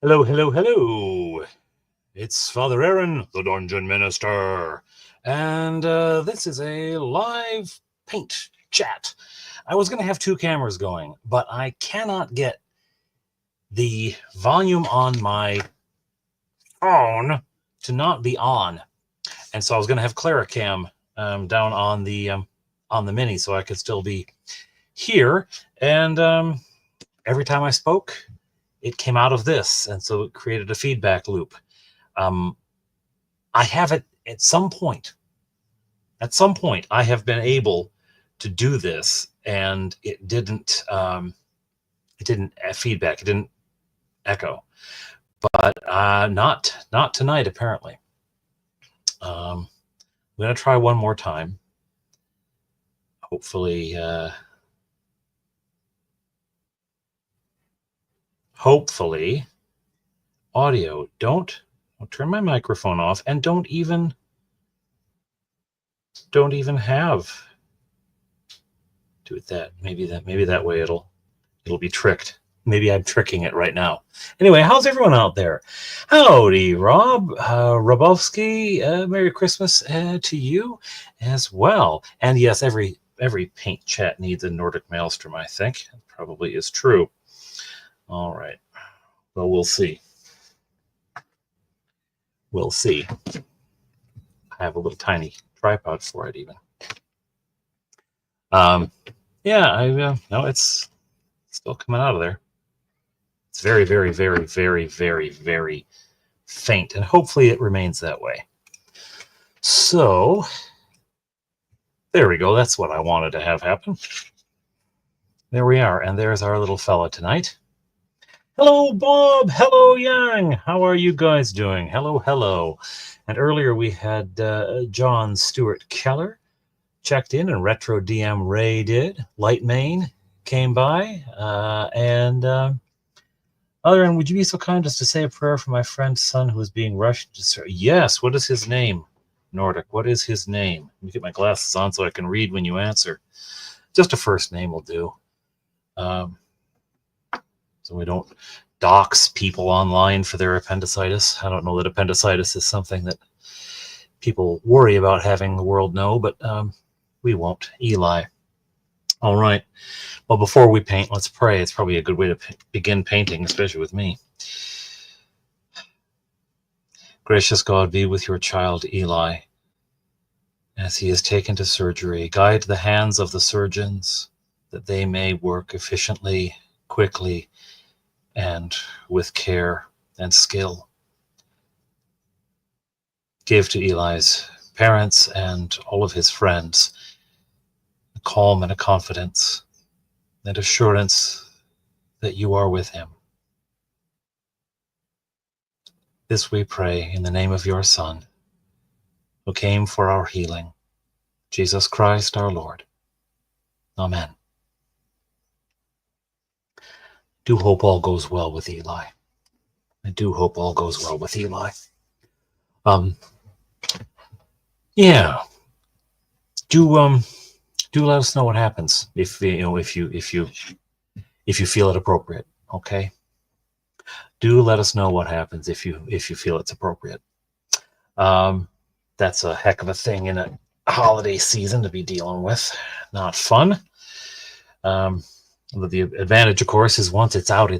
Hello, hello, hello. It's Father Aaron, the Dungeon Minister. And this is a live paint chat. I was going to have two cameras going, but I cannot get the volume on my phone to not be on. And so I was going to have Claricam down on the mini so I could still be here. And every time I spoke, it came out of this. And so it created a feedback loop. I have it at some point. At some point, I have been able to do this, and it didn't feedback. It didn't echo, but not tonight. Apparently, I'm gonna try one more time. Hopefully, audio. I'll turn my microphone off, and don't even have do it that maybe that way it'll be tricked. Maybe I'm tricking it right now. Anyway, how's everyone out there? Howdy, Rob, Robowski. Merry Christmas to you as well. And yes, every paint chat needs a Nordic Maelstrom. I think it probably is true. All right. Well, we'll see. We'll see. I have a little tiny tripod for it, even. Yeah, no, it's still coming out of there. It's very, very, very, very, very, very faint, and hopefully it remains that way. So there we go. That's what I wanted to have happen. There we are, and there's our little fella tonight. Hello, Bob. Hello, Yang. How are you guys doing? Hello, hello. And earlier we had John Stewart Keller checked in, and Retro DM Ray did. Light Main came by, and other than, would you be so kind as to say a prayer for my friend's son who is being rushed to serve? Yes. What is his name, Nordic? What is his name? Let me get my glasses on so I can read when you answer. Just a first name will do. So we don't dox people online for their appendicitis. I don't know that appendicitis is something that people worry about having the world know, but we won't. Eli. All right. Well, before we paint, let's pray. It's probably a good way to begin painting, especially with me. Gracious God, be with your child Eli as he is taken to surgery. Guide the hands of the surgeons that they may work efficiently, quickly, and with care and skill. Give to Eli's parents and all of his friends a calm and a confidence and assurance that you are with him. This we pray in the name of your Son, who came for our healing, Jesus Christ our Lord. Amen. Do hope all goes well with Eli. I do hope all goes well with Eli. Yeah. Do let us know what happens if you feel it appropriate. Okay. Do let us know what happens if you feel it's appropriate. That's a heck of a thing in a holiday season to be dealing with. Not fun. The advantage, of course, is once it's out, and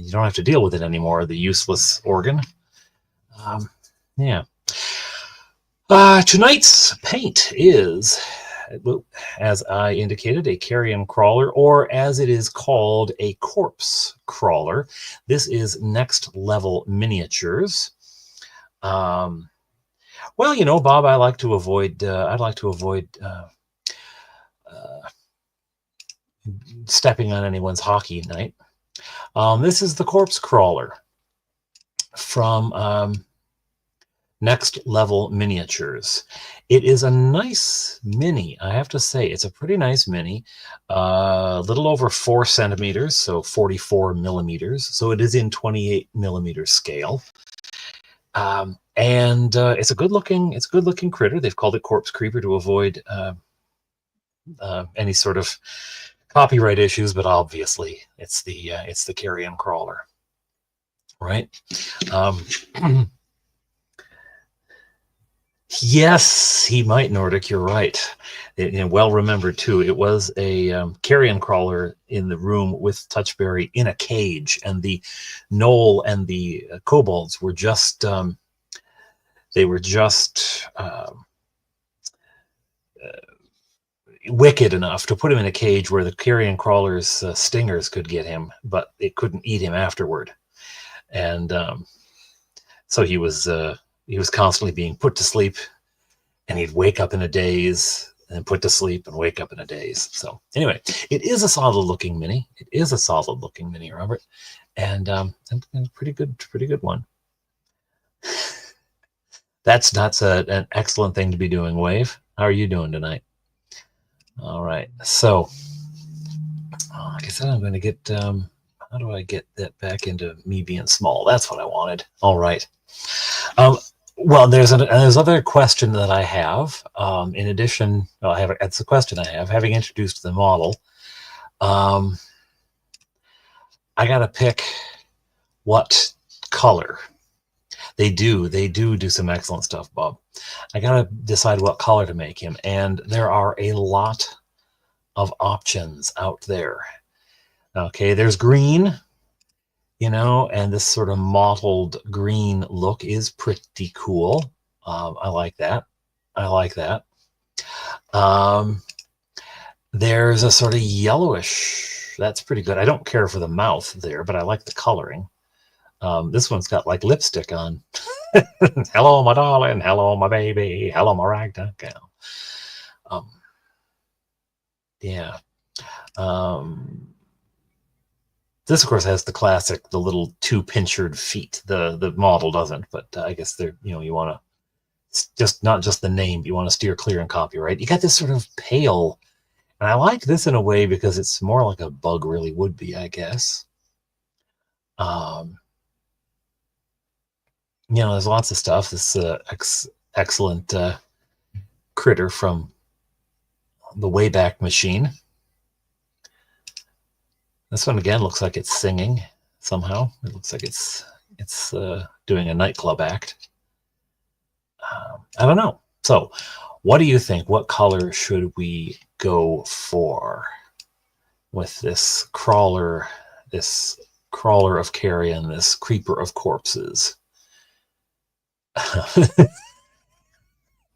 you don't have to deal with it anymore. The useless organ. Yeah. Tonight's paint is, as I indicated, a Carrion Crawler, or as it is called, a Corpse Crawler. This is Next Level Miniatures. Well, you know, Bob, I'd like to avoid stepping on anyone's hockey night. This is the Corpse Crawler from Next Level Miniatures. It is a nice mini, I have to say. It's a pretty nice mini, a little over 4 centimeters, so 44 millimeters. So it is in 28 millimeter scale. And it's a good looking critter. They've called it Corpse Creeper to avoid any sort of copyright issues, but obviously it's the Carrion Crawler. right? Um, yes, he might, Nordic. You're right. Well remembered too. It was a carrion crawler in the room with Touchberry in a cage, and the Knoll and the kobolds were just they were just wicked enough to put him in a cage where the carrion crawler's stingers could get him, but it couldn't eat him afterward. And so he was constantly being put to sleep, and he'd wake up in a daze and put to sleep and wake up in a daze. So anyway, it is a solid looking mini. It is a solid looking mini, Robert, and pretty good one. That's an excellent thing to be doing, Wave. How are you doing tonight? All right, so like I said, I'm going to get, how do I get that back into me being small? That's what I wanted. All right. Well, there's other question that I have. In addition, it's a question I have, having introduced the model. I got to pick what color. They do some excellent stuff, Bob. I got to decide what color to make him. And there are a lot of options out there. Okay, there's green, and this sort of mottled green look is pretty cool. I like that. There's a sort of yellowish. That's pretty good. I don't care for the mouth there, but I like the coloring. This one's got like lipstick on. Hello, my darling. Hello, my baby. Hello, my ragtime gal. Yeah. This, of course, has the classic, the little two pinchered feet. The model doesn't, but I guess they're, you want to just not just the name, but you want to steer clear in copyright. You got this sort of pale, and I like this in a way because it's more like a bug really would be, I guess. There's lots of stuff. This excellent critter from the Wayback Machine. This one again looks like it's singing somehow. It looks like it's doing a nightclub act. I don't know. So, what do you think? What color should we go for with this crawler of carrion, this creeper of corpses?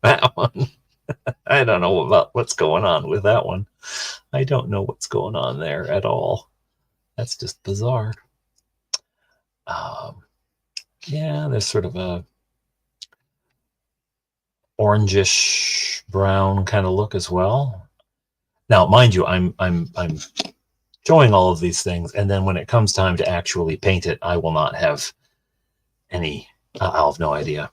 That one. I don't know about what's going on with that one. I don't know what's going on there at all. That's just bizarre. Yeah, there's sort of a orangish brown kind of look as well. Now, mind you, I'm showing all of these things, and then when it comes time to actually paint it, I will not have any. I'll have no idea.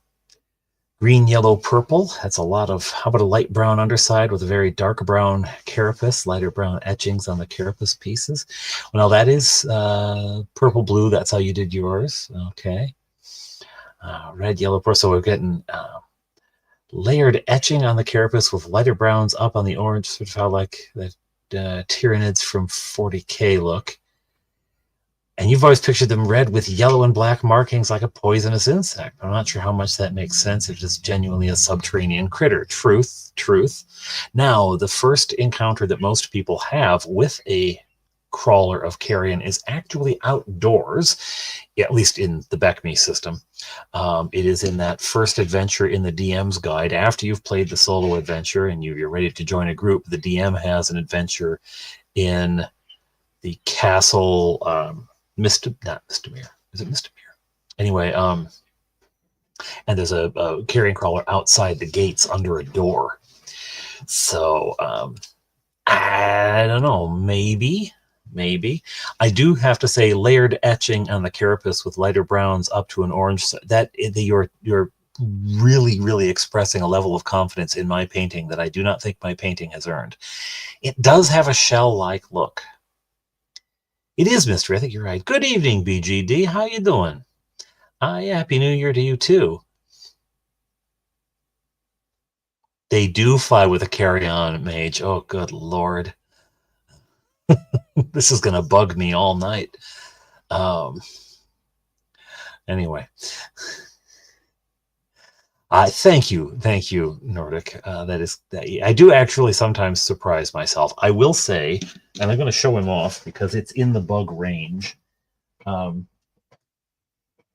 Green, yellow, purple. That's a lot of. How about a light brown underside with a very dark brown carapace, lighter brown etchings on the carapace pieces? Well, that is purple blue. That's how you did yours. Okay. Red, yellow, purple. So we're getting layered etching on the carapace with lighter browns up on the orange, sort of how like the Tyranids from 40K look. And you've always pictured them red with yellow and black markings like a poisonous insect. I'm not sure how much that makes sense. It is genuinely a subterranean critter. Truth. Now, the first encounter that most people have with a crawler of carrion is actually outdoors, at least in the BECME system. It is in that first adventure in the DM's guide. After you've played the solo adventure and you're ready to join a group, the DM has an adventure in the castle... not Misdemeanor. Is it Misdemeanor? Anyway, and there's a carrion crawler outside the gates under a door. So, I don't know, maybe. I do have to say layered etching on the carapace with lighter browns up to an orange, that you're really, really expressing a level of confidence in my painting that I do not think my painting has earned. It does have a shell-like look. It is mystery. I think you're right. Good evening, BGD. How you doing? Yeah, Happy New Year to you, too. They do fly with a carry-on mage. Oh, good Lord. This is going to bug me all night. Anyway, thank you, Nordic. I do actually sometimes surprise myself. I will say, and I'm going to show him off because it's in the bug range.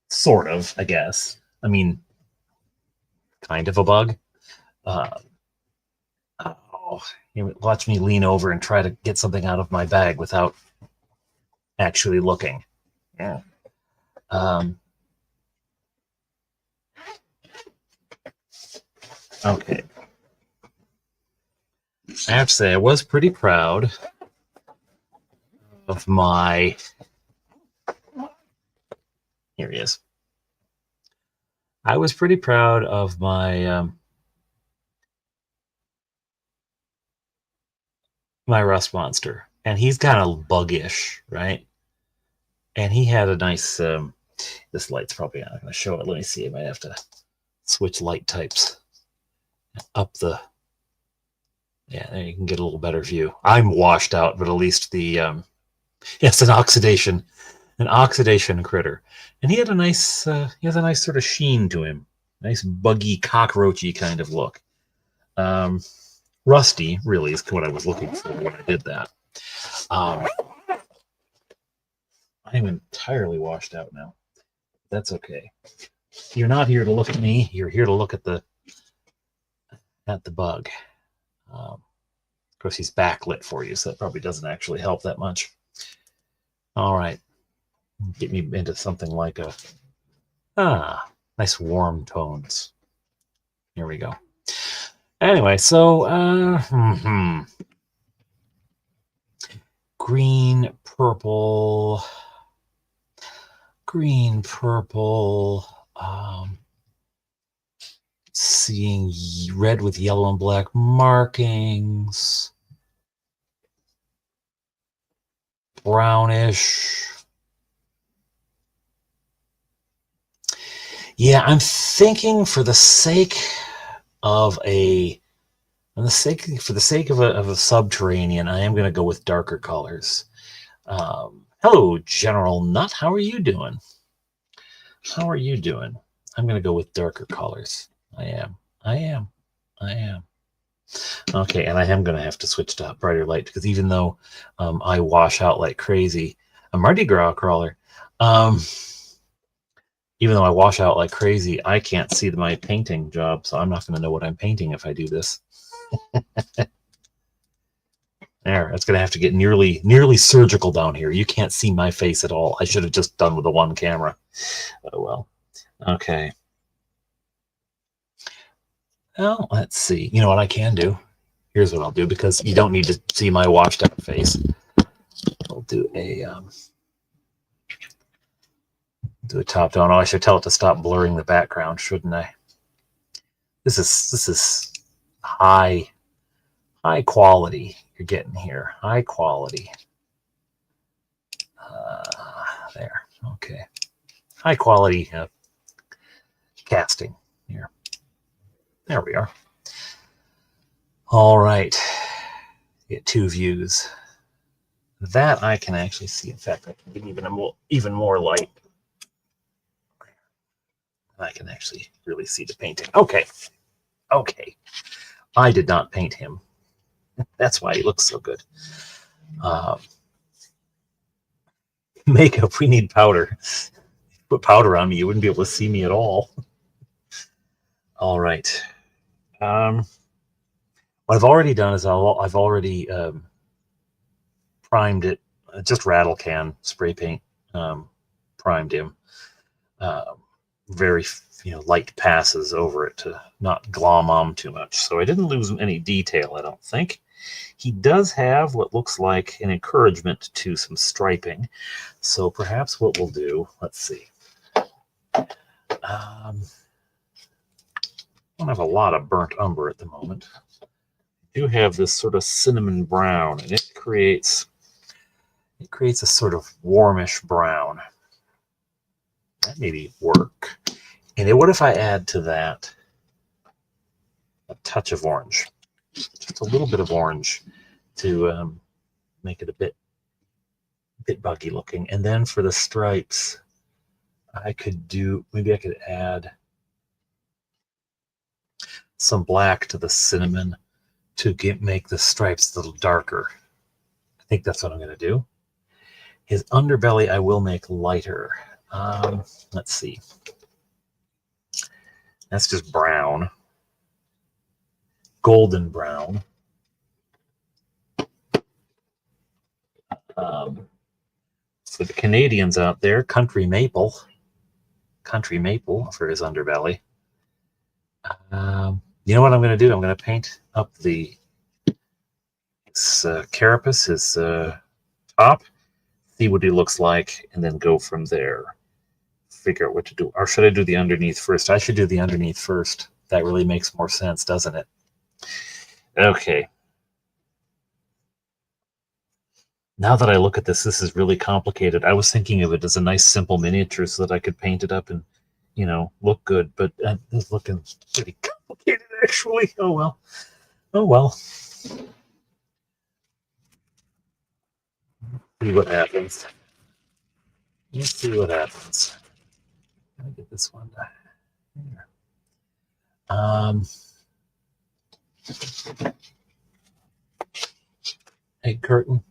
Sort of, I guess. I mean, kind of a bug. Watch me lean over and try to get something out of my bag without actually looking. Yeah. Okay. I have to say, I was pretty proud of my... Here he is. I was pretty proud of my my rust monster, and he's kind of buggish, right? And he had a nice. This light's probably not going to show it. Let me see. I might have to switch light types up the. Yeah, there you can get a little better view. I'm washed out, but at least the it's an oxidation critter, and he had a nice he has a nice sort of sheen to him, nice buggy cockroachy kind of look. Rusty really is what I was looking for when I did that. I'm entirely washed out now. That's okay. You're not here to look at me. You're here to look at the bug. Of course, he's backlit for you, so that probably doesn't actually help that much. All right. Get me into something like nice warm tones. Here we go. Anyway, so green, purple, seeing red with yellow and black markings, brownish. Yeah, I'm thinking for the sake of a subterranean, I am going to go with darker colors. Hello, General Nut. How are you doing? I'm going to go with darker colors. I am. Okay, and I am going to have to switch to brighter light because even though I wash out like crazy, a Mardi Gras crawler. Even though I wash out like crazy, I can't see my painting job, so I'm not going to know what I'm painting if I do this. There, that's going to have to get nearly surgical down here. You can't see my face at all. I should have just done with the one camera. Oh, well. Okay. Well, let's see. You know what I can do? Here's what I'll do, because you don't need to see my washed out face. I'll do a top down. Oh, I should tell it to stop blurring the background, shouldn't I? This is high quality you're getting here. High quality. There. Okay. High quality casting here. There we are. All right. Get two views. That I can actually see. In fact, I can get even more light. I can actually really see the painting. Okay. I did not paint him. That's why he looks so good. Makeup, we need powder. Put powder on me, you wouldn't be able to see me at all. All right. What I've already done is I've already primed it. Just rattle can spray paint primed him. Very light passes over it to not glom on too much. So I didn't lose any detail, I don't think. He does have what looks like an encouragement to some striping. So perhaps what we'll do, let's see. I don't have a lot of burnt umber at the moment. I do have this sort of cinnamon brown, and it creates a sort of warmish brown. That maybe work. And what if I add to that a touch of orange? Just a little bit of orange to make it a bit buggy looking. And then for the stripes, I could do, maybe I could add some black to the cinnamon to make the stripes a little darker. I think that's what I'm going to do. His underbelly I will make lighter. Let's see. That's just brown. Golden brown. For the Canadians out there, country maple for his underbelly. You know what I'm going to do? I'm going to paint up his carapace, his top, see what he looks like, and then go from there. Figure out what to do. Or should I do the underneath first? I should do the underneath first. That really makes more sense, doesn't it? Okay. Now that I look at this, this is really complicated. I was thinking of it as a nice, simple miniature so that I could paint it up and, you know, look good. But it's looking pretty complicated, actually. Oh, well. Oh, well. See what happens. Let's see what happens. Let me get this one here. Egg curtain.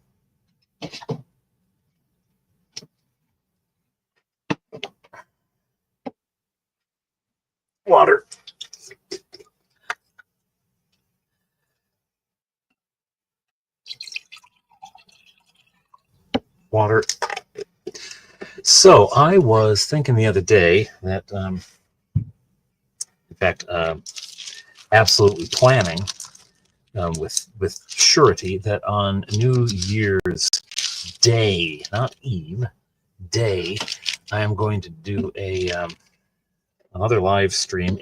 Water. Water. So I was thinking the other day that, in fact, absolutely planning with surety that on New Year's Day, not Eve, Day, I am going to do a another live stream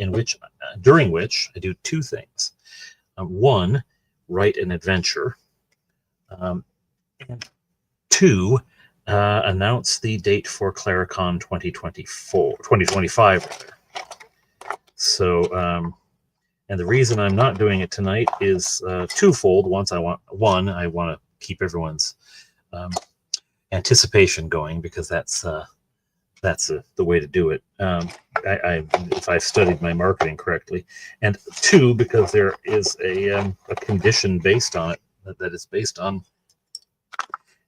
during which I do two things. One, write an adventure, and two, announce the date for Claricon 2025. Rather. So, and the reason I'm not doing it tonight is twofold. I want to keep everyone's anticipation going, because that's the way to do it. If I've studied my marketing correctly, and two, because there is a condition based on it that is based on,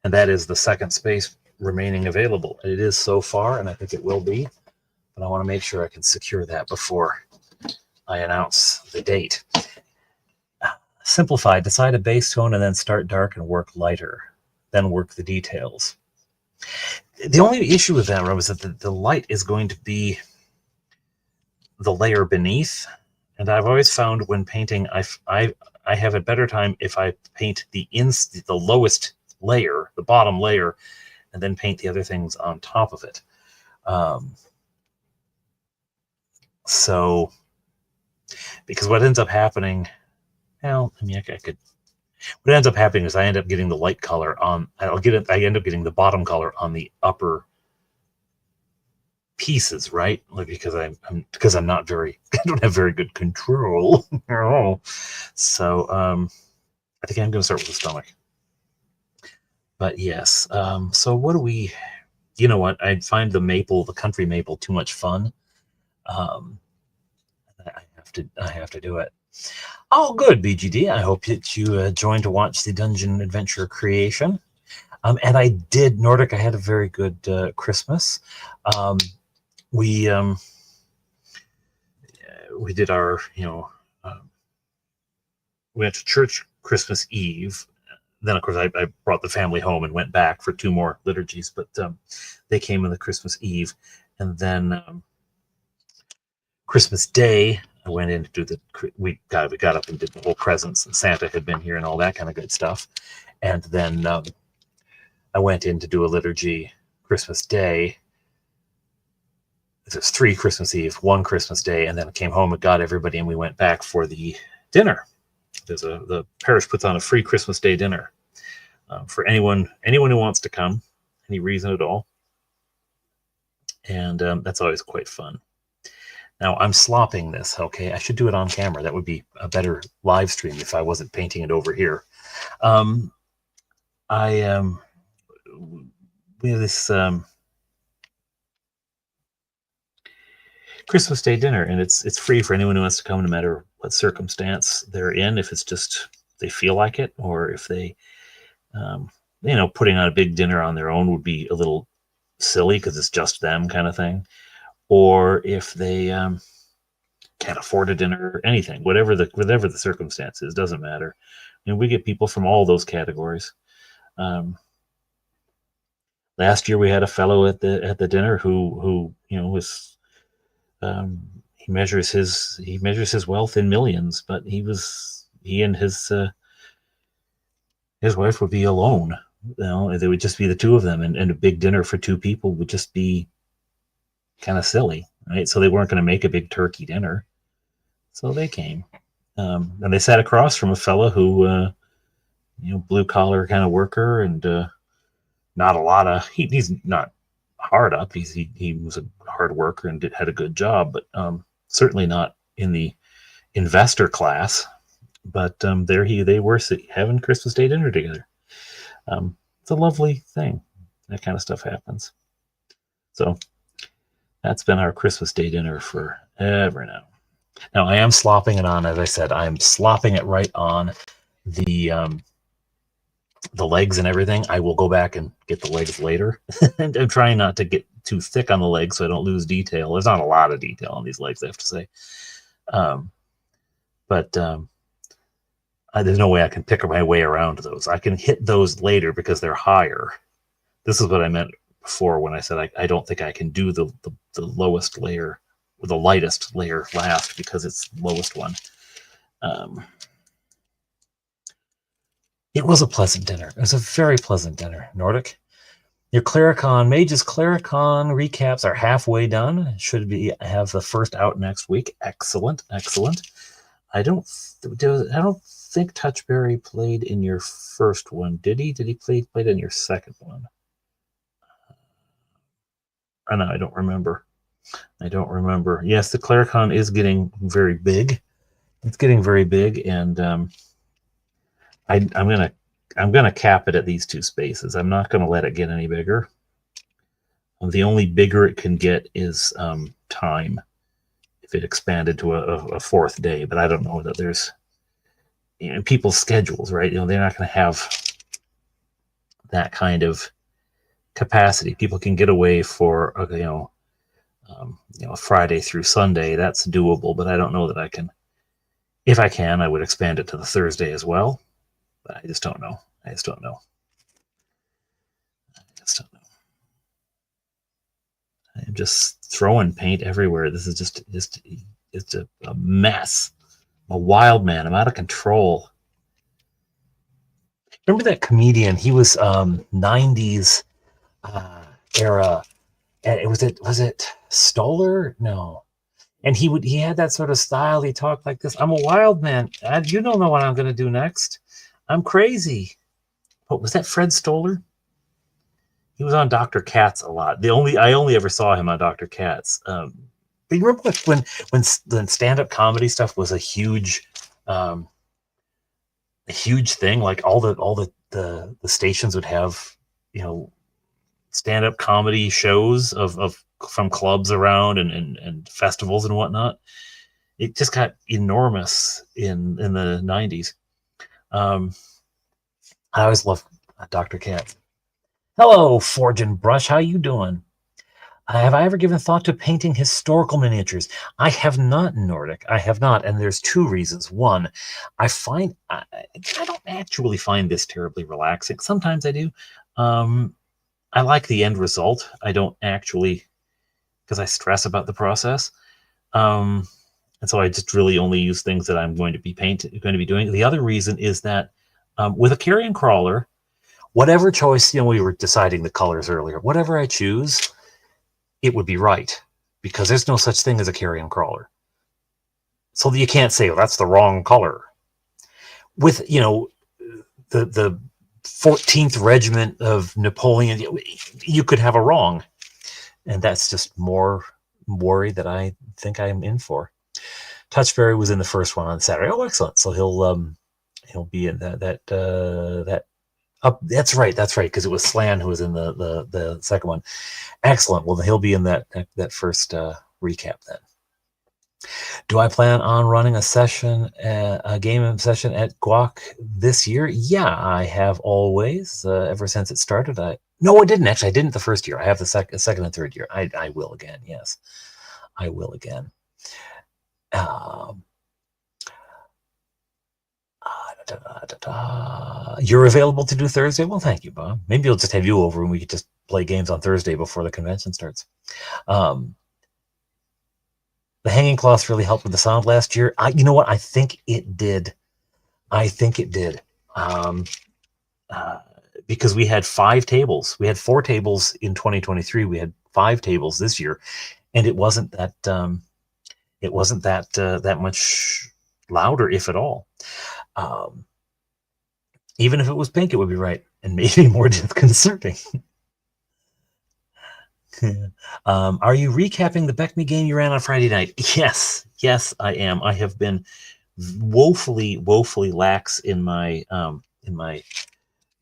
and that is the second space remaining available. It is so far, and I think it will be, but I want to make sure I can secure that before I announce the date. Simplify, decide a base tone and then start dark and work lighter, then work the details. The only issue with that, Rob, is that the light is going to be the layer beneath, and I've always found when painting, I have a better time if I paint the lowest layer, the bottom layer, and then paint the other things on top of it. So, because what ends up happening, well, I mean, I could. What ends up happening is I end up getting the light color on. I end up getting the bottom color on the upper pieces, right? Like, because I'm not very. I don't have very good control. So I think I'm going to start with the stomach. But yes. So what do we? You know what? I find the country maple, too much fun. I have to do it. Oh, good, BGD. I hope that you joined to watch the Dungeon Adventure creation. And I did, Nordic. I had a very good Christmas. We did our, we went to church Christmas Eve. Then, of course, I brought the family home and went back for two more liturgies. But they came on the Christmas Eve, and then Christmas Day, I went in to do we got up and did the whole presents, and Santa had been here and all that kind of good stuff. And then I went in to do a liturgy Christmas Day. There's 3 Christmas Eve, 1 Christmas Day, and then I came home and got everybody, and we went back for the dinner. The parish puts on a free Christmas Day dinner for anyone who wants to come, any reason at all. And that's always quite fun. Now, I'm slopping this, okay? I should do it on camera. That would be a better live stream if I wasn't painting it over here. We have this Christmas Day dinner, and it's free for anyone who wants to come, no matter what circumstance they're in. If it's just they feel like it, or if they, putting on a big dinner on their own would be a little silly because it's just them kind of thing. Or if they can't afford a dinner, anything, whatever the circumstances, doesn't matter. I mean, we get people from all those categories. Last year we had a fellow at the dinner who was he measures his wealth in millions, but he and his wife would be alone. They would just be the two of them, and a big dinner for two people would just be kind of silly, right? So they weren't going to make a big turkey dinner, so they came, and they sat across from a fella who, blue collar kind of worker, and not a lot of he's not hard up. He was a hard worker and had a good job, but certainly not in the investor class. But they were having Christmas Day dinner together. It's a lovely thing. That kind of stuff happens. So that's been our Christmas Day dinner forever now. Now I am slopping it on, as I said, I'm slopping it right on the legs and everything. I will go back and get the legs later. And I'm trying not to get too thick on the legs so I don't lose detail. There's not a lot of detail on these legs, I have to say. But there's no way I can pick my way around those. I can hit those later because they're higher. This is what I meant before when I said I don't think I can do the lowest layer, or the lightest layer last, because it's the lowest one. It was a pleasant dinner. It was a very pleasant dinner, Nordic. Your Mage's Clericon recaps are halfway done. Should have the first out next week. Excellent. I don't think Touchberry played in your first one, did he? Did he play in your second one? No, I don't remember. Yes, the Clericon is getting very big. It's getting very big, and I'm gonna cap it at these two spaces. I'm not gonna let it get any bigger. The only bigger it can get is time, if it expanded to a fourth day. But I don't know that there's people's schedules, right? They're not going to have that kind of capacity. People can get away for Friday through Sunday. That's doable, but I don't know that I can. If I can, I would expand it to the Thursday as well. But I just don't know. I'm just throwing paint everywhere. This is just it's a mess. I'm a wild man. I'm out of control. Remember that comedian? He was 90s era. And was it Stoller? No. And he had that sort of style. He talked like this. I'm a wild man. You don't know what I'm going to do next. I'm crazy. What was that? Fred Stoller? He was on Dr. Katz a lot. I only ever saw him on Dr. Katz. But you remember when stand-up comedy stuff was a huge thing? Like all the stations would have stand-up comedy shows from clubs around and festivals and whatnot. It just got enormous in the 90s. I always loved Dr. Katz. Hello, Forge and Brush. How you doing? Have I ever given thought to painting historical miniatures? I have not, Nordic. I have not, and there's two reasons. One, I don't actually find this terribly relaxing. Sometimes I do. I like the end result. I don't actually, because I stress about the process. And so I just really only use things that I'm going to be doing. The other reason is that with a Carrion Crawler, whatever choice, we were deciding the colors earlier, whatever I choose, it would be right, because there's no such thing as a Carrion Crawler. So you can't say, that's the wrong color. With, the 14th Regiment of Napoleon, you could have a wrong. And that's just more worry that I think I'm in for. Touchberry was in the first one on Saturday. Oh, excellent. So he'll be in that. That's right, because it was Slan who was in the second one. Excellent. Well, he'll be in that first recap then. Do I plan on running a session, a game session at Guac this year? Yeah, I have always, ever since it started. No, I didn't actually. I didn't the first year. I have the second and third year. I will again. Yes, I will again. Um, You're available to do Thursday? Well, thank you, Bob. Maybe I'll just have you over and we could just play games on Thursday before the convention starts. The hanging cloths really helped with the sound last year. You know what? I think it did. Um, because we had 5 tables. We had 4 tables in 2023. We had 5 tables this year, and it wasn't that that much louder, if at all. Even if it was pink, it would be right, and maybe more disconcerting. Are you recapping the Beckme game you ran on Friday night? Yes, I am. I have been woefully lax in my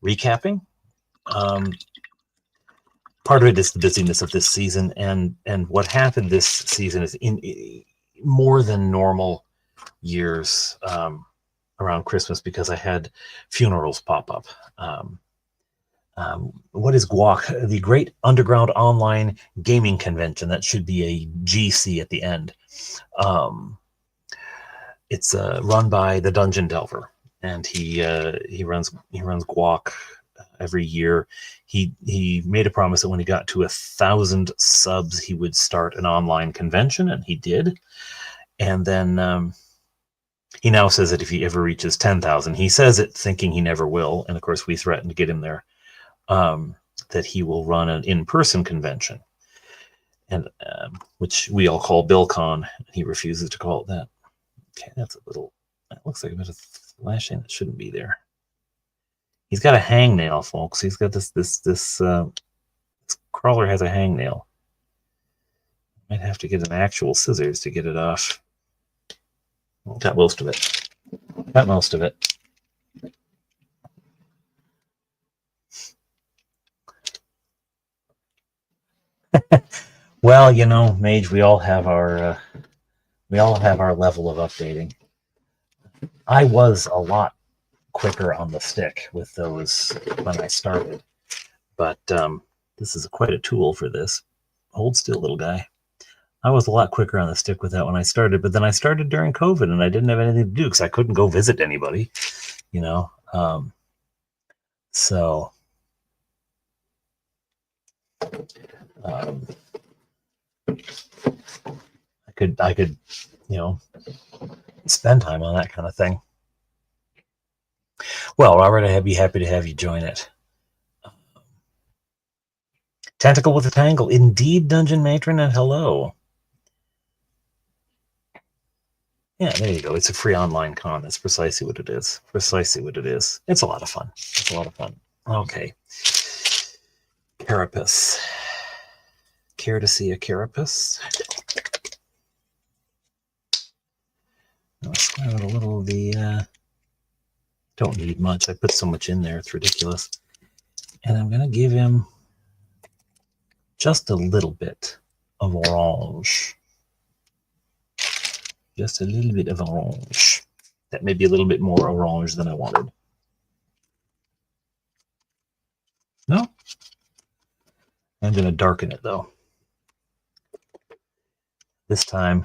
recapping. Part of it is the busyness of this season, and what happened this season is in more than normal years around Christmas, because I had funerals pop up. What is GWOC? The Great Underground Online Gaming Convention. That should be a GC at the end. It's run by the Dungeon Delver, and he runs GWOC every year. He made a promise that when he got to 1,000 subs, he would start an online convention, and he did. And then he now says that if he ever reaches 10,000, he says it thinking he never will, and of course we threaten to get him there, that he will run an in-person convention, and which we all call BillCon. He refuses to call it that. Okay, that looks like a bit of flashing that shouldn't be there. He's got a hangnail, folks. He's got this crawler has a hangnail. Might have to get an actual scissors to get it off. Got most of it. Well, you know, Mage, we all have our level of updating. I was a lot quicker on the stick with those when I started, but this is quite a tool for this. Hold still, little guy. I was a lot quicker on the stick with that when I started, but then I started during COVID and I didn't have anything to do because I couldn't go visit anybody, you know. So I could, you know, spend time on that kind of thing. Well, Robert, I'd be happy to have you join it. Tentacle with a Tangle, indeed, Dungeon Matron, and hello. Yeah, there you go. It's a free online con. That's precisely what it is. It's a lot of fun. Okay. Carapace. Care to see a carapace? I'll square out a little of the... don't need much. I put so much in there. It's ridiculous. And I'm going to give him just a little bit of orange. Just a little bit of orange. That may be a little bit more orange than I wanted. No? I'm going to darken it, though. This time.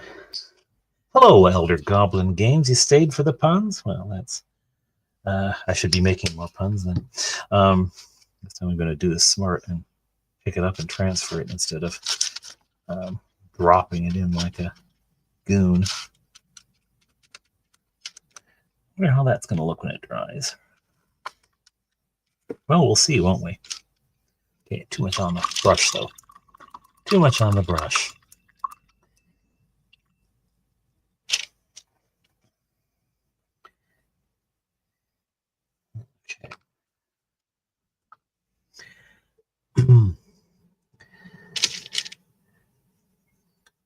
Hello, Elder Goblin Games. You stayed for the puns? Well, that's... I should be making more puns then. This time I'm going to do this smart and pick it up and transfer it instead of dropping it in like a goon. I wonder how that's going to look when it dries. Well, we'll see, won't we? Okay, too much on the brush, though. Too much on the brush. Okay.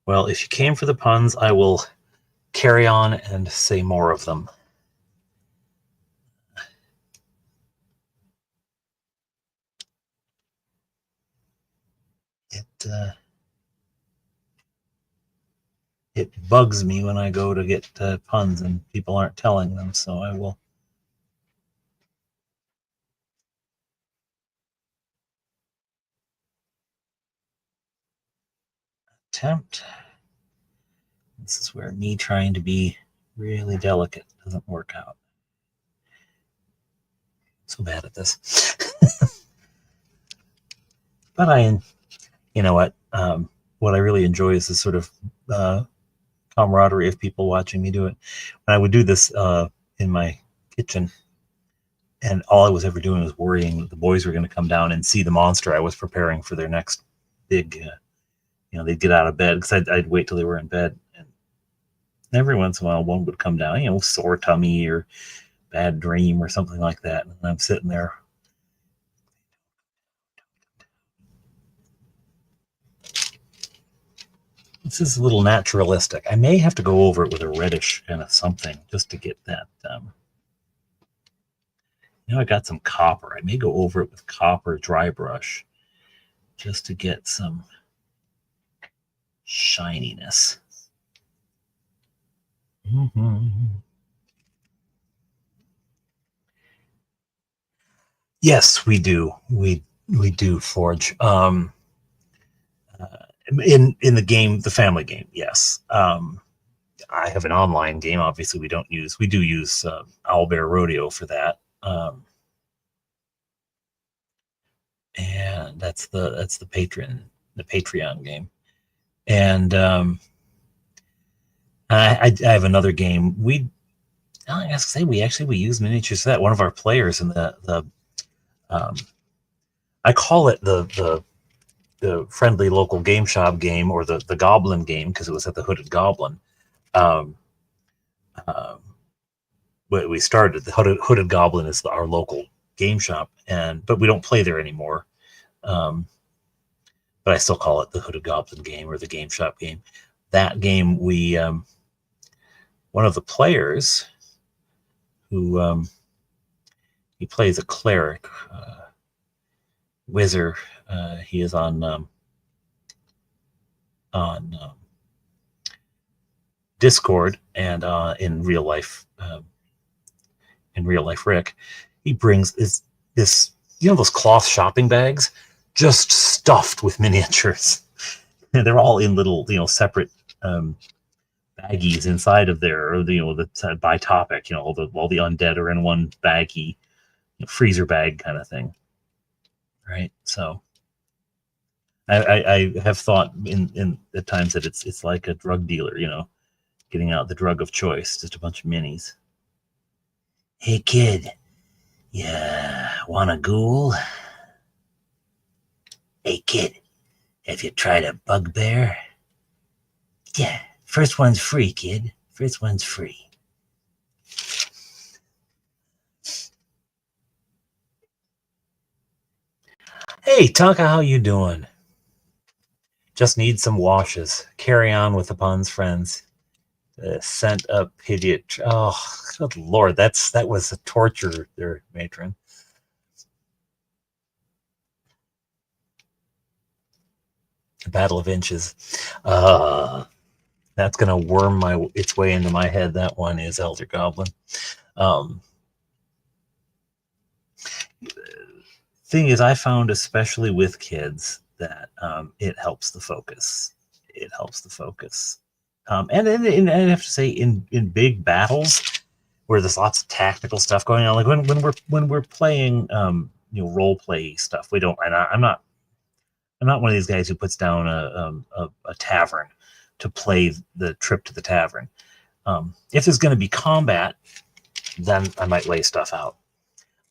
Well, if you came for the puns, I will carry on and say more of them. It bugs me when I go to get puns and people aren't telling them, so I will attempt. This is where me trying to be really delicate doesn't work out. So bad at this. But you know what? What I really enjoy is this sort of camaraderie of people watching me do it. When I would do this in my kitchen, and all I was ever doing was worrying that the boys were going to come down and see the monster I was preparing for their next big, they'd get out of bed, because I'd wait till they were in bed. And every once in a while, one would come down, sore tummy or bad dream or something like that. And I'm sitting there. This is a little naturalistic. I may have to go over it with a reddish kind of something just to get that. I got some copper. I may go over it with copper dry brush just to get some shininess. Yes, we do. We do forge. In the game, the family game, yes. I have an online game. Obviously, we do use Owlbear Rodeo for that. And that's the Patreon game. And I have another game. I use miniatures for that. One of our players in the I call it the friendly local game shop game, or the Goblin game, because it was at the Hooded Goblin. We started the Hooded Goblin is our local game shop, but we don't play there anymore. But I still call it the Hooded Goblin game, or the game shop game. That game, one of the players who he plays a cleric, wizard. He is on Discord, and in real life, Rick, he brings this those cloth shopping bags just stuffed with miniatures. And they're all in little separate baggies inside of there, or the by topic. All the undead are in one baggie, freezer bag kind of thing, right? So I have thought in at times that it's like a drug dealer, getting out the drug of choice, just a bunch of minis. Hey kid, yeah, want a ghoul? Hey kid, have you tried a bugbear? Yeah, first one's free, kid. First one's free. Hey, Tonka, how you doing? Just need some washes. Carry on with the puns, friends. Sent up idiot. Oh, good Lord, that was a torture there, matron. A battle of inches. That's gonna worm its way into my head. That one is Elder Goblin. Thing is, I found, especially with kids, that it helps the focus. It helps the focus. And I have to say, in big battles where there's lots of tactical stuff going on, like when we're playing role play stuff, we don't. And I'm not one of these guys who puts down a tavern to play the trip to the tavern. If there's going to be combat, then I might lay stuff out.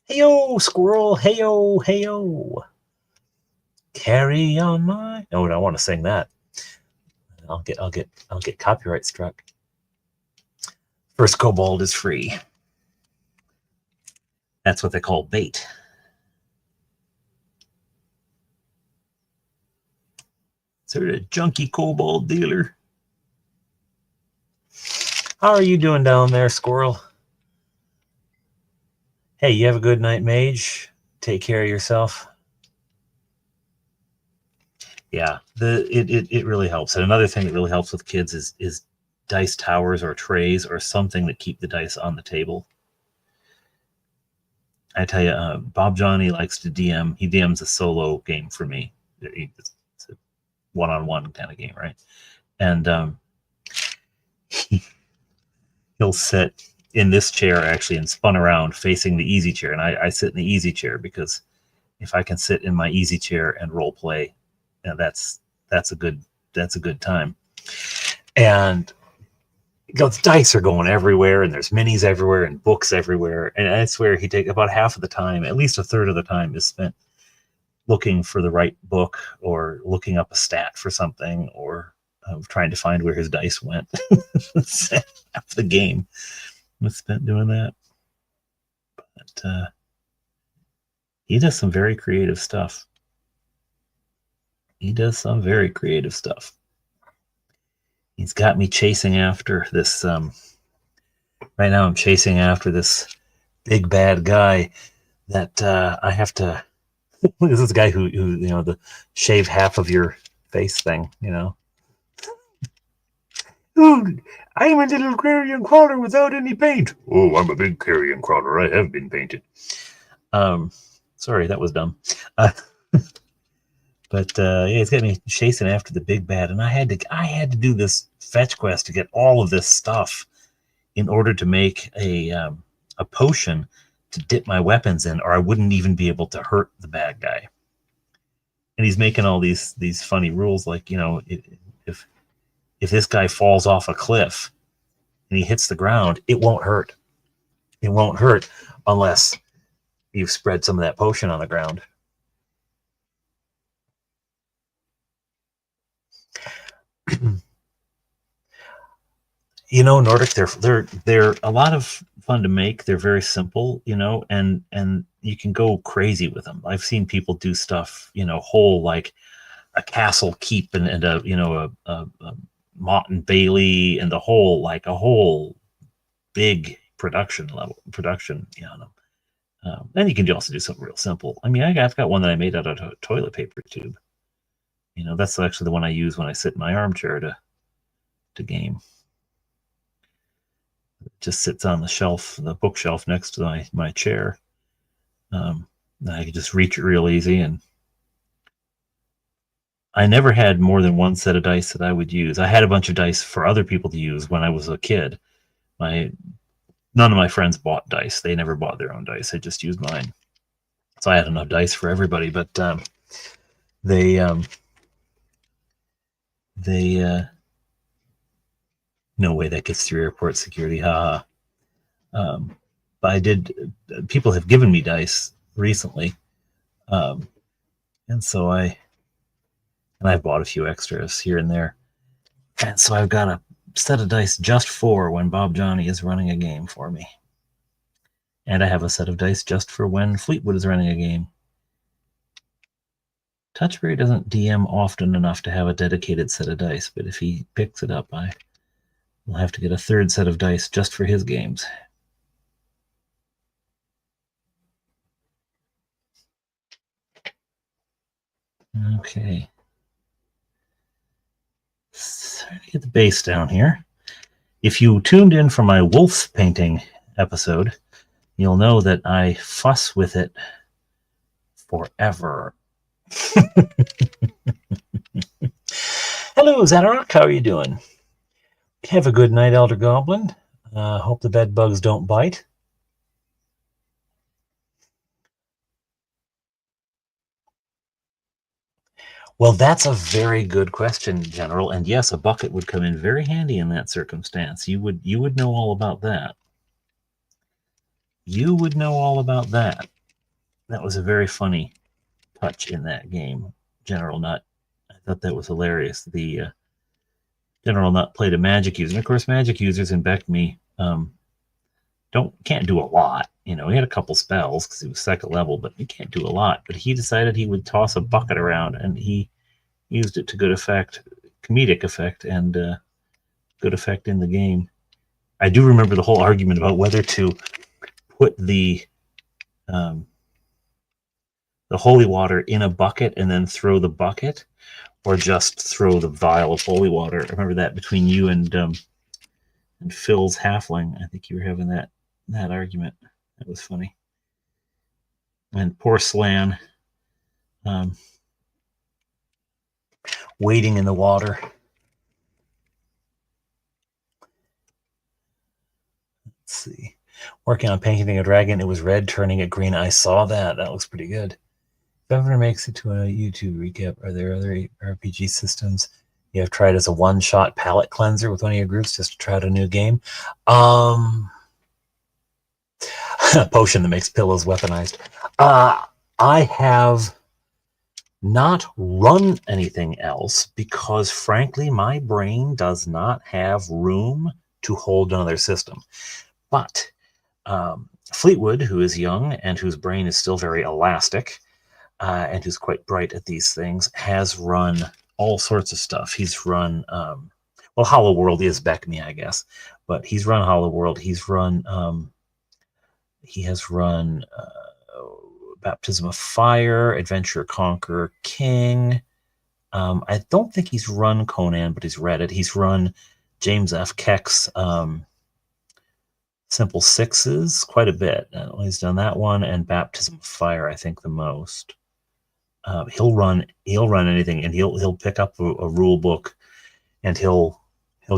Heyo, squirrel! Heyo, heyo! Carry on my. No, I don't want to sing that. I'll get copyright struck. First kobold is free. That's what they call bait. Sort of junky kobold dealer. How are you doing down there, squirrel? Hey, you have a good night, mage. Take care of yourself. Yeah, it really helps. And another thing that really helps with kids is dice towers or trays or something that keep the dice on the table. I tell you, Bob Johnny likes to DM. He DMs a solo game for me. It's a one-on-one kind of game, right? And he'll sit in this chair actually and spun around facing the easy chair, and I sit in the easy chair because if I can sit in my easy chair and role play, that's a good time. And the dice are going everywhere, and there's minis everywhere and books everywhere, and I swear he takes about half of the time, at least a third of the time, is spent looking for the right book or looking up a stat for something or trying to find where his dice went. Half the game was spent doing that. But he does some very creative stuff. He's got me chasing after this. Right now I'm chasing after this big bad guy that I have to. Look at this guy who the shave half of your face thing, Oh, I'm a little Carrion Crawler without any paint. Oh, I'm a big Carrion Crawler. I have been painted. Sorry, that was dumb. But yeah, he's got me chasing after the big bad, and I had to do this fetch quest to get all of this stuff in order to make a potion to dip my weapons in, or I wouldn't even be able to hurt the bad guy. And he's making all these funny rules, like if this guy falls off a cliff and he hits the ground, it won't hurt. It won't hurt unless you've spread some of that potion on the ground. Nordic, they're a lot of fun to make. They're very simple, and you can go crazy with them. I've seen people do stuff, whole like a castle keep and a Mott and Bailey and a whole big production. And you can also do something real simple. I mean, I've got one that I made out of a toilet paper tube. That's actually the one I use when I sit in my armchair to game. It just sits on the bookshelf next to my chair. I can just reach it real easy, and I never had more than one set of dice that I would use. I had a bunch of dice for other people to use when I was a kid. None of my friends bought dice. They never bought their own dice. They just used mine. So I had enough dice for everybody, but they no way that gets through airport security. But people have given me dice recently. And so I've bought a few extras here and there. And so I've got a set of dice just for when Bob Johnny is running a game for me. And I have a set of dice just for when Fleetwood is running a game. Touchberry doesn't DM often enough to have a dedicated set of dice, but if he picks it up, I will have to get a third set of dice just for his games. Okay. Trying to get the base down here. If you tuned in for my wolf painting episode, you'll know that I fuss with it forever. Hello, Zanarok. How are you doing? Have a good night, Elder Goblin. Hope the bed bugs don't bite. Well, that's a very good question, General. And yes, a bucket would come in very handy in that circumstance. You would know all about that. You would know all about that. That was a very funny touch in that game. General Nut. I thought that was hilarious. The General Nut played a magic user. And of course, magic users in Beckme can't do a lot. He had a couple spells because he was second level, but he can't do a lot. But he decided he would toss a bucket around, and he used it to good effect, comedic effect, and good effect in the game. I do remember the whole argument about whether to put the holy water in a bucket and then throw the bucket, or just throw the vial of holy water. I remember that between you and and Phil's halfling. I think you were having that argument. That was funny. And poor Slan, waiting in the water. Let's see. Working on painting a dragon. It was red, turning it green. I saw that. That looks pretty good. If ever makes it to a YouTube recap, are there other RPG systems you have tried as a one-shot palette cleanser with one of your groups just to try out a new game? A potion that makes pillows weaponized. I have not run anything else because, frankly, my brain does not have room to hold another system. But Fleetwood, who is young and whose brain is still very elastic, and who's quite bright at these things, has run all sorts of stuff. He's run, well, Hollow World is back me, I guess, but he's run Hollow World. He's run, he has run Baptism of Fire, Adventure Conquer King. I don't think he's run Conan, but he's read it. He's run James F. Keck's Simple Sixes quite a bit. He's done that one and Baptism of Fire, I think, the most. He'll run anything, and he'll pick up a rule book, and he'll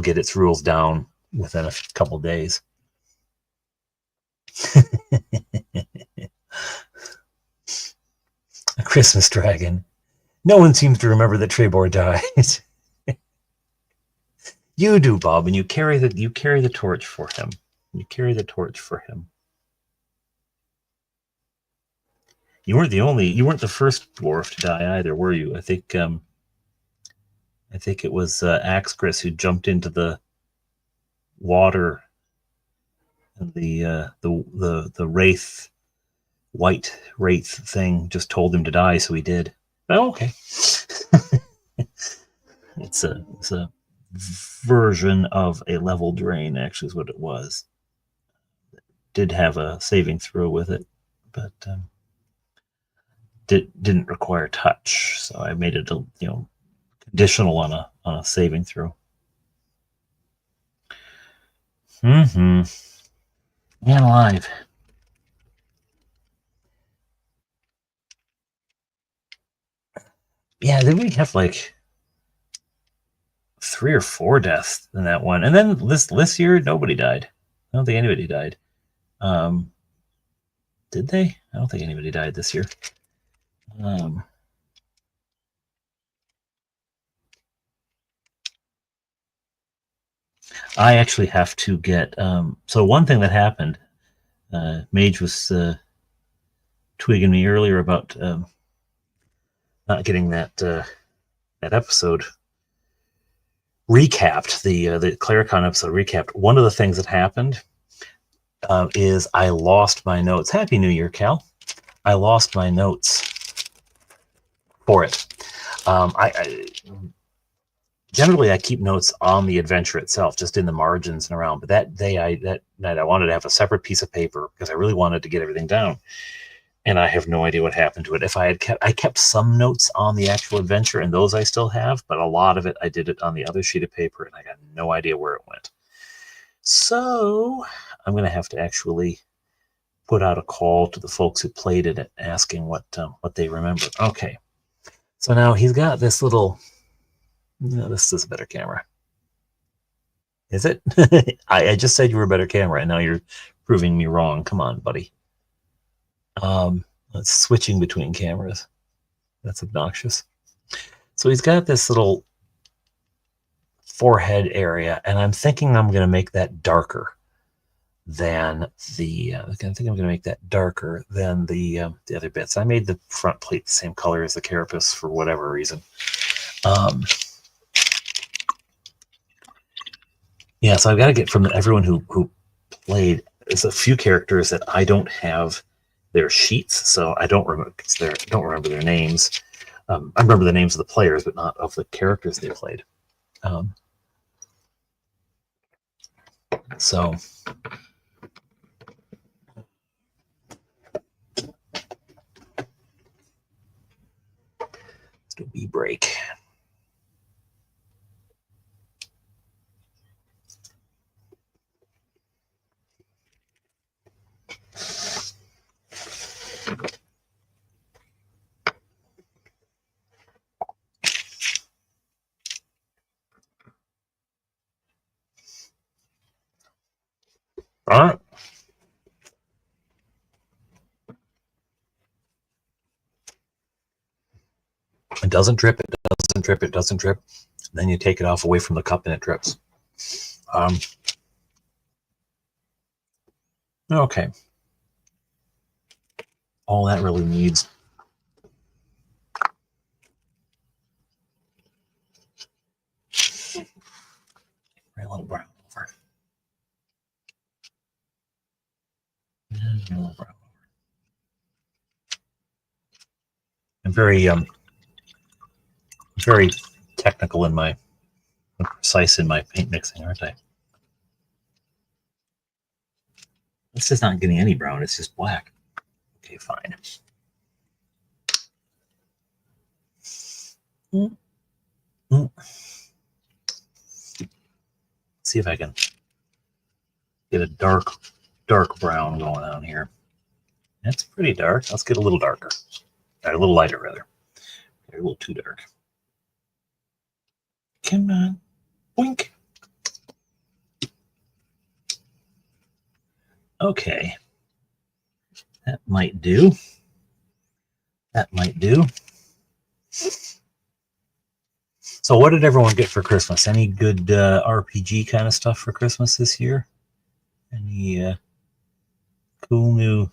get its rules down within a couple days. A Christmas dragon. No one seems to remember that Trebor died. You do, Bob, and you carry the torch for him. You carry the torch for him. You weren't the first dwarf to die either, were you? I think it was Axgris who jumped into the water, and the wraith, white wraith thing just told him to die, so he did. Oh, okay. It's a version of a level drain, actually, is what it was. It did have a saving throw with it, but didn't require touch, so I made it conditional on a saving throw. Man alive. Yeah, did we have like 3 or 4 deaths in that one? And then this year, nobody died. I don't think anybody died. Did they? I don't think anybody died this year. I actually have to get so one thing that happened, Mage was twigging me earlier about not getting that episode recapped, the Claricon episode recapped. One of the things that happened is I lost my notes. Happy New Year, Cal. I lost my notes for it. Generally, I keep notes on the adventure itself, just in the margins and around. But that night, I wanted to have a separate piece of paper because I really wanted to get everything down. And I have no idea what happened to it. If I kept some notes on the actual adventure, and those I still have, but a lot of it, I did it on the other sheet of paper, and I got no idea where it went. So I'm going to have to actually put out a call to the folks who played it, asking what they remember. Okay. So now he's got this little. No, this is a better camera. Is it? I just said you were a better camera, and now you're proving me wrong. Come on, buddy. It's switching between cameras. That's obnoxious. So he's got this little forehead area, and I'm thinking I'm going to make that darker than the. I think I'm going to make that darker than the other bits. I made the front plate the same color as the carapace for whatever reason. Yeah, so I've got to get from everyone who played. There's a few characters that I don't have their sheets, so I don't remember their names. I remember the names of the players, but not of the characters they played. So let's do a wee break. All right. It doesn't drip. It doesn't drip. It doesn't drip. Then you take it off away from the cup and it drips. Okay. All that really needs a little brown over. A little brown over. I'm very technical in my, precise in my paint mixing, aren't I? This is not getting any brown. It's just black. Okay, fine. See if I can get a dark brown going on here. That's pretty dark. Let's get a little darker. Or a little lighter, rather. A little too dark. Come on. Boink. Okay. That might do. That might do. So what did everyone get for Christmas? Any good RPG kind of stuff for Christmas this year? Any cool new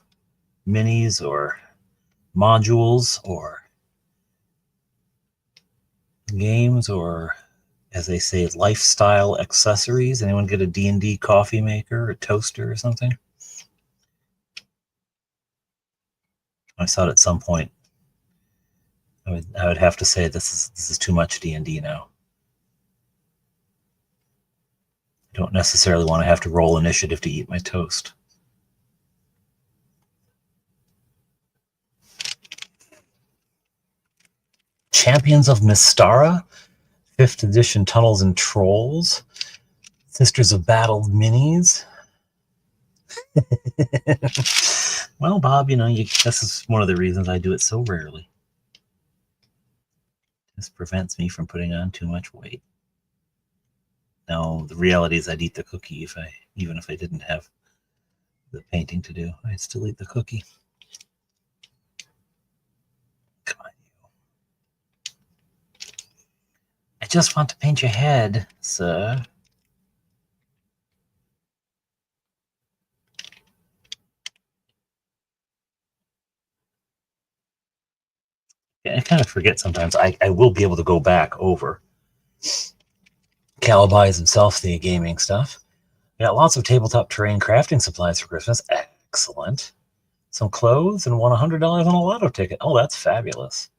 minis or modules or games or, as they say, lifestyle accessories? Anyone get a D&D coffee maker, a toaster or something? I thought at some point I would have to say this is too much D&D now. I don't necessarily want to have to roll initiative to eat my toast. Champions of Mystara, 5th edition Tunnels and Trolls, Sisters of Battle minis. Well, Bob, you know, this is one of the reasons I do it so rarely. This prevents me from putting on too much weight. Now, the reality is I'd eat the cookie even if I didn't have the painting to do. I'd still eat the cookie. Come on, you. I just want to paint your head, sir. I kind of forget sometimes. I will be able to go back over. Cal buys himself the gaming stuff. Got lots of tabletop terrain crafting supplies for Christmas. Excellent. Some clothes and won $100 on a lotto ticket. Oh, that's fabulous.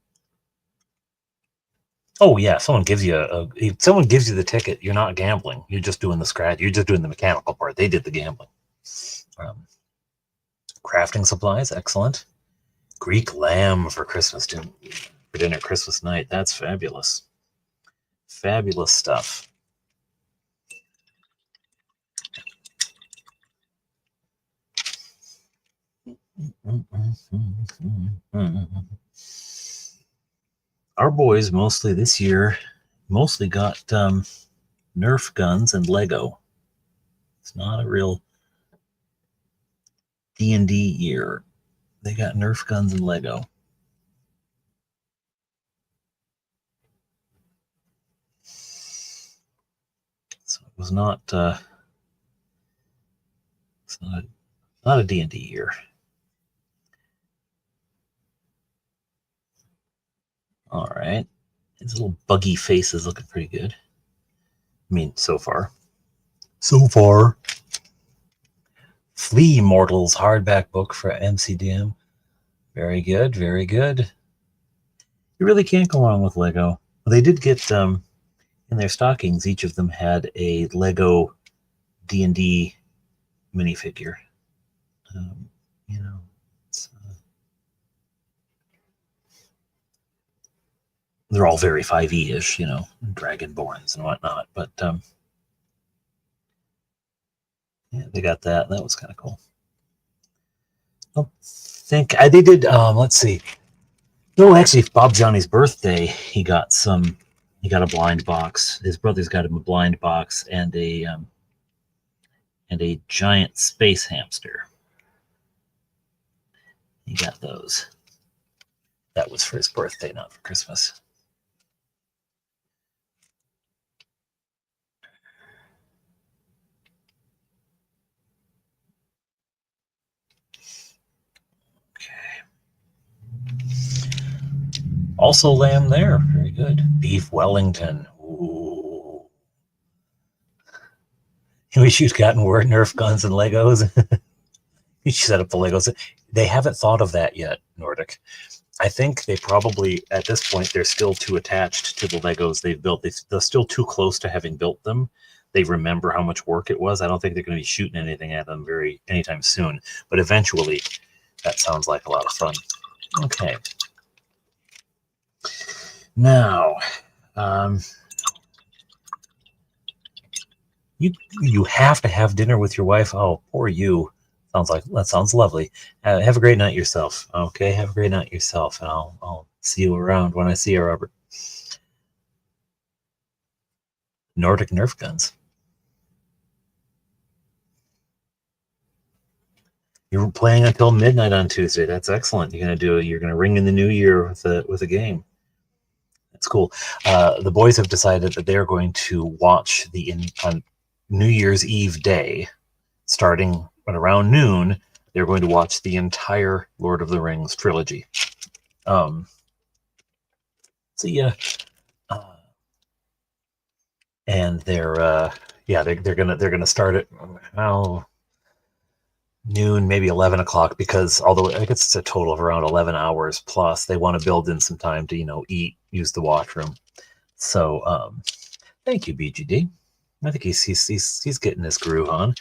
Oh yeah, someone gives you the ticket. You're not gambling. You're just doing the scratch. You're just doing the mechanical part. They did the gambling. Crafting supplies, excellent. Greek lamb for Christmas for dinner Christmas night. That's fabulous. Fabulous stuff. Our boys mostly this year got Nerf guns and Lego. It's not a real D&D year. They got Nerf guns and Lego. So it was not it's not a D&D year. All right. His little buggy face is looking pretty good. I mean, so far. So far. Flea Mortals hardback book for MCDM. Very good, very good. You really can't go wrong with Lego. Well, they did get in their stockings. Each of them had a Lego D&D minifigure. You know, it's, they're all very 5e-ish, you know, Dragonborns and whatnot. But yeah, they got that. That was kind of cool. I think they did. Let's see. No, actually, Bob Johnny's birthday, he got a blind box. His brother's got him a blind box and a and a giant space hamster. He got those. That was for his birthday, not for Christmas. Also lamb there. Very good. Beef Wellington. Ooh. I wish you'd gotten more Nerf guns and Legos. You should set up the Legos. They haven't thought of that yet, Nordic. I think they probably, at this point, they're still too attached to the Legos they've built. They're still too close to having built them. They remember how much work it was. I don't think they're going to be shooting anything at them anytime soon. But eventually, that sounds like a lot of fun. Okay. Now, you have to have dinner with your wife. Oh, poor you. That sounds lovely. Have a great night yourself. Okay, have a great night yourself, and I'll see you around when I see you, Robert. Nordic Nerf guns. You're playing until midnight on Tuesday. That's excellent. You're gonna ring in the new year with a game. That's cool. The boys have decided that they're going to watch on New Year's Eve day, starting at around noon. They're going to watch the entire Lord of the Rings trilogy. So yeah, and they're gonna start at noon, maybe 11 o'clock, because although I guess it's a total of around 11 hours plus, they want to build in some time to eat, use the washroom. So thank you, BGD. I think he's getting his groove on.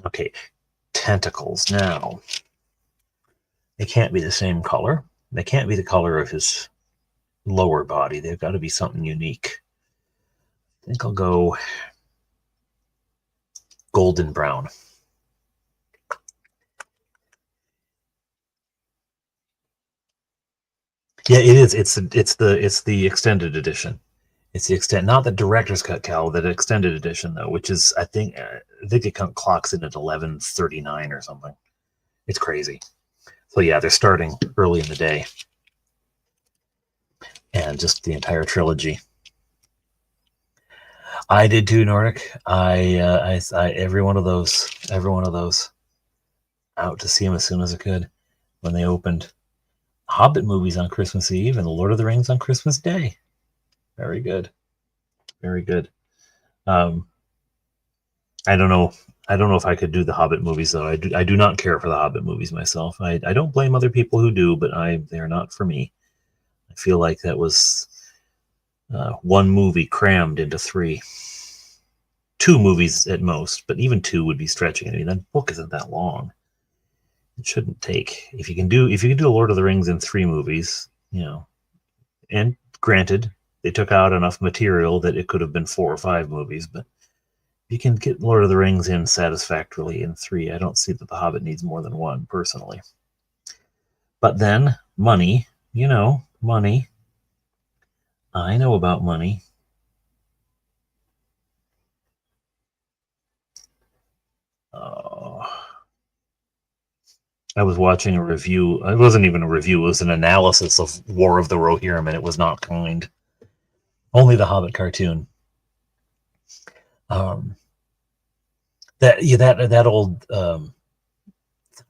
Okay, tentacles. Now, they can't be the same color. They can't be the color of his lower body. They've got to be something unique. I think I'll go golden brown. Yeah, it is. It's the extended edition. It's the not the director's cut, Cal, the extended edition though, which is I think it clocks in at 11:39 or something. It's crazy. So yeah, they're starting early in the day, and just the entire trilogy. I did too, Nordic. I every one of those out to see them as soon as I could when they opened. Hobbit movies on Christmas Eve and the Lord of the Rings on Christmas Day. Very good. Very good. I don't know if I could do the Hobbit movies though. I do not care for the Hobbit movies myself. I don't blame other people who do, but they're not for me. I feel like that was one movie crammed into 3. 2 movies at most, but even 2 would be stretching it. I mean, that book isn't that long. It shouldn't take. If you can do Lord of the Rings in 3 movies, and granted, they took out enough material that it could have been 4 or 5 movies, but if you can get Lord of the Rings in satisfactorily in 3, I don't see that The Hobbit needs more than 1, personally. But then, money, money. I know about money. I was watching a review. It wasn't even a review. It was an analysis of War of the Rohirrim, and it was not kind. Only the Hobbit cartoon. That old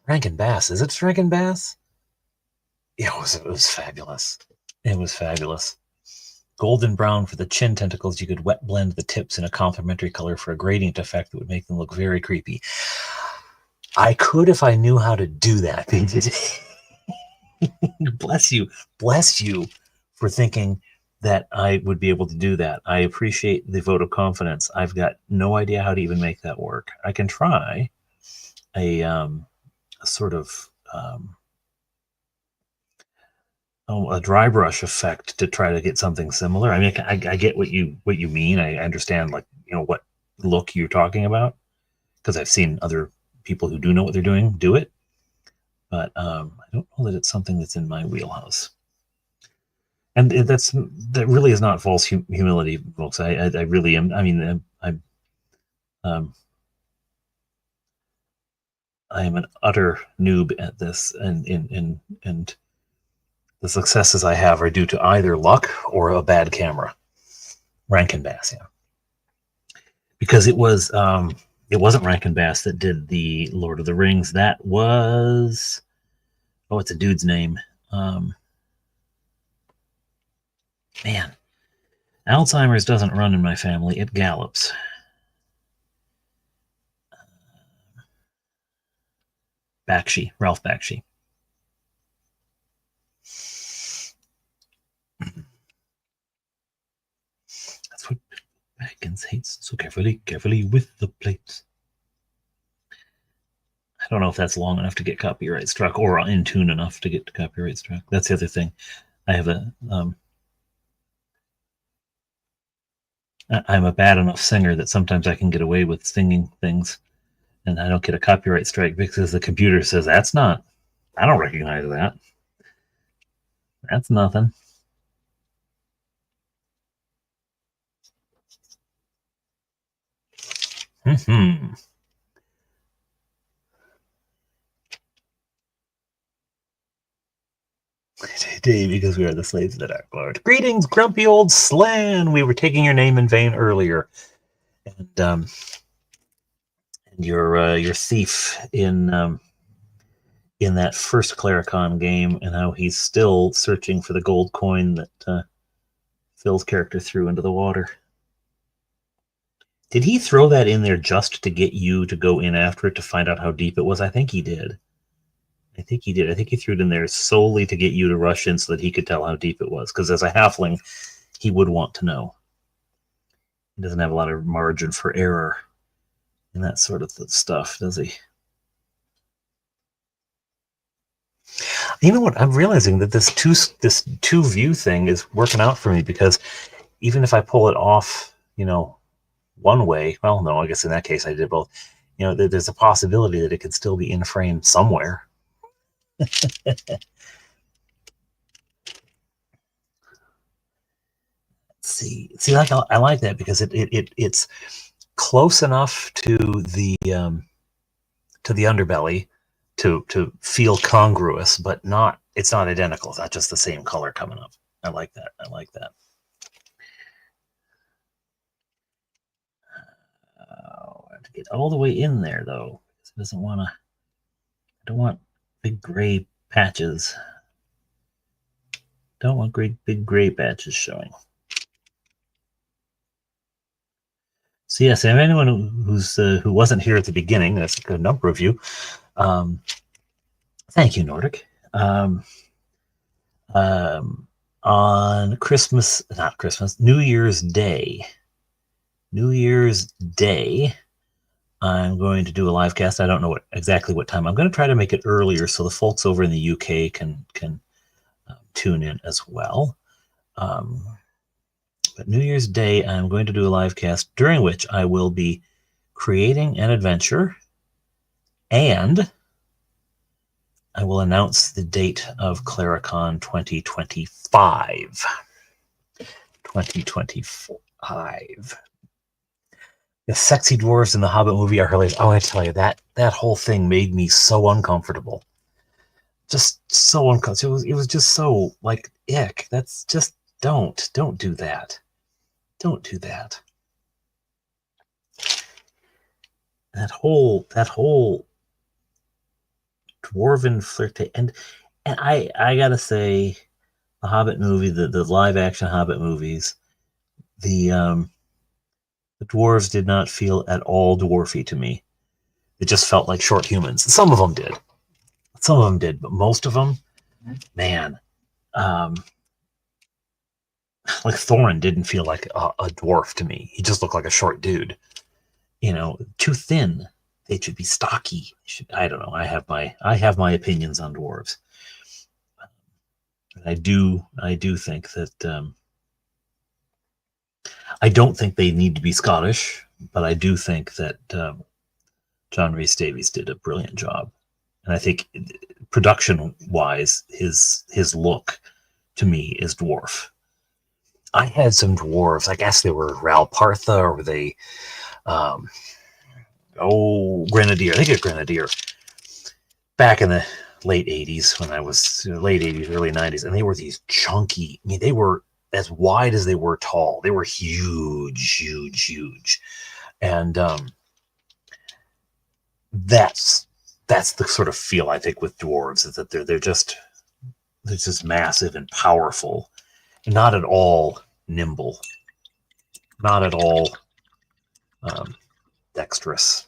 Rankin Bass. Is it Rankin Bass? Yeah, it was fabulous. It was fabulous. Golden brown for the chin tentacles. You could wet blend the tips in a complementary color for a gradient effect that would make them look very creepy. I could if I knew how to do that. Bless you for thinking that I would be able to do that. I appreciate the vote of confidence. I've got no idea how to even make that work. I can try a sort of a dry brush effect to try to get something similar. I mean, I get what you mean. I understand what look you're talking about, because I've seen other people who do know what they're doing do it, but I don't know that it's something that's in my wheelhouse. And that really is not false humility, folks. I really am. I mean, Um, I am an utter noob at this, and the successes I have are due to either luck or a bad camera. Rankin Bass, yeah, because it wasn't Rankin Bass that did the Lord of the Rings. That was it's a dude's name. Man, Alzheimer's doesn't run in my family; it gallops. Bakshi, Ralph Bakshi. That's what Baggins hates. So carefully with the plates. I don't know if that's long enough to get copyright struck or in tune enough to get copyright struck. That's the other thing. I have I'm a bad enough singer that sometimes I can get away with singing things, and I don't get a copyright strike because the computer says that's not. I don't recognize that. That's nothing. Mm-hmm. Today, because we are the slaves of the Dark Lord. Greetings, grumpy old Slan. We were taking your name in vain earlier, and your thief in that first Claricon game, and how he's still searching for the gold coin that Phil's character threw into the water. Did he throw that in there just to get you to go in after it to find out how deep it was? I think he did. I think he threw it in there solely to get you to rush in so that he could tell how deep it was. Because as a halfling, he would want to know. He doesn't have a lot of margin for error in that sort of stuff, does he? You know what? I'm realizing that this two view thing is working out for me, because even if I pull it off, one way, well, no, I guess in that case I did both. There's a possibility that it could still be in frame somewhere. See, like I like that because it's close enough to the underbelly to feel congruous, but it's not identical. It's not just the same color coming up. I like that. I have to get all the way in there though. It doesn't want to. I don't want big gray patches. Don't want big gray patches showing. So yes, and anyone who wasn't here at the beginning, that's a number of you. Thank you, Nordic. On New Year's Day. I'm going to do a live cast. I don't know exactly what time. I'm going to try to make it earlier so the folks over in the UK can tune in as well. But New Year's Day, I'm going to do a live cast during which I will be creating an adventure, and I will announce the date of Claricon 2025. 2025. The sexy dwarves in the Hobbit movie are hilarious. Oh, I tell you, that whole thing made me so uncomfortable. Just so uncomfortable. It was just so like ick. That's just don't do that. Don't do that. That whole dwarven flirt, and I gotta say, the Hobbit movie, the live action Hobbit movies, the dwarves did not feel at all dwarfy to me. It just felt like short humans. Some of them did, but most of them, man, like Thorin didn't feel like a dwarf to me. He just looked like a short dude. Too thin. They should be stocky. I don't know. I have my opinions on dwarves. I do think that I don't think they need to be Scottish, but I do think that John Rhys Davies did a brilliant job, and I think production-wise, his look to me is dwarf. I had some dwarves. I guess they were Ralpartha, or were they Grenadier. I think it's Grenadier. Back in the late 80s, when I was late 80s, early 90s, and they were these chunky. I mean, they were as wide as they were tall. They were huge, huge, huge, and that's the sort of feel I think with dwarves, is that they're just massive and powerful, not at all nimble, not at all dexterous.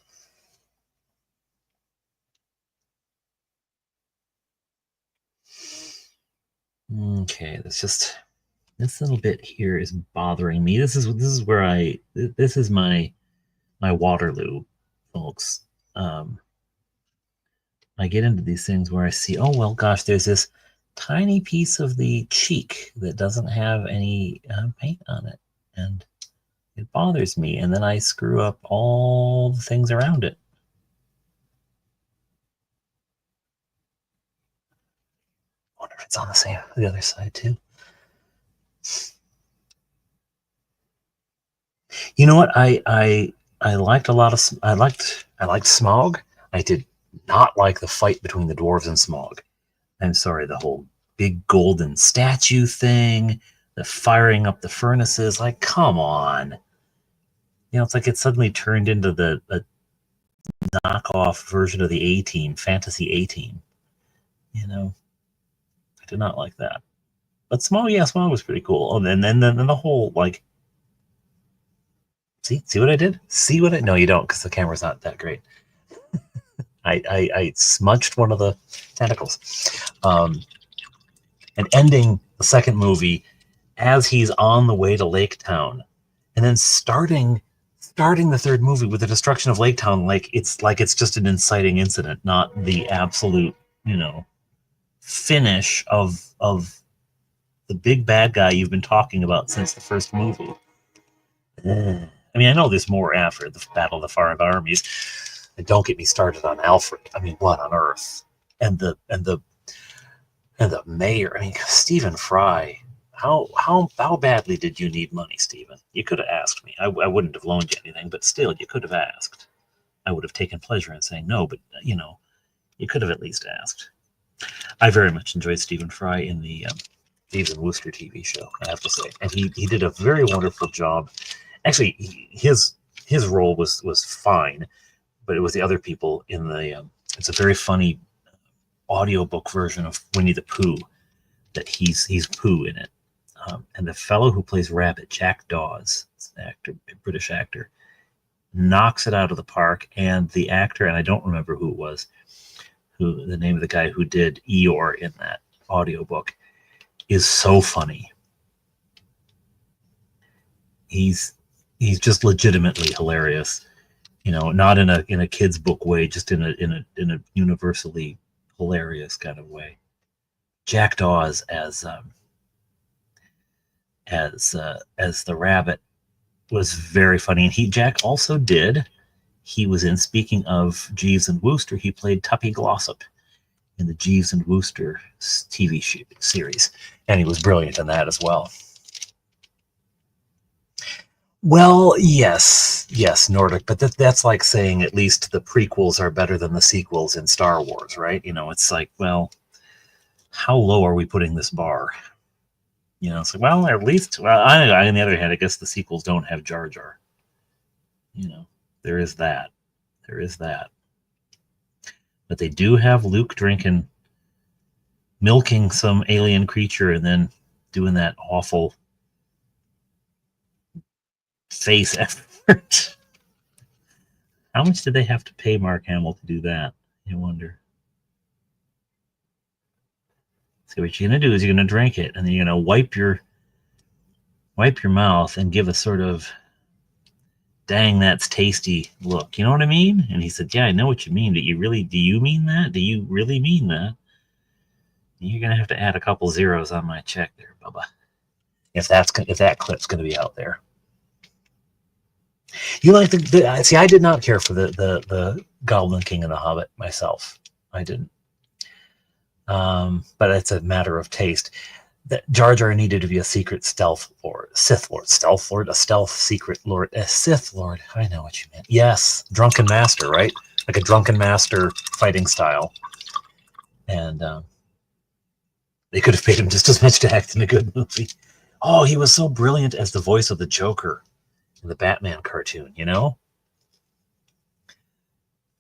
Okay, this little bit here is bothering me. This is where this is my Waterloo, folks. I get into these things where I see, oh well, gosh, there's this tiny piece of the cheek that doesn't have any paint on it, and it bothers me, and then I screw up all the things around it. I wonder if it's on the other side too. You know what? I liked a lot of. I liked Smaug. I did not like the fight between the dwarves and Smaug. I'm sorry, the whole big golden statue thing, the firing up the furnaces. Like, come on. You know, it's like it suddenly turned into the knockoff version of the A-Team, Fantasy A-Team. You know, I did not like that. But Smaug was pretty cool. Oh, and then the whole, like, see what I did? No, you don't, because the camera's not that great. I smudged one of the tentacles. And ending the second movie as he's on the way to Lake Town, and then starting the third movie with the destruction of Lake Town, like it's just an inciting incident, not the absolute, you know, finish of the big bad guy you've been talking about since the first movie. I mean, I know there's more after the Battle of the Five Armies. And don't get me started on Alfred. I mean, what on earth? And the mayor. I mean, Stephen Fry. How badly did you need money, Stephen? You could have asked me. I wouldn't have loaned you anything, but still, you could have asked. I would have taken pleasure in saying no, but you know, you could have at least asked. I very much enjoyed Stephen Fry in the Jeeves and Wooster TV show, I have to say, and he did a very wonderful job. Actually, his role was fine, but it was the other people in the. It's a very funny audiobook version of Winnie the Pooh that he's Pooh in it, and the fellow who plays Rabbit, Jack Dawes, an actor, a British actor, knocks it out of the park. And the actor, and I don't remember who it was, the name of the guy who did Eeyore in that audiobook, is so funny. He's just legitimately hilarious, you know, not in a kid's book way, just in a universally hilarious kind of way. Jack Dawes as the Rabbit was very funny, and Jack also did. He was in, speaking of Jeeves and Wooster, he played Tuppy Glossop in the Jeeves and Wooster TV series, and he was brilliant in that as well. Well, yes, Nordic, but that's like saying at least the prequels are better than the sequels in Star Wars, right? You know, it's like, well, how low are we putting this bar? You know, it's like, well, at least, well, on the other hand, I guess the sequels don't have Jar Jar. You know, there is that. But they do have Luke milking some alien creature and then doing that awful face effort. How much did they have to pay Mark Hamill to do that? I wonder. So what you're gonna do is you're gonna drink it, and then you're gonna wipe your mouth and give a sort of dang, that's tasty look. You know what I mean? And he said, yeah, I know what you mean. Do you mean that? Do you really mean that? You're gonna have to add a couple zeros on my check there, Bubba. If that clip's gonna be out there. You like see, I did not care for the Goblin King and the Hobbit myself. I didn't. But it's a matter of taste. That Jar Jar needed to be a secret stealth lord. Sith Lord, Stealth Lord, a Stealth Secret Lord, a Sith Lord. I know what you meant. Yes, Drunken Master, right? Like a Drunken Master fighting style. And they could have paid him just as much to act in a good movie. Oh, he was so brilliant as the voice of the Joker in the Batman cartoon, you know?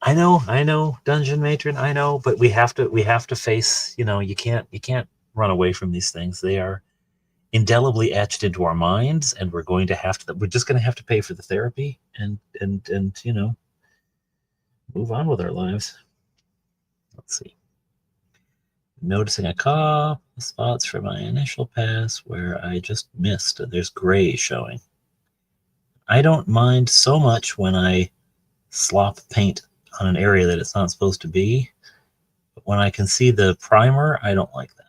I know, Dungeon Matron, I know, but we have to face, you know, you can't run away from these things. They are indelibly etched into our minds, and we're just going to have to pay for the therapy and you know, move on with our lives. Let's see. Noticing a couple spots for my initial pass where I just missed. There's gray showing. I don't mind so much when I slop paint on an area that it's not supposed to be, but when I can see the primer, I don't like that.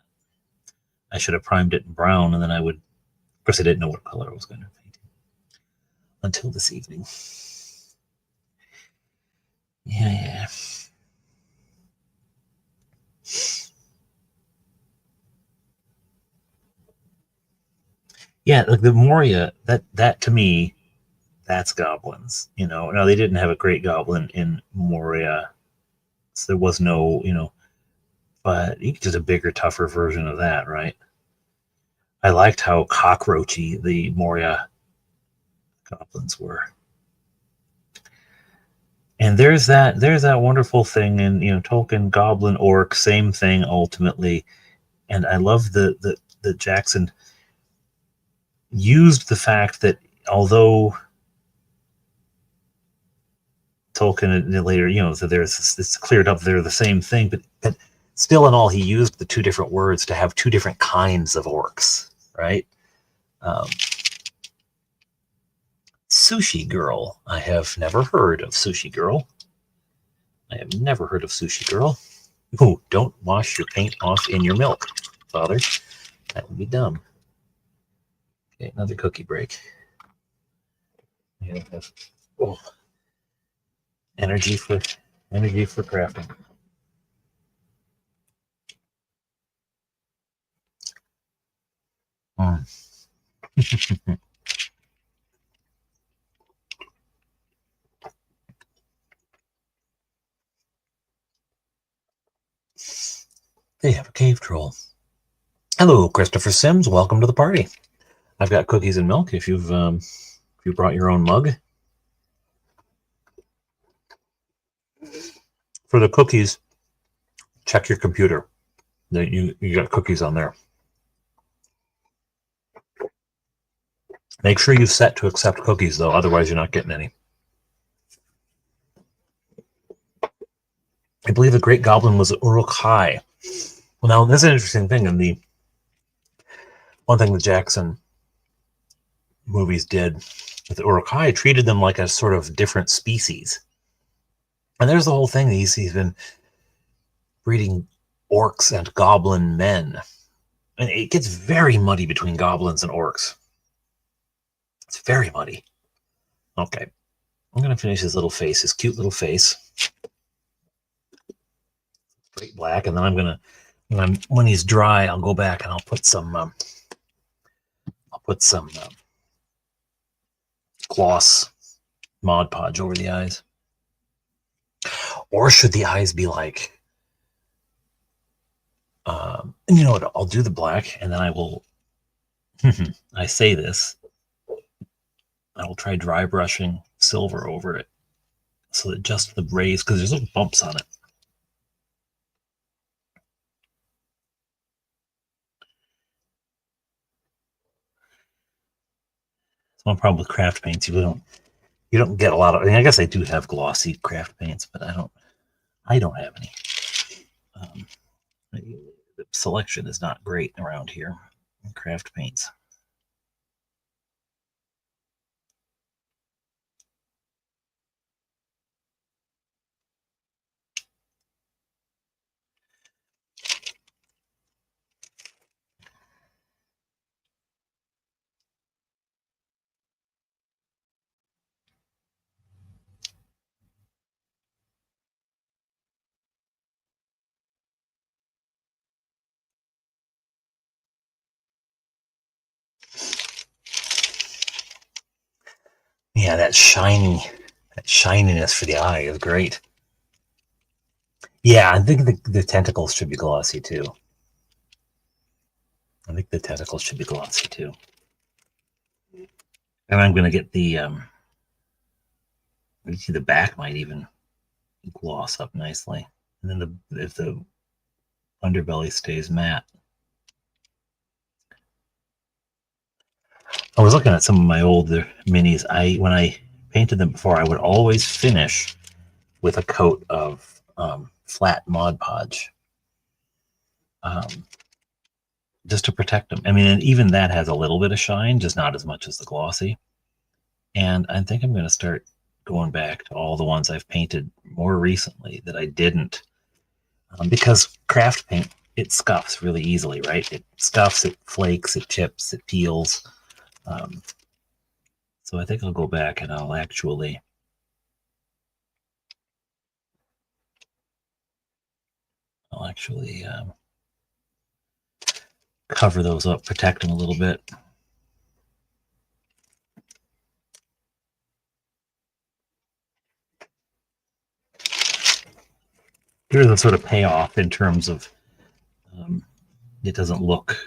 I should have primed it in brown, and then I would, of course I didn't know what color I was going to paint until this evening. Yeah. Yeah, like the Moria, that to me, that's goblins. You know, now they didn't have a great goblin in Moria, so there was no, you know, but you could just a bigger, tougher version of that, right? I liked how cockroachy the Moria goblins were. And there's that wonderful thing in, you know, Tolkien goblin orc, same thing ultimately. And I love the Jackson used the fact that although Tolkien later, you know, so there's it's cleared up they're the same thing, but still in all he used the two different words to have two different kinds of orcs, right? Sushi Girl. I have never heard of Sushi Girl. I have never heard of Sushi Girl. Ooh, don't wash your paint off in your milk, Father. That would be dumb. Okay, another cookie break. Yeah, oh, energy for crafting. They have a cave troll. Hello, Christopher Sims. Welcome to the party. I've got cookies and milk. If you brought your own mug for the cookies, check your computer. You got cookies on there. Make sure you set to accept cookies, though. Otherwise, you're not getting any. I believe the Great Goblin was Uruk-hai. Well, now, this is an interesting thing. And the one thing the Jackson movies did with Uruk-hai, treated them like a sort of different species. And there's the whole thing. He's been breeding orcs and goblin men. And it gets very muddy between goblins and orcs. It's very muddy. Okay. I'm going to finish his little face, his cute little face. Straight black. And then I'm going to, when he's dry, I'll go back and I'll put some gloss Mod Podge over the eyes. Or should the eyes be like, and you know what, I'll do the black and then I will, I say this, I will try dry brushing silver over it so that just the rays, because there's little bumps on it. It's one problem with craft paints. You don't get a lot of, I mean, I guess I do have glossy craft paints, but I don't have any. The selection is not great around here in craft paints. Yeah, that shininess for the eye is great. Yeah, I think the tentacles should be glossy too. I think the tentacles should be glossy too. And I'm going to get the, you see the back might even gloss up nicely. And then if the underbelly stays matte. I was looking at some of my older minis. When I painted them before, I would always finish with a coat of flat Mod Podge. Just to protect them. I mean, and even that has a little bit of shine, just not as much as the glossy. And I think I'm going to start going back to all the ones I've painted more recently that I didn't. Because craft paint, it scuffs really easily, right? It scuffs, it flakes, it chips, it peels. So I think I'll go back and I'll actually cover those up, protect them a little bit. There's a sort of payoff in terms of it doesn't look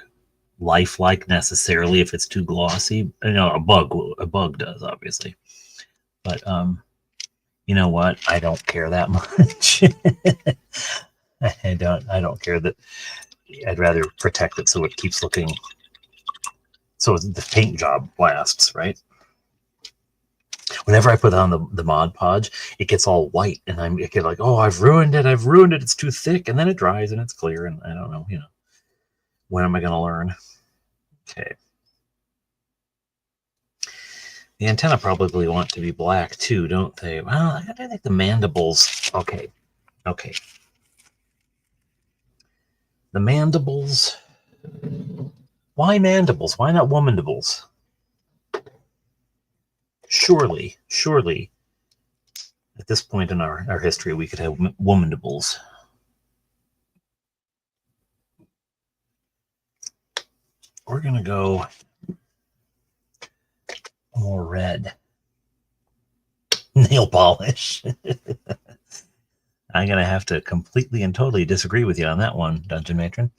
lifelike necessarily if it's too glossy. You know, a bug does, obviously. But you know what? I don't care that much. I don't care that. I'd rather protect it so it keeps looking, so the paint job lasts, right? Whenever I put on the Mod Podge, it gets all white, and it get like, oh, I've ruined it, it's too thick, and then it dries and it's clear, and I don't know, you know, when am I going to learn? Okay. The antenna probably want to be black too, don't they? Well, I think the mandibles, okay. The mandibles, why mandibles? Why not womandibles? Surely, at this point in our history, we could have womandibles. We're going to go more red. Nail polish. I'm going to have to completely and totally disagree with you on that one, Dungeon Matron.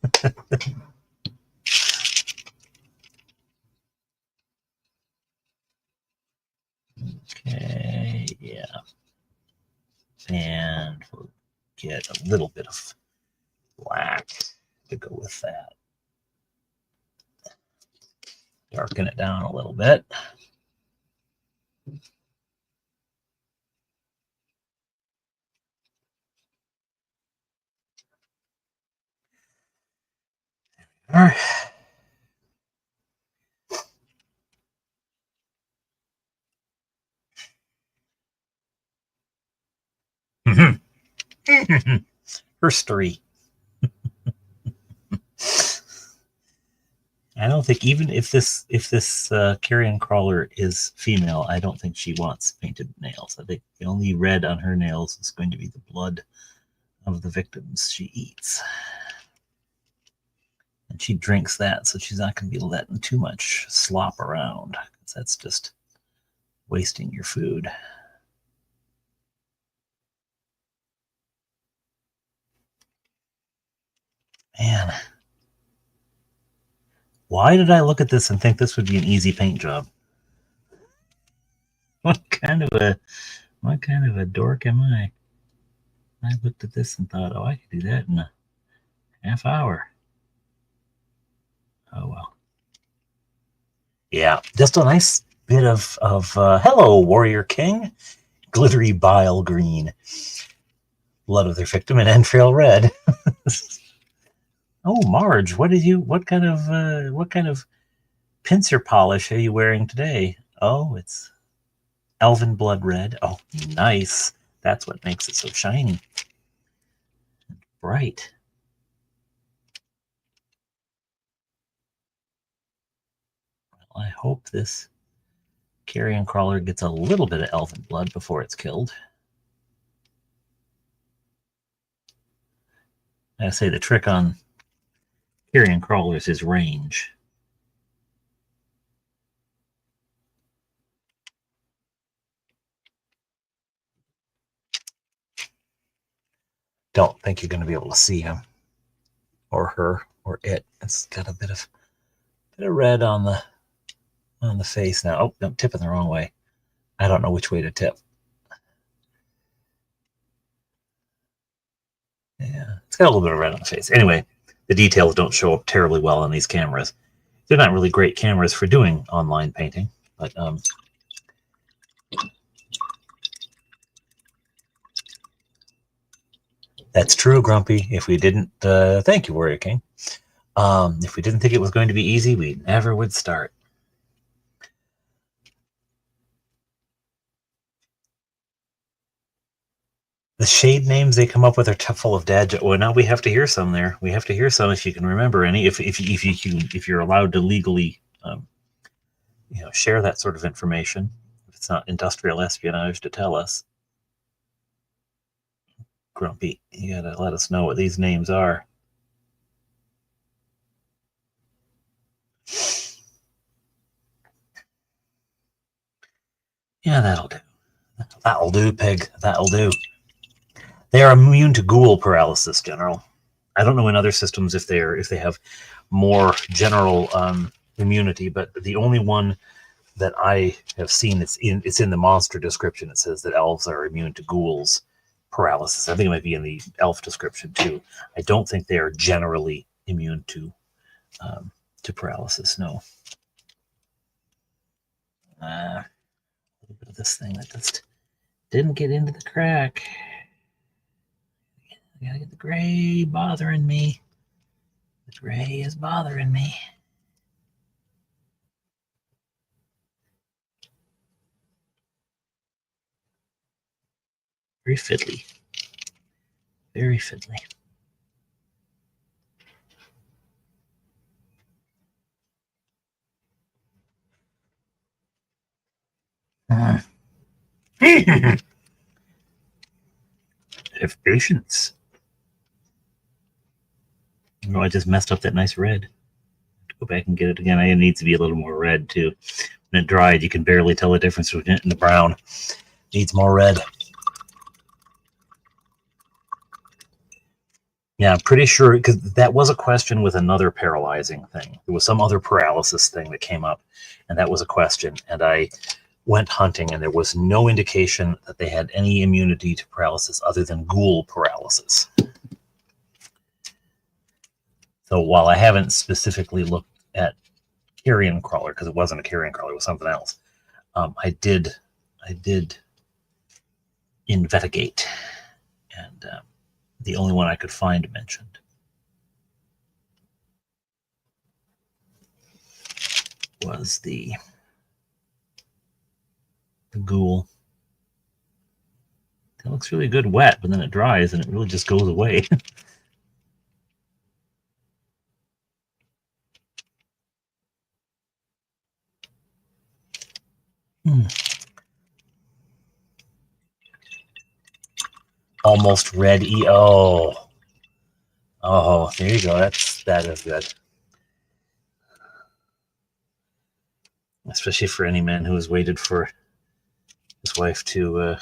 Okay, yeah. And we'll get a little bit of black to go with that. Darken it down a little bit. All right. Herstory. I don't think, even if this Carrion Crawler is female, I don't think she wants painted nails. I think the only red on her nails is going to be the blood of the victims she eats. And she drinks that, so she's not going to be letting too much slop around, because that's just wasting your food. Man, why did I look at this and think this would be an easy paint job? What kind of a dork am I? I looked at this and thought, oh, I could do that in a half hour. Oh well. Yeah, just a nice bit of hello, Warrior King. Glittery bile green. Blood of their victim and entrail red. Oh, Marge, what kind of pincer polish are you wearing today? Oh, it's elven blood red. Oh, nice. That's what makes it so shiny. Bright. Well, I hope this Carrion Crawler gets a little bit of elven blood before it's killed. I say the trick on Carrion Crawlers is range. don't think you're going to be able to see him or her or it. It's got a bit of red on the face now. Oh, I'm tipping the wrong way. I don't know which way to tip. Yeah, it's got a little bit of red on the face. Anyway, the details don't show up terribly well on these cameras. They're not really great cameras for doing online painting, but that's true, Grumpy. If we didn't, thank you, Warrior King. If we didn't think it was going to be easy, we never would start. The shade names they come up with are full of dad jokes. Well, now we have to hear some there. We have to hear some if you can remember any. If you're allowed to legally, share that sort of information. If it's not industrial espionage to tell us. Grumpy, you gotta let us know what these names are. Yeah, that'll do. That'll do, Pig. That'll do. They are immune to ghoul paralysis, General. I don't know in other systems if they have more general immunity, but the only one that I have seen, it's in the monster description. It says that elves are immune to ghouls paralysis. I think it might be in the elf description too. I don't think they are generally immune to paralysis. No. A little bit of this thing that just didn't get into the crack. I gotta get the gray bothering me. The gray is bothering me. Very fiddly. Very fiddly. Have patience. No, I just messed up that nice red. Go back and get it again. It needs to be a little more red too. When it dried, you can barely tell the difference between it and the brown. Needs more red. Yeah, I'm pretty sure, because that was a question with another paralyzing thing. There was some other paralysis thing that came up, and that was a question. And I went hunting, and there was no indication that they had any immunity to paralysis other than ghoul paralysis. So while I haven't specifically looked at Carrion Crawler, because it wasn't a Carrion Crawler, it was something else, I did investigate, and the only one I could find mentioned was the ghoul. That looks really good wet, but then it dries and it really just goes away. Almost red. Oh, there you go. That is good. Especially for any man who has waited for his wife to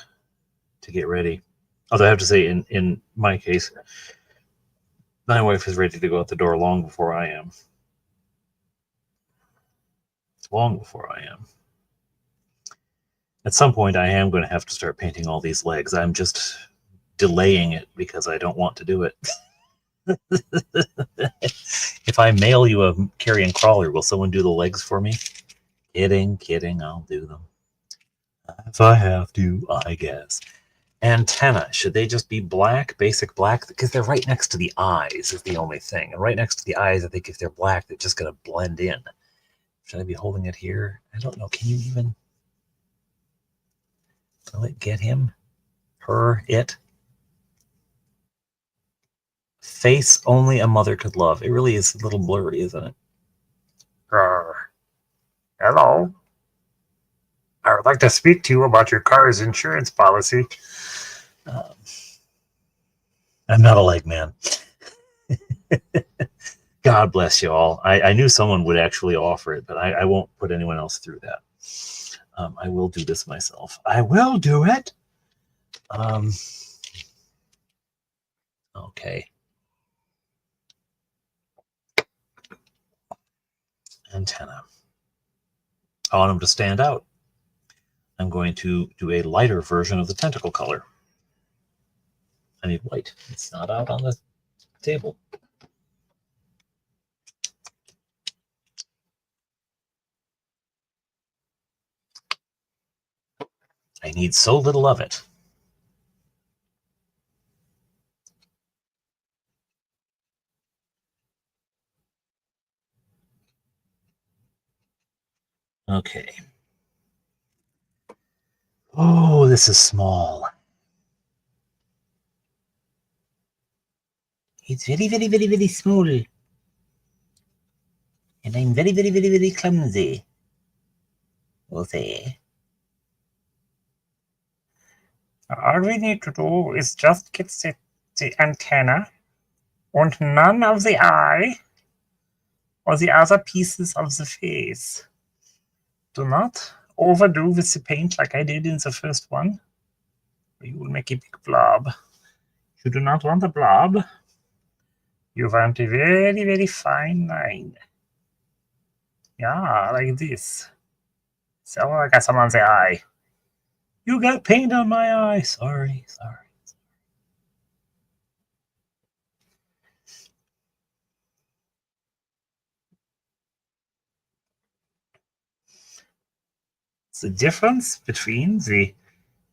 get ready. Although I have to say, in my case, my wife is ready to go out the door long before I am. It's long before I am. At some point, I am going to have to start painting all these legs. I'm just delaying it because I don't want to do it. If I mail you a Carrion Crawler, will someone do the legs for me? Kidding, I'll do them. If I have to, I guess. Antenna, should they just be black, basic black? Because they're right next to the eyes is the only thing. And right next to the eyes, I think if they're black, they're just going to blend in. Should I be holding it here? I don't know. Can you even... Will it get him? Her? It? Face only a mother could love. It really is a little blurry, isn't it? Hello. I would like to speak to you about your car's insurance policy. I'm not a leg man. God bless you all. I knew someone would actually offer it, but I won't put anyone else through that. I will do this myself. I will do it. Okay. Antenna. I want them to stand out. I'm going to do a lighter version of the tentacle color. I need white. It's not out on the table. I need so little of it. Okay. Oh, this is small. It's very, very, very, very small. And I'm very, very, very, very clumsy. We'll say. All we need to do is just get the antenna and none of the eye or the other pieces of the face. Do not overdo with the paint like I did in the first one. You will make a big blob. You do not want a blob. You want a very, very fine line. Yeah, like this. So I got some on the eye. You got paint on my eye. Sorry. The difference between the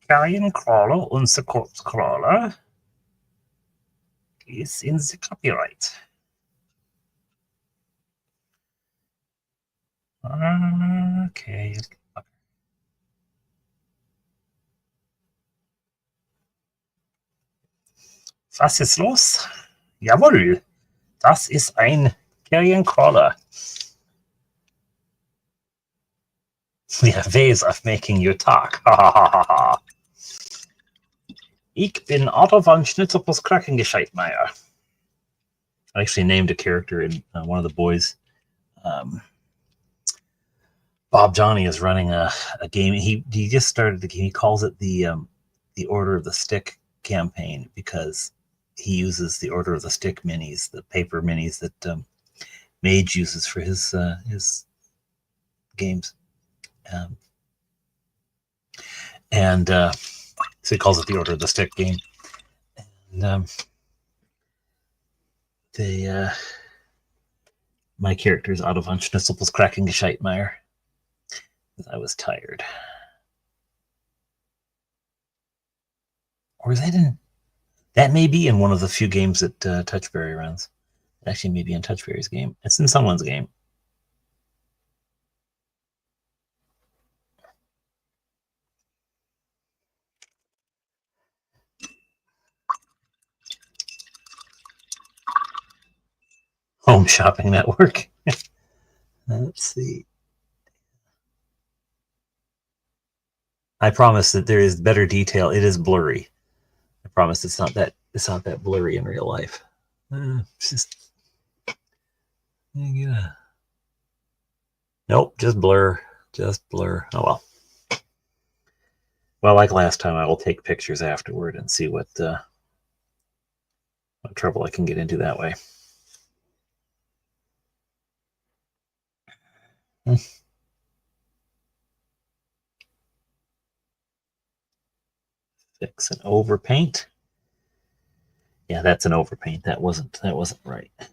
Carrion Crawler and the Corpse Crawler is in the copyright. Okay. Was ist los? Jawohl, das ist ein Carrion Crawler. We have ways of making you talk. Ich bin Otto von Schnitzopus Krakengescheitmeier. I actually named a character in one of the boys. Bob Johnny is running a game. He just started the game. He calls it the Order of the Stick campaign because he uses the Order of the Stick minis, the paper minis that Mage uses for his games. So he calls it the Order of the Stick game. And my character is Otto von Schnitzopus Krakengescheitmeier. I was tired. Or is that in... That may be in one of the few games that Touchberry runs. It actually may be in Touchberry's game. It's in someone's game. Home Shopping Network. Let's see. I promise that there is better detail. It is blurry. I promise it's not that blurry in real life. Just yeah. Nope, just blur. Just blur. Oh well. Well, like last time, I will take pictures afterward and see what trouble I can get into that way. Fix an overpaint. Yeah, that's an overpaint. That wasn't right. That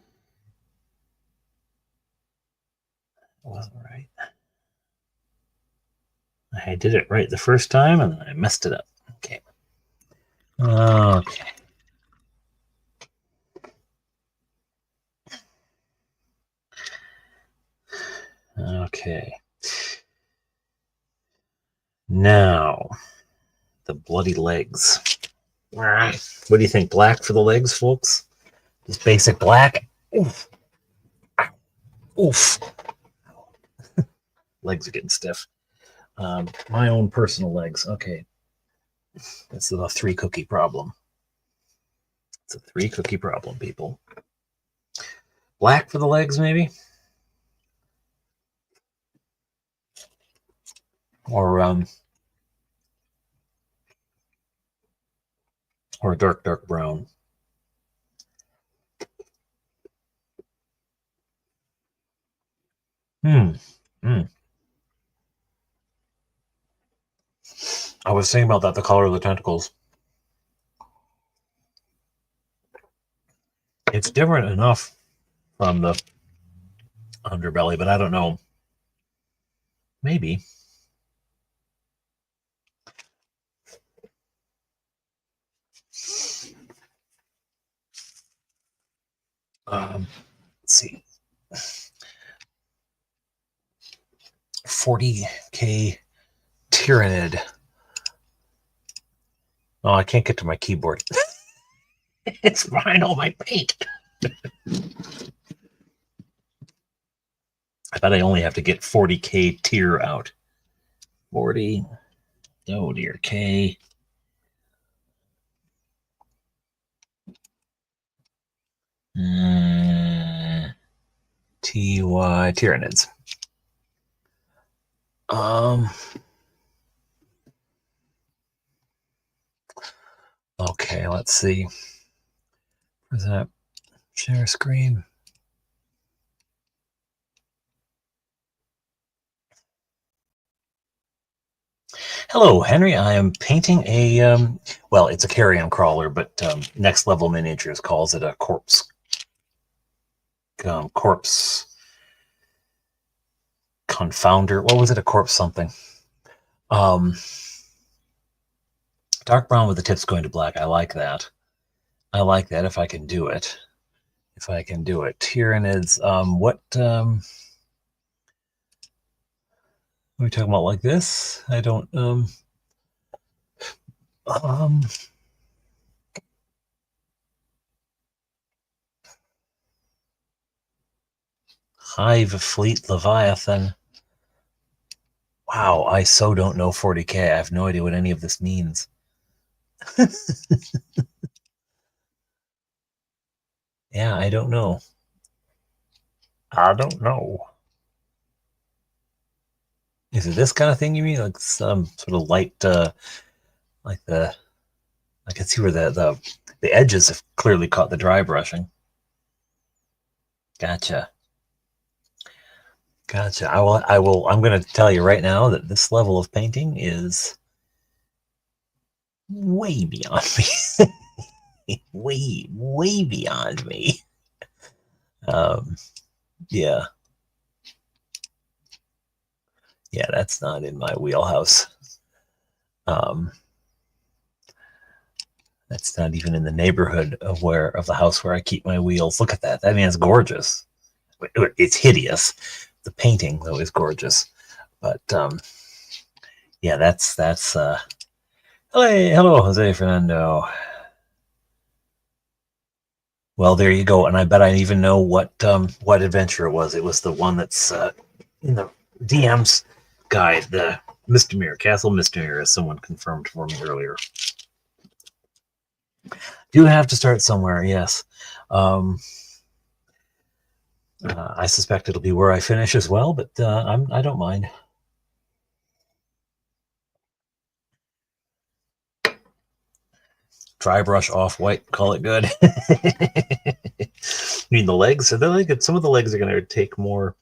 wasn't right. I did it right the first time and then I messed it up. Okay. Okay. Okay. Now, the bloody legs. What do you think? Black for the legs, folks? Just basic black? Oof. Oof. Legs are getting stiff. My own personal legs. Okay. This is a 3-cookie problem. It's a 3-cookie problem, people. Black for the legs, maybe? Or dark brown. Hmm. Hmm. I was thinking about that, the color of the tentacles. It's different enough from the underbelly, but I don't know. Maybe. Let's see. 40K Tyrannid. Oh, I can't get to my keyboard. It's behind all my paint. I thought I only have to get 40K tier out. 40. Oh dear, K. TY Tyrannids. Okay, let's see. Where's that? Share screen. Hello, Henry. I am painting a, well, it's a Carrion Crawler, but Next Level Miniatures calls it a corpse confounder. What was it? A corpse something. Dark brown with the tips going to black. I like that. I like that if I can do it. If I can do it. Tyrannids. What are we talking about like this? I don't Hive Fleet Leviathan. Wow, I so don't know 40K. I have no idea what any of this means. Yeah, I don't know. I don't know. Is it this kind of thing you mean? Like some sort of light, like the, I can see where the edges have clearly caught the dry brushing. Gotcha. Gotcha. I'm going to tell you right now that this level of painting is way beyond me. way beyond me. Yeah. Yeah, that's not in my wheelhouse. That's not even in the neighborhood of the house where I keep my wheels. Look at that. That man's gorgeous. It's hideous. The painting though is gorgeous. But yeah, that's hello, Jose Fernando. Well, there you go. And I bet I even know what adventure it was. It was the one that's in the DM's guide, the Misdemeanor, Castle Misdemeanor, as someone confirmed for me earlier. Do have to start somewhere, yes. I suspect it'll be where I finish as well, but I don't mind. Dry brush off white, call it good. I mean, the legs, they're like, some of the legs are going to take more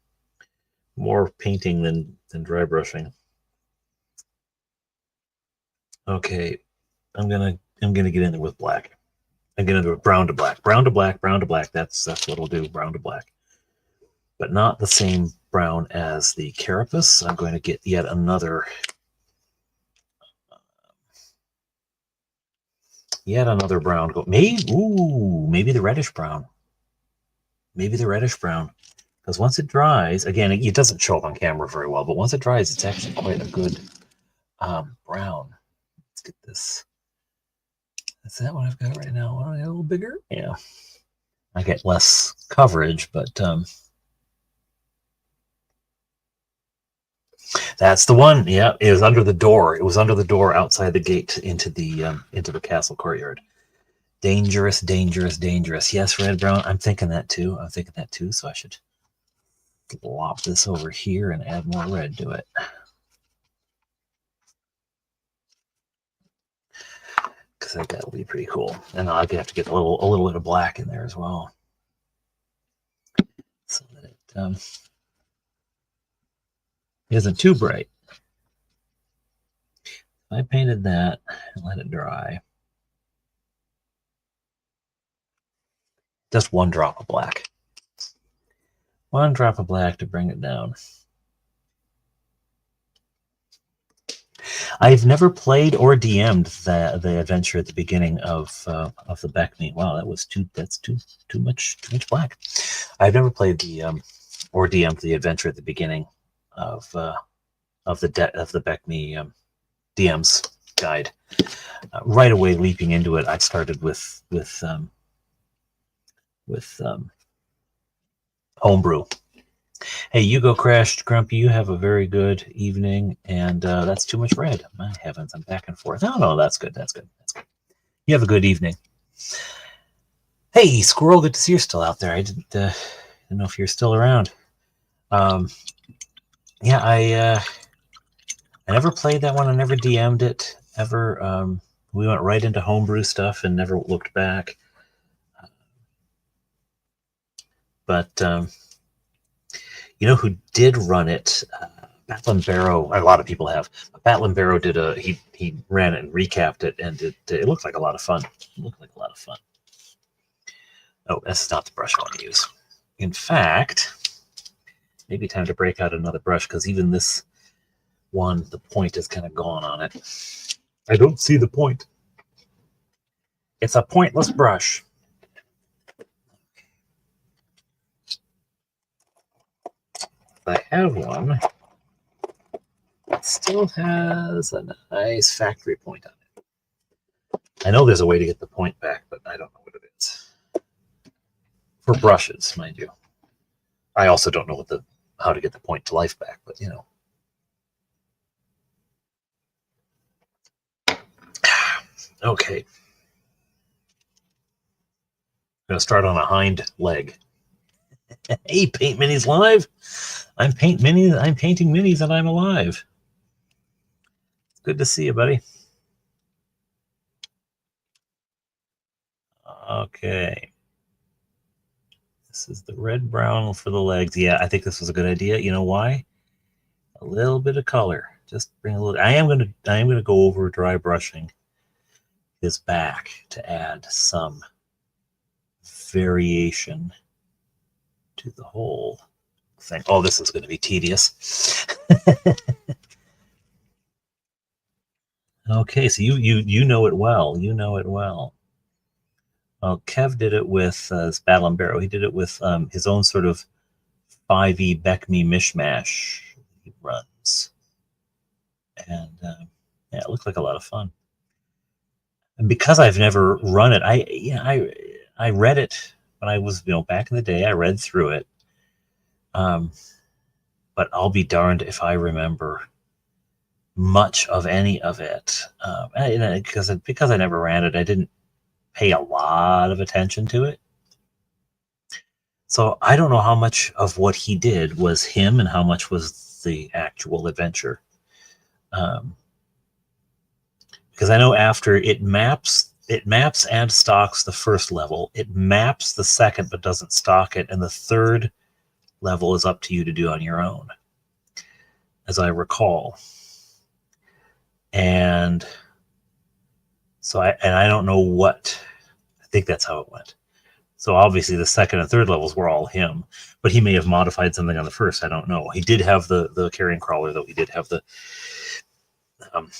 painting than dry brushing. Okay, I'm gonna get in there with black. I'm gonna do brown to black, brown to black, brown to black. That's what I'll do, brown to black, but not the same brown as the carapace. I'm going to get yet another brown. Maybe the reddish brown. Maybe the reddish brown, because once it dries, again, it doesn't show up on camera very well, but once it dries, it's actually quite a good brown. Let's get this. Is that what I've got right now? Want to get a little bigger? Yeah. I get less coverage, but that's the one. Yeah, it was under the door. It was under the door outside the gate into the castle courtyard. Dangerous, dangerous, dangerous. Yes, red, brown. I'm thinking that too. So I should lop this over here and add more red to it. Because I think that'll be pretty cool. And I'll have to get a little bit of black in there as well. So that it It isn't too bright. I painted that and let it dry. Just one drop of black. One drop of black to bring it down. I've never played or DM'd the adventure at the beginning of the Beckme. Wow, that's too much black. I've never played the or DM'd the adventure at the beginning of the Beckme DM's guide. Right away, leaping into it, I started with homebrew. Hey, you go crashed, Grumpy. You have a very good evening, and that's too much red. My heavens, I'm back and forth. No, that's good. That's good. That's good. You have a good evening. Hey, Squirrel, good to see you're still out there. I didn't know if you're still around. Yeah, I never played that one. I never DM'd it ever. We went right into homebrew stuff and never looked back. But you know who did run it? Batlin Barrow. A lot of people have. Batlin Barrow did he ran it and recapped it, and it looked like a lot of fun. It looked like a lot of fun. Oh, this is not the brush I want to use. In fact, maybe time to break out another brush, because even this one, the point is kind of gone on it. I don't see the point. It's a pointless brush. I have one. It still has a nice factory point on it. I know there's a way to get the point back, but I don't know what it is. For brushes, mind you. I also don't know how to get the point to life back, but you know. Okay. I'm going to start on a hind leg. Hey, Paint Minis live. I'm painting minis and I'm alive. It's good to see you, buddy. Okay. This is the red brown for the legs. Yeah, I think this was a good idea. You know why? A little bit of color. Just bring a little. I am gonna go over dry brushing his back to add some variation to the whole thing. Oh, this is going to be tedious. Okay, so you know it well. You know it well. Well, Kev did it with Batlin Barrow. He did it with his own sort of 5e Beckme mishmash he runs. And yeah, it looked like a lot of fun. And because I've never run it, I read it when I was back in the day. I read through it, but I'll be darned if I remember much of any of it. Because I never ran it, I didn't pay a lot of attention to it. So I don't know how much of what he did was him and how much was the actual adventure. Because I know after it maps and stocks the first level, it maps the second but doesn't stock it, and the third level is up to you to do on your own, as I recall. And so I don't know what, I think that's how it went. So obviously the second and third levels were all him, but he may have modified something on the first. I don't know. He did have the Carrion Crawler, though. He did have the.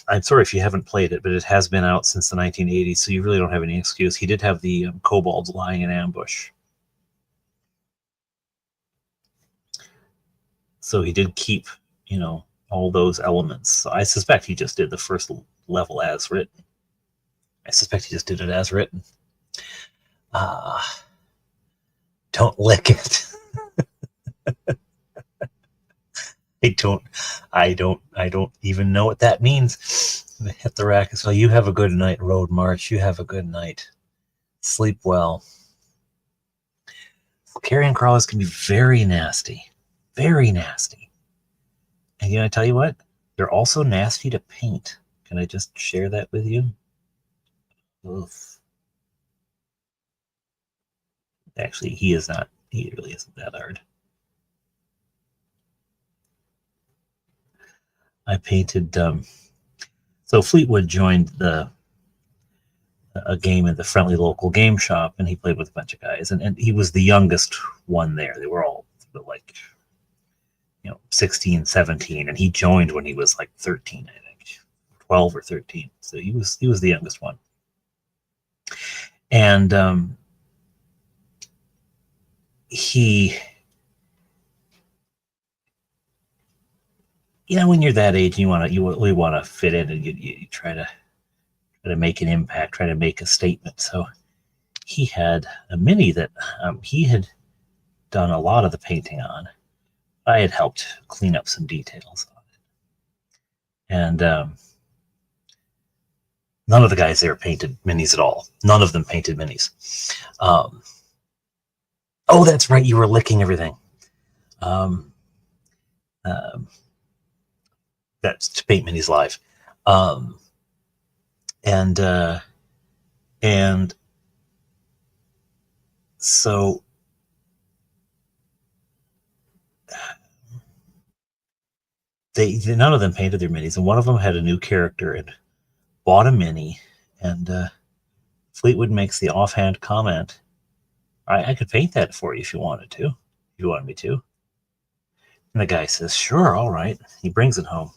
I'm sorry if you haven't played it, but it has been out since the 1980s, so you really don't have any excuse. He did have the kobolds lying in ambush. So he did keep, all those elements. So I suspect he just did the first level as written. I suspect he just did it as written. Don't lick it. I don't even know what that means. Hit the rack as well. You have a good night, Road March. You have a good night. Sleep well. Carrion crawlers can be very nasty. Very nasty. And I tell you what, they're also nasty to paint. Can I just share that with you? Oof. Actually, he really isn't that hard. I painted. So Fleetwood joined a game at the friendly local game shop, and he played with a bunch of guys, and he was the youngest one there. They were all like 16, 17, and he joined when he was like 13, I think, 12 or 13. So he was the youngest one. And he, when you're that age, you really want to fit in, and you try to make an impact, try to make a statement. So he had a mini that he had done a lot of the painting on. I had helped clean up some details on it. And none of the guys there painted minis at all. None of them painted minis. Oh, that's right. You were licking everything. That's to paint minis live. And so none of them painted their minis, and one of them had a new character and bought a mini, and Fleetwood makes the offhand comment, I could paint that for you if you wanted to, if you wanted me to. And the guy says, sure, all right. He brings it home.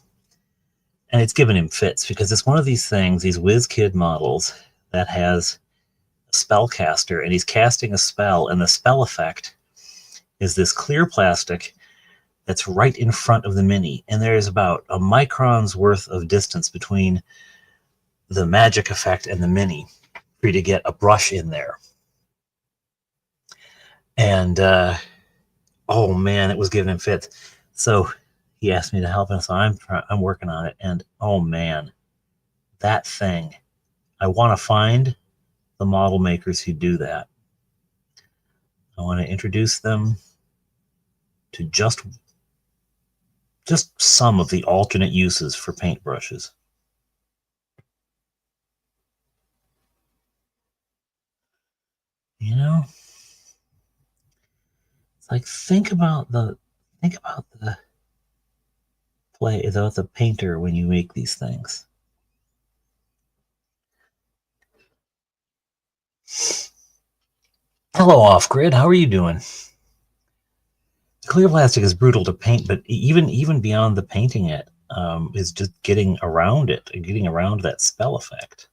And it's given him fits because it's one of these things, these whiz kid models that has a spellcaster, and he's casting a spell, and the spell effect is this clear plastic that's right in front of the mini. And there's about a micron's worth of distance between the magic effect and the mini for you to get a brush in there. And oh man, it was giving him fits. So he asked me to help him, so I'm working on it. And oh man, that thing, I want to find the model makers who do that. I want to introduce them to just some of the alternate uses for paintbrushes. It's like think about the play about the painter when you make these things. Hello, Off Grid. How are you doing? Clear plastic is brutal to paint, but even beyond the painting it, is just getting around it and getting around that spell effect.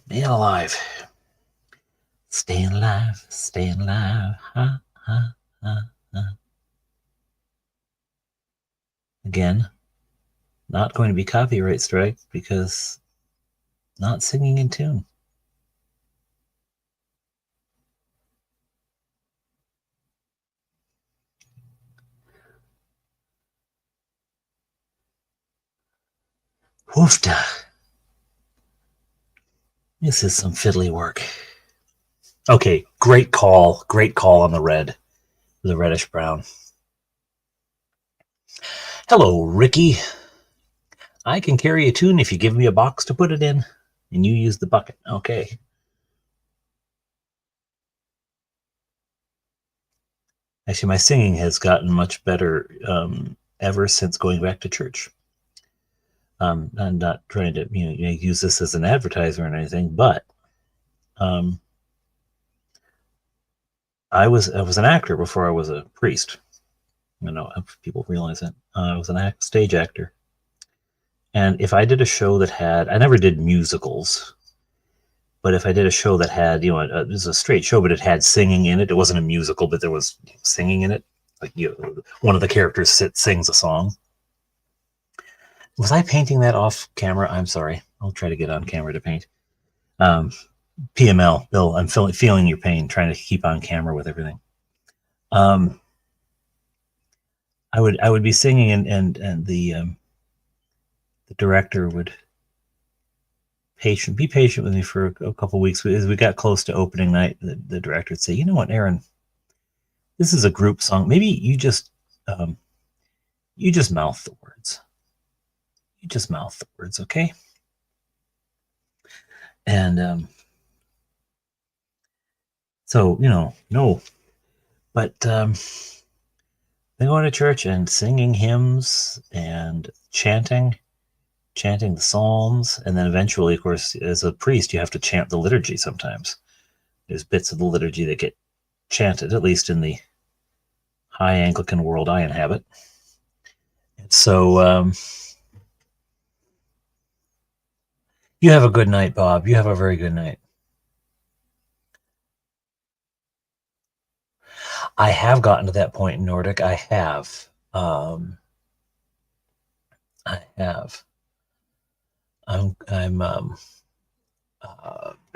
Man alive. Staying alive, staying alive. Ha, ha, ha, ha. Again, not going to be copyright strike because not singing in tune. Woofda. This is some fiddly work. Okay, great call. Great call on the red, the reddish brown. Hello, Ricky. I can carry a tune if you give me a box to put it in, and you use the bucket. Okay. Actually, my singing has gotten much better ever since going back to church. I'm not trying to use this as an advertiser or anything, but I was an actor before I was a priest. People realize that I was an stage actor, and if I did a show that had, I never did musicals, but if I did a show that had, it was a straight show, but it had singing in it. It wasn't a musical, but there was singing in it. Like one of the characters sings a song. Was I painting that off camera? I'm sorry. I'll try to get on camera to paint. PML, Bill, I'm feeling your pain, trying to keep on camera with everything. I would be singing, and the director would be patient with me for a couple of weeks. As we got close to opening night, the director would say, "You know what, Aaron? This is a group song. Maybe you just mouth the words. You just mouth the words, okay?" And so no, but then going to church and singing hymns and chanting the Psalms, and then eventually, of course, as a priest, you have to chant the liturgy sometimes. There's bits of the liturgy that get chanted, at least in the high Anglican world I inhabit. So you have a good night, Bob. You have a very good night. I have gotten to that point in Nordic. I have. In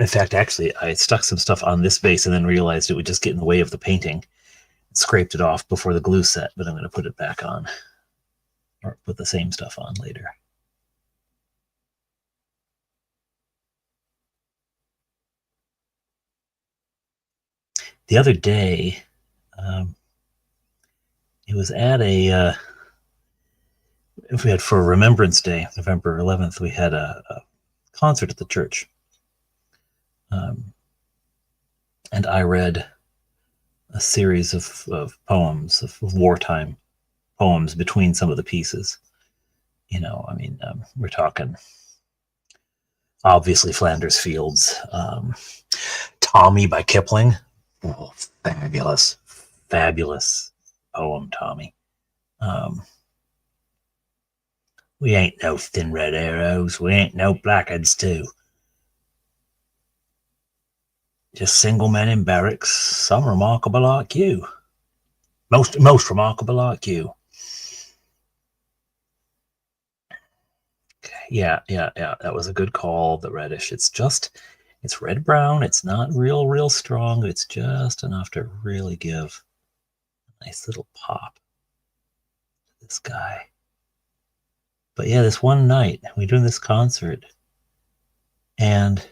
fact, actually, I stuck some stuff on this base and then realized it would just get in the way of the painting. Scraped it off before the glue set, but I'm going to put it back on, or put the same stuff on later. The other day, it was at if we had for Remembrance Day, November 11th, we had a concert at the church. And I read a series of poems, of wartime poems between some of the pieces. We're talking obviously Flanders Fields, Tommy by Kipling. Oh, fabulous poem, Tommy. We ain't no thin red arrows, we ain't no blackheads too. Just single men in barracks, some remarkable like you. Most remarkable like you. Okay, yeah. That was a good call, the reddish. It's red-brown. It's not real strong. It's just enough to really give a nice little pop to this guy. But yeah, this one night, we were doing this concert, and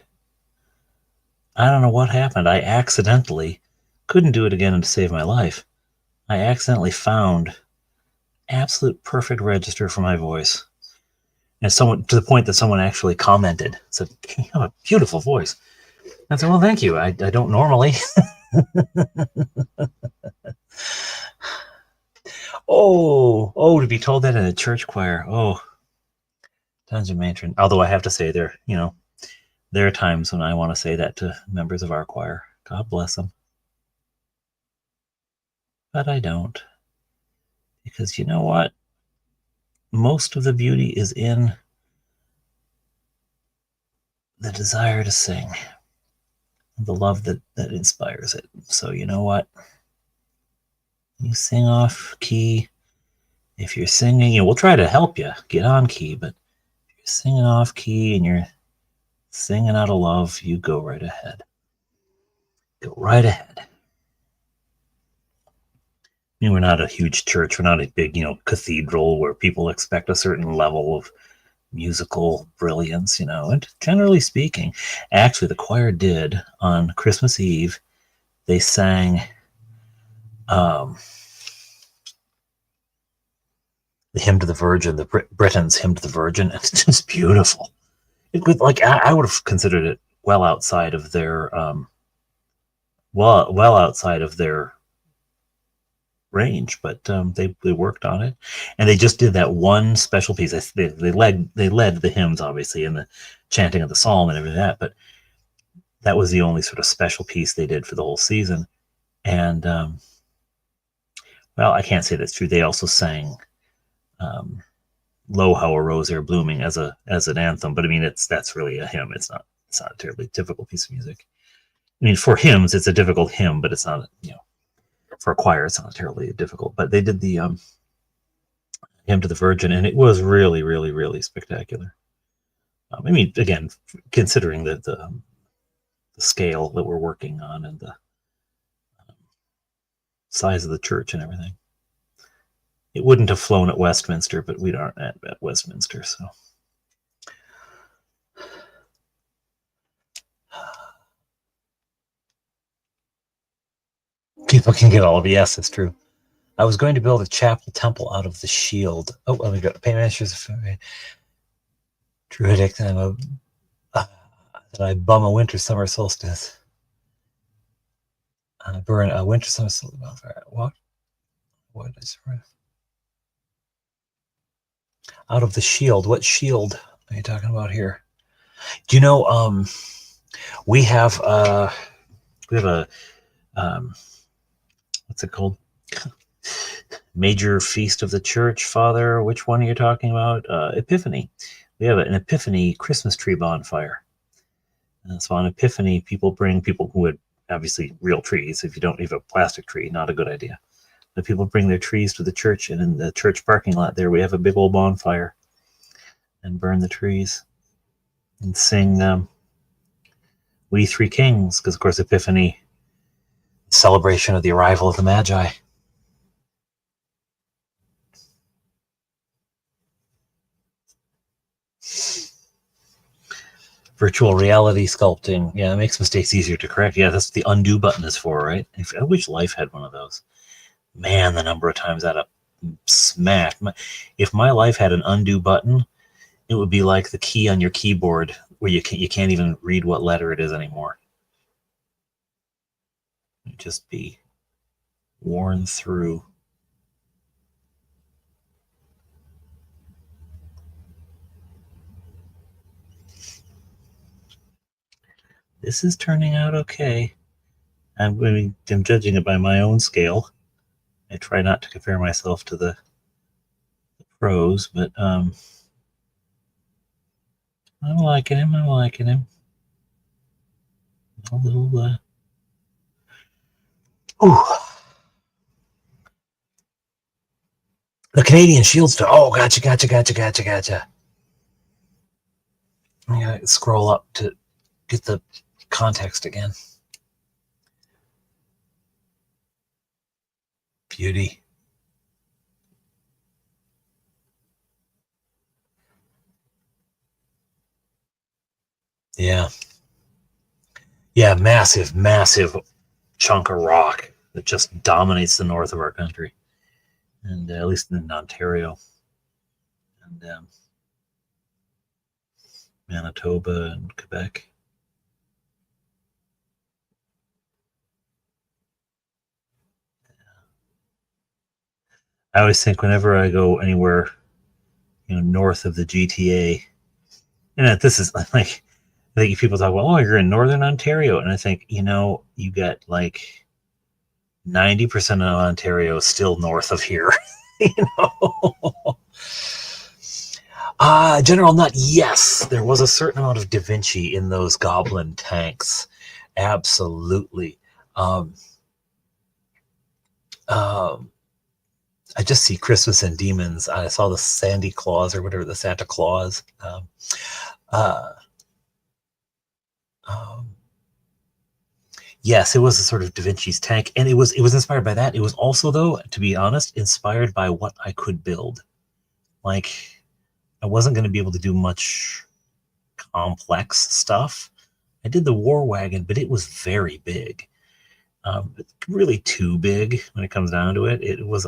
I don't know what happened. I accidentally couldn't do it again to save my life. I accidentally found absolute perfect register for my voice. And someone, to the point that someone actually commented, said, "You have a beautiful voice." I said, "Well, thank you. I don't normally." Oh, to be told that in a church choir. Oh, Dungeon Matron. Although I have to say there are times when I want to say that to members of our choir. God bless them. But I don't. Because you know what? Most of the beauty is in the desire to sing, the love that inspires it. So you know what? You sing off key. If you're singing, we'll try to help you get on key, but if you're singing off key and you're singing out of love, you go right ahead. Go right ahead. We're not a huge church. We're not a big, cathedral where people expect a certain level of musical brilliance, and generally speaking, actually the choir did on Christmas Eve, they sang the Hymn to the Virgin, the Britons' Hymn to the Virgin, and it's just beautiful. I would have considered it well outside of their range, but they worked on it, and they just did that one special piece. They led the hymns, obviously, and the chanting of the psalm and everything like that, but that was the only sort of special piece they did for the whole season. And well, I can't say that's true. They also sang "Lo, how a rose ere blooming" as an anthem, but I mean that's really a hymn. It's not a terribly difficult piece of music. I mean, for hymns, it's a difficult hymn, but it's not for a choir, it's not terribly difficult. But they did the Hymn to the Virgin, and it was really, really, really spectacular. I mean, again, considering the scale that we're working on and the size of the church and everything, it wouldn't have flown at Westminster, but we aren't at Westminster, so. People can get all of it. Yes, that's true. I was going to build a chapel temple out of the shield. Oh, let me go. Paintmasters Druidic. That I bum a winter summer solstice. Burn a winter summer solstice. What? What is out of the shield? What shield are you talking about here? Do you know? We have a what's it called? Major Feast of the Church, Father. Which one are you talking about? Epiphany. We have an Epiphany Christmas tree bonfire. So on Epiphany, people who would obviously real trees. If you don't leave a plastic tree, not a good idea. But people bring their trees to the church, and in the church parking lot there, we have a big old bonfire and burn the trees and sing We Three Kings, because of course Epiphany, celebration of the arrival of the Magi. Virtual reality sculpting. Yeah, it makes mistakes easier to correct. Yeah, that's what the undo button is for, right? I wish life had one of those. Man, the number of times that smashed. If my life had an undo button, it would be like the key on your keyboard where you can't even read what letter it is anymore. It'd just be worn through. This is turning out okay. I'm judging it by my own scale. I try not to compare myself to the pros, but I'm liking him. I'm liking him. A little. Ooh. The Canadian Shield Star. Oh, gotcha. I gotta scroll up to get the context again. Beauty. Yeah. Yeah, massive chunk of rock that just dominates the north of our country. And at least in Ontario. And Manitoba and Quebec. I always think whenever I go anywhere, north of the GTA, and this is like, I think people talk about, oh, you're in Northern Ontario, and I think, you got like 90% of Ontario still north of here. General Nut, yes, there was a certain amount of Da Vinci in those goblin tanks. Absolutely. I just see Christmas and Demons. I saw the Sandy Claus or whatever, the Santa Claus. Yes, it was a sort of Da Vinci's tank, and it was inspired by that. It was also, though, to be honest, inspired by what I could build. Like, I wasn't going to be able to do much complex stuff. I did the War Wagon, but it was very big. Really too big when it comes down to it. It was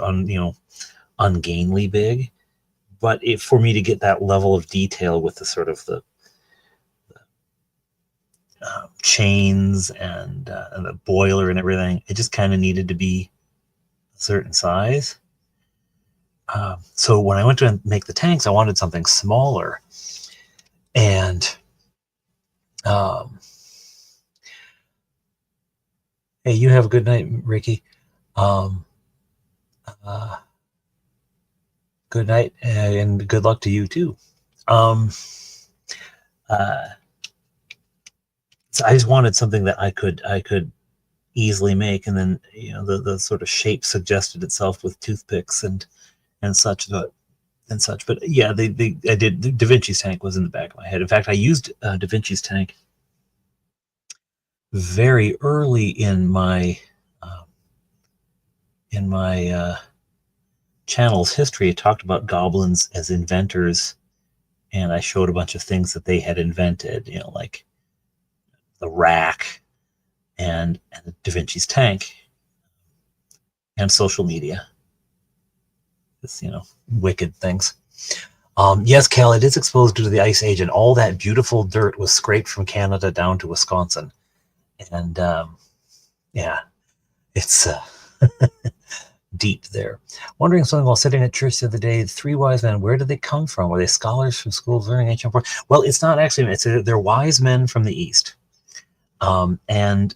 ungainly big. But for me to get that level of detail with the sort of the chains and the boiler and everything, it just kind of needed to be a certain size. So when I went to make the tanks, I wanted something smaller. And hey, you have a good night, Ricky. Good night and good luck to you too. So I just wanted something that I could easily make, and then the sort of shape suggested itself with toothpicks and such. But yeah, I did. Da Vinci's tank was in the back of my head. In fact, I used Da Vinci's tank very early in my channel's history. It talked about goblins as inventors, and I showed a bunch of things that they had invented, like the rack and Da Vinci's tank and social media. This, wicked things. Yes, Cal, it is exposed due to the Ice Age, and all that beautiful dirt was scraped from Canada down to Wisconsin. And yeah, it's deep there. Wondering something while sitting at church the other day. The three wise men, where did they come from? Were they scholars from schools learning ancient world? Well, it's not actually. They're wise men from the East, and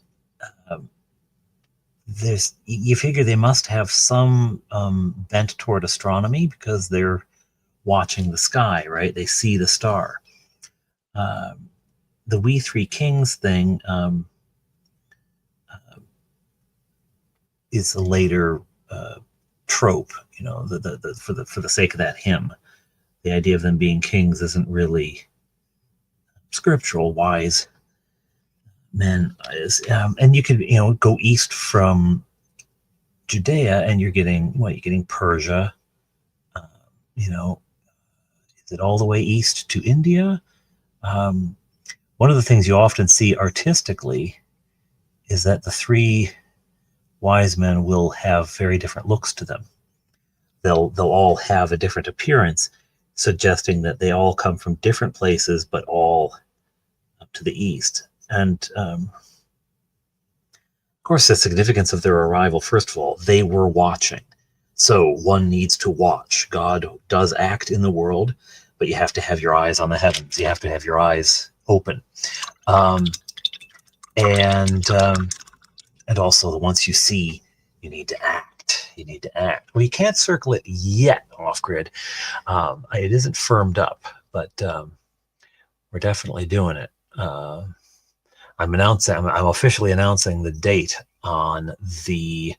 you figure they must have some bent toward astronomy because they're watching the sky, right? They see the star. The We Three Kings thing is a later trope, for the sake of that hymn. The idea of them being kings isn't really scriptural. Wise men is, and you could go east from Judea, and you're getting what? You're getting Persia. Is it all the way east to India? One of the things you often see artistically is that the three wise men will have very different looks to them. They'll all have a different appearance, suggesting that they all come from different places, but all up to the east. And of course, the significance of their arrival, first of all, they were watching. So one needs to watch. God does act in the world, but you have to have your eyes on the heavens. You have to have your eyes open. And also, once you see, you need to act. You need to act. Well, you can't circle it yet off-grid. It isn't firmed up, but we're definitely doing it. I'm officially announcing the date on the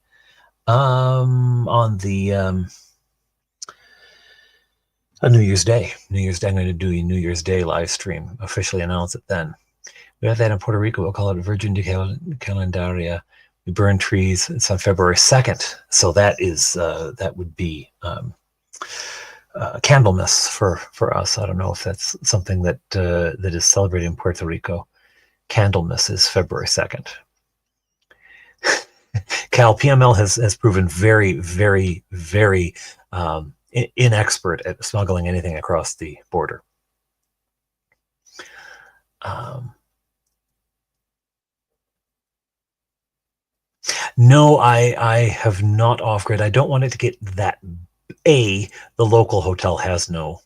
New Year's Day. New Year's Day, I'm going to do a New Year's Day live stream. Officially announce it then. We have that in Puerto Rico. We'll call it Virgin de Calendaria. We burn trees. It's on February 2nd. So that would be Candlemas for us. I don't know if that's something that is celebrated in Puerto Rico. Candlemas is February 2nd. Cal, PML has proven very, very, very inexpert at smuggling anything across the border. No, I have not off-grid. I don't want it to get that. A, the local hotel has no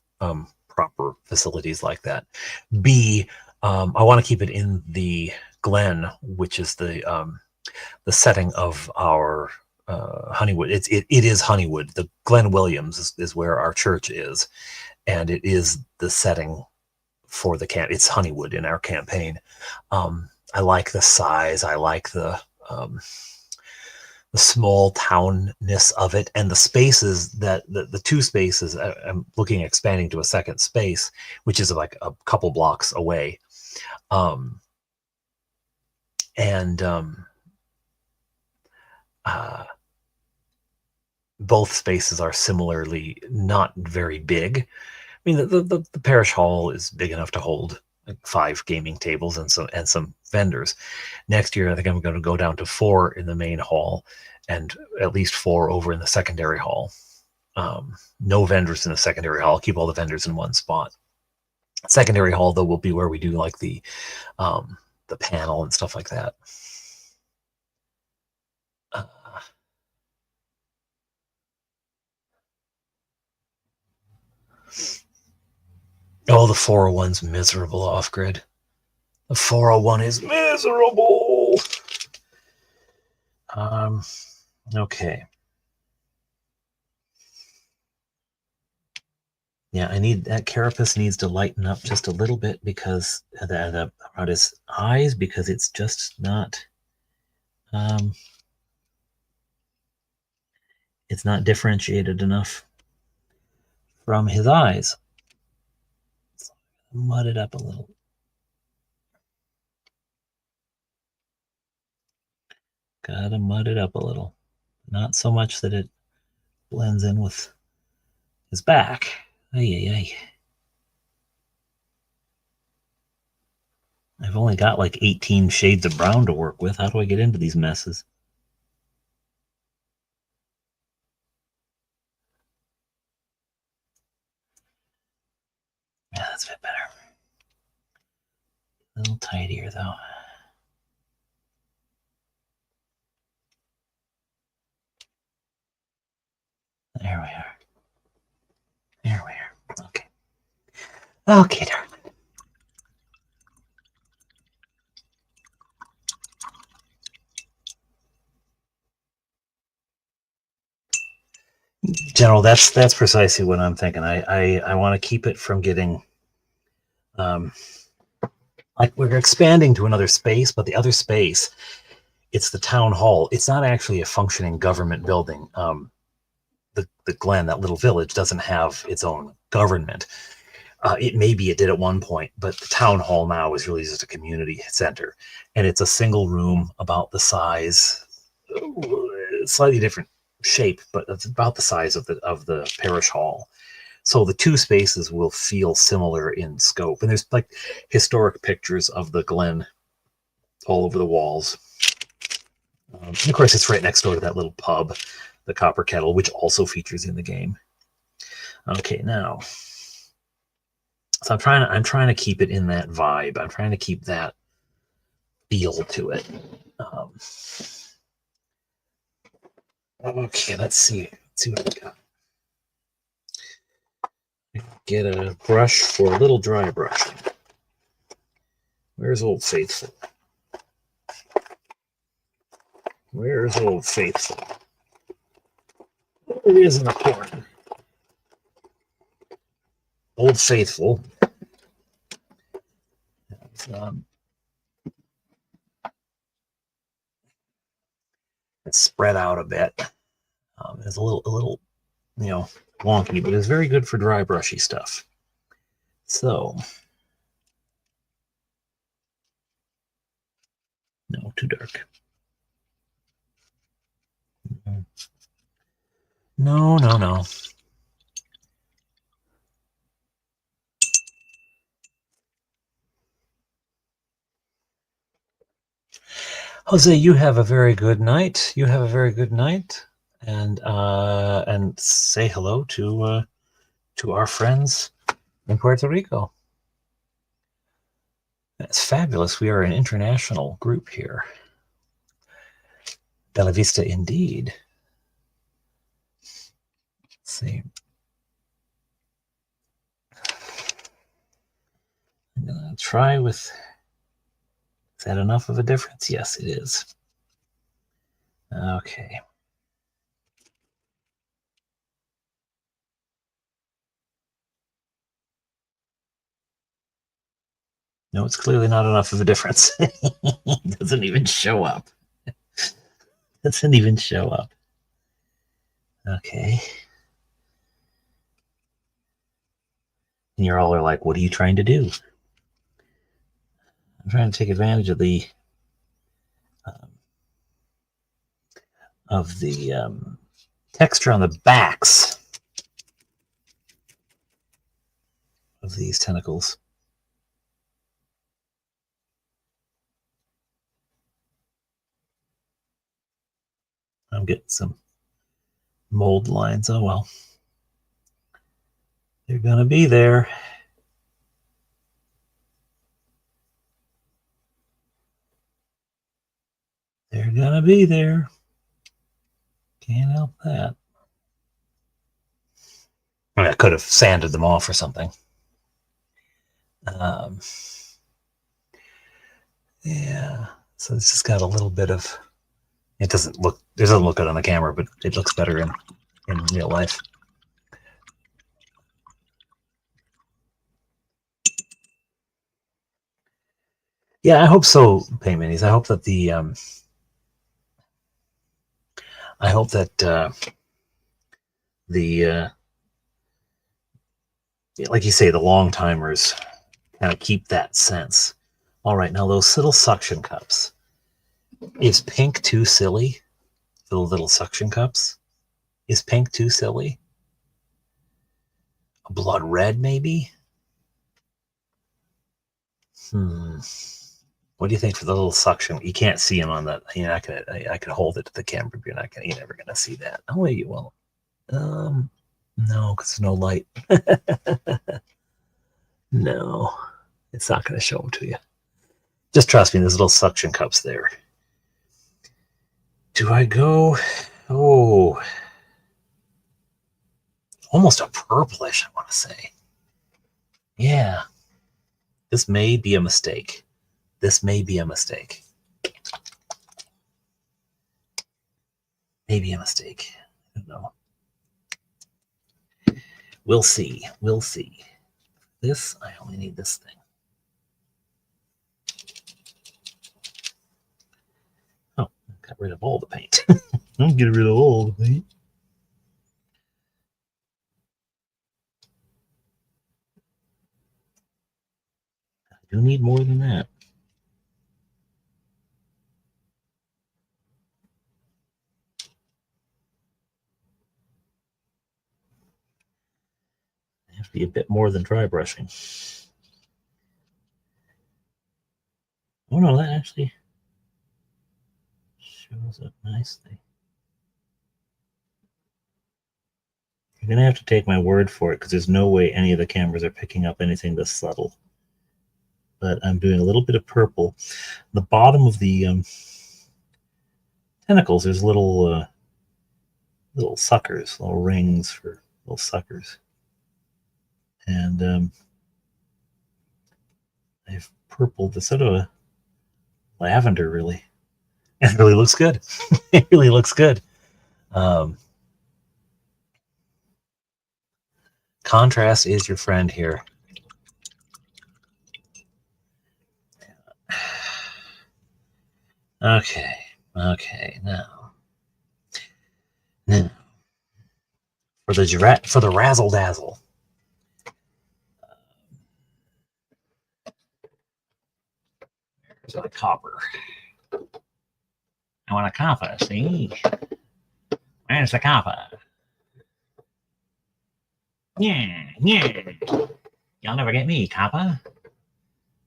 proper facilities like that. B, I want to keep it in the Glen, which is the setting of our Honeywood. It is Honeywood. The Glen Williams is where our church is, and it is the setting for the camp. It's Honeywood in our campaign. I like the size. I like the small townness of it, and the spaces that the two spaces. I'm looking at expanding to a second space, which is like a couple blocks away, both spaces are similarly not very big. I mean, the parish hall is big enough to hold like 5 gaming tables and some vendors. Next year, I think I'm going to go down to 4 in the main hall and at least 4 over in the secondary hall. No vendors in the secondary hall. Keep all the vendors in one spot. Secondary hall, though, will be where we do like the panel and stuff like that. Oh, the 401's miserable off-grid. The 401 is miserable. Okay. Yeah, I need that carapace needs to lighten up just a little bit because around his eyes, because it's just not it's not differentiated enough from his eyes. So mud it up a little. Gotta mud it up a little. Not so much that it blends in with his back. Ay, ay, ay. I've only got like 18 shades of brown to work with. How do I get into these messes? Yeah, that's a bit better. A little tidier, though. There we are. There we are. Okay. Okay, darling. General, that's precisely what I'm thinking. I want to keep it from getting like we're expanding to another space, but the other space, it's the town hall. It's not actually a functioning government building. The Glen, that little village, doesn't have its own government. It did at one point, but the town hall now is really just a community center, and it's a single room about the size, slightly different shape, but it's about the size of the parish hall. So the two spaces will feel similar in scope, and there's like historic pictures of the Glen all over the walls. And of course, it's right next door to that little pub, the Copper Kettle, which also features in the game. Okay, now. So I'm trying to keep it in that vibe. I'm trying to keep that feel to it. Okay, let's see. Let's see what we got. Get a brush for a little dry brushing. Where's Old Faithful? Where's Old Faithful? There he is in the corner. Old Faithful. It's spread out a bit. It's a little, wonky, but it's very good for dry brushy stuff. So, no, too dark. No. Jose, you have a very good night. You have a very good night, and say hello to our friends in Puerto Rico. That's fabulous. We are an international group here. Bella Vista, indeed. Let's see. I'm gonna try with. Is that enough of a difference? Yes, it is. Okay. No, it's clearly not enough of a difference. It doesn't even show up. Doesn't even show up. Okay. And you're all like, what are you trying to do? I'm trying to take advantage of the texture on the backs of these tentacles. I'm getting some mold lines. Oh well. They're gonna be there. They're gonna be there. Can't help that. I mean, I could have sanded them off or something. Yeah. So it's just got a little bit of. It doesn't look good on the camera, but it looks better in real life. Yeah, I hope so, Paint Minis. I hope that like you say, the long timers kind of keep that sense. All right, now those little suction cups. Is pink too silly? The little suction cups? Is pink too silly? A blood red, maybe? What do you think for the little suction? You can't see them on that. You're not gonna. I could hold it to the camera, but you're never gonna see that. Oh wait, you won't. No, because there's no light. No, it's not gonna show them to you. Just trust me. There's little suction cups there. Do I go? Oh, almost a purplish, I want to say. Yeah. This may be a mistake. This may be a mistake. Maybe a mistake. I don't know. We'll see. We'll see. This, I only need this thing. Oh, I got rid of all the paint. I'll get rid of all the paint. I do need more than that. I have to be a bit more than dry brushing. Oh no, that actually shows up nicely. You're going to have to take my word for it because there's no way any of the cameras are picking up anything this subtle. But I'm doing a little bit of purple. The bottom of the tentacles, there's little suckers, little rings for little suckers. And I've purpled this sort of a lavender, really. It really looks good. It really looks good. Contrast is your friend here. Okay, now for the razzle dazzle. There's a copper. I want a copper. See, where's the copper? Yeah. Y'all never get me, copper.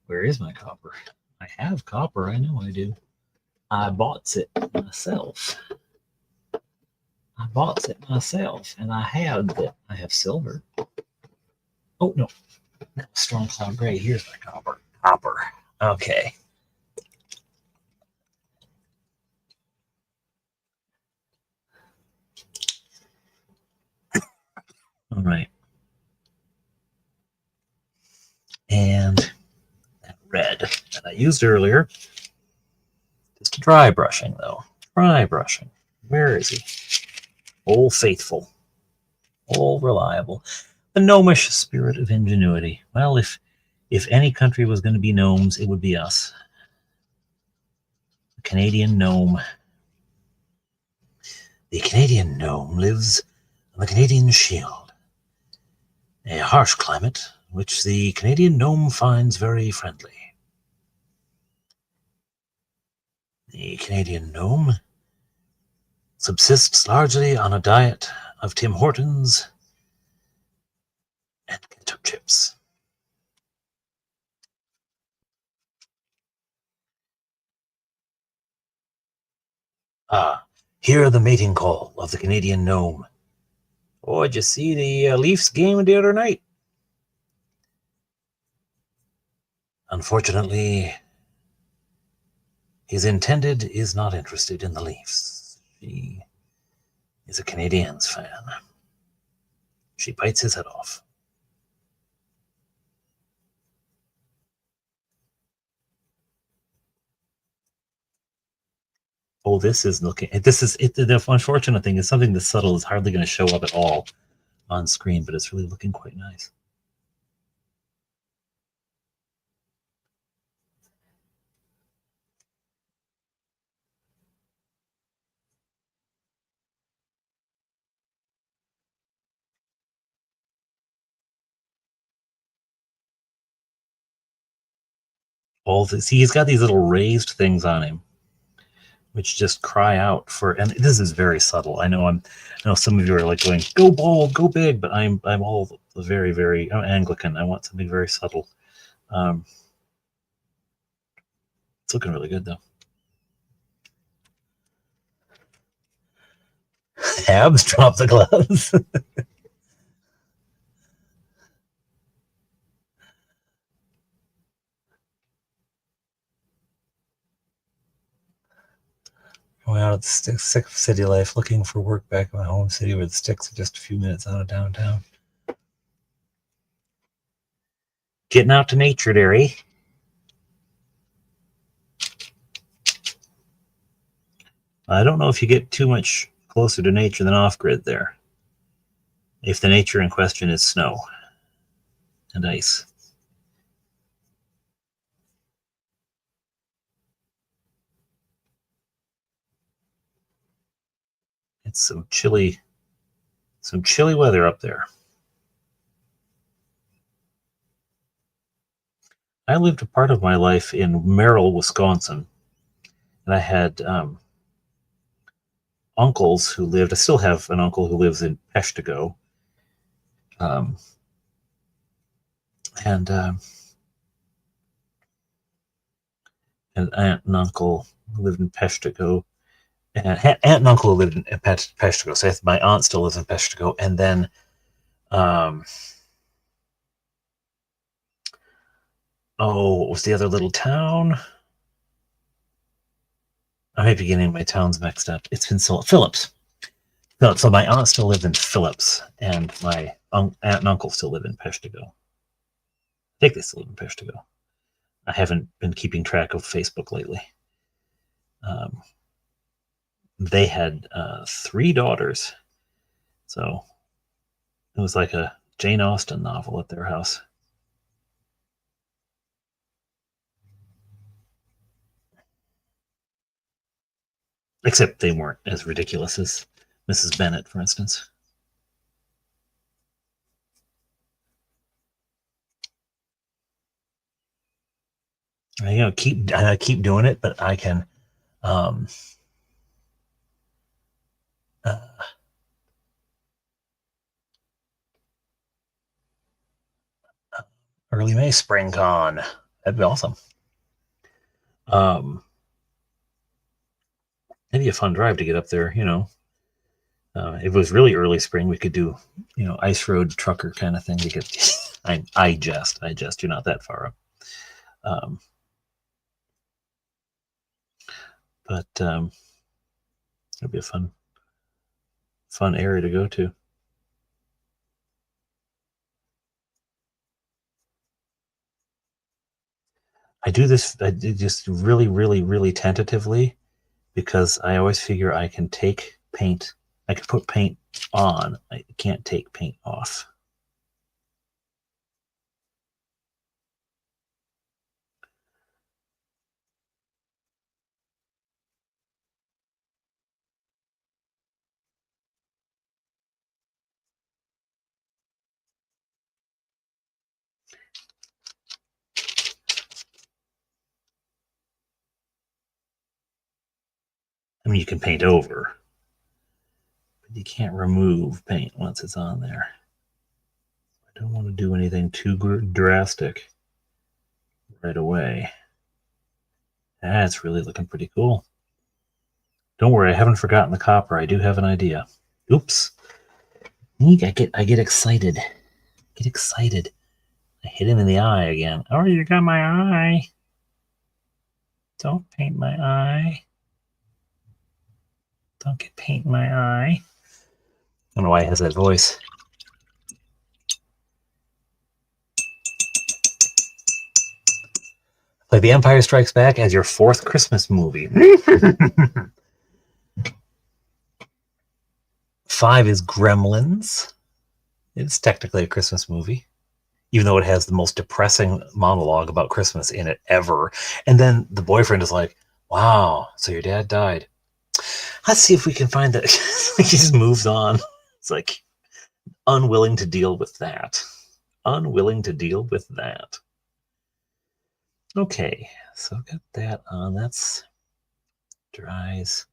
Where is my copper? I have copper. I know I do. I bought it myself. And I have silver. Oh no, that was Storm Cloud Gray. Here's my copper. Okay. All right. And that red that I used earlier. Just dry brushing, though. Dry brushing. Where is he? Old faithful. Old reliable. The gnomish spirit of ingenuity. Well, if any country was going to be gnomes, it would be us. The Canadian gnome. The Canadian gnome lives on the Canadian Shield, a harsh climate which the Canadian gnome finds very friendly. The Canadian gnome subsists largely on a diet of Tim Hortons and ketchup chips. Ah, hear the mating call of the Canadian gnome. Oh, did you see the Leafs game the other night? Unfortunately, his intended is not interested in the Leafs. She is a Canadiens fan. She bites his head off. Oh, this is looking. This is it. The unfortunate thing is something this subtle is hardly going to show up at all on screen, but it's really looking quite nice. All this, see, he's got these little raised things on him, which just cry out for. And this is very subtle. I know some of you are like going, "Go bold, go big," but I'm all very, very. I'm Anglican. I want something very subtle. It's looking really good though. Abs, drop the gloves. Going out of the sick of city life, looking for work back in my home city where the sticks are just a few minutes out of downtown. Getting out to nature there, eh? I don't know if you get too much closer to nature than off-grid there. If the nature in question is snow and ice. It's some chilly weather up there. I lived a part of my life in Merrill, Wisconsin, and I had uncles who lived. I still have an uncle who lives in Peshtigo, and an aunt and uncle who lived in Peshtigo, and aunt and uncle who lived in Peshtigo. So my aunt still lives in Peshtigo, and then what was the other little town? I may be getting my towns mixed up. It's been Phillips. So my aunt still lived in Phillips, and my aunt and uncle still live in Peshtigo. I think they still live in Peshtigo. I haven't been keeping track of Facebook lately. They had 3 daughters, so it was like a Jane Austen novel at their house. Except they weren't as ridiculous as Mrs. Bennet, for instance. I keep doing it, but I can early May spring con. That'd be awesome. It'd be a fun drive to get up there, if it was really early spring, we could do, ice road trucker kind of thing to get. I jest. You're not that far up. But it'd be a fun area to go to. I do just really, really, really tentatively, because I always figure I can take paint. I can put paint on. I can't take paint off. I mean, you can paint over, but you can't remove paint once it's on there. I don't want to do anything too drastic right away. That's really looking pretty cool. Don't worry, I haven't forgotten the copper. I do have an idea. Oops. I get excited. Get excited. I hit him in the eye again. Oh, you got my eye. Don't paint my eye. Don't get paint in my eye. I don't know why he has that voice. Play The Empire Strikes Back as your 4th Christmas movie. 5 is Gremlins. It's technically a Christmas movie, even though it has the most depressing monologue about Christmas in it ever. And then the boyfriend is like, wow, so your dad died. Let's see if we can find that. He just moves on. It's like unwilling to deal with that. Unwilling to deal with that. Okay, so got that on. That's dries.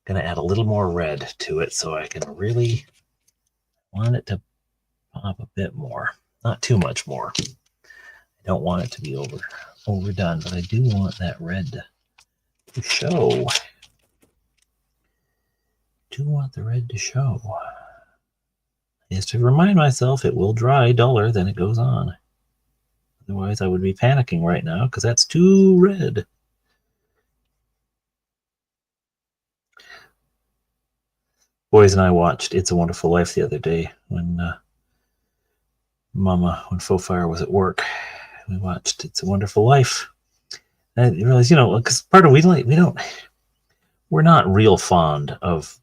Gonna add a little more red to it so I can really want it to pop a bit more. Not too much more. I don't want it to be overdone, but I do want that red to show. Do want the red to show. Is to remind myself it will dry duller than it goes on. Otherwise, I would be panicking right now because that's too red. Boys and I watched It's a Wonderful Life the other day when when Faux Fire was at work. We watched It's a Wonderful Life. And I realized, because part of we're not real fond of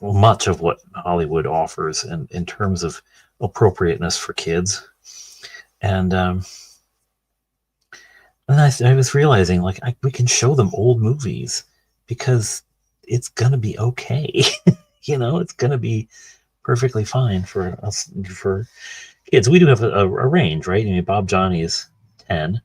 much of what Hollywood offers in terms of appropriateness for kids. And I was realizing, like, we can show them old movies because it's gonna be okay. It's gonna be perfectly fine for us, for kids. We do have a range, right? I mean, Bob Johnny is 10.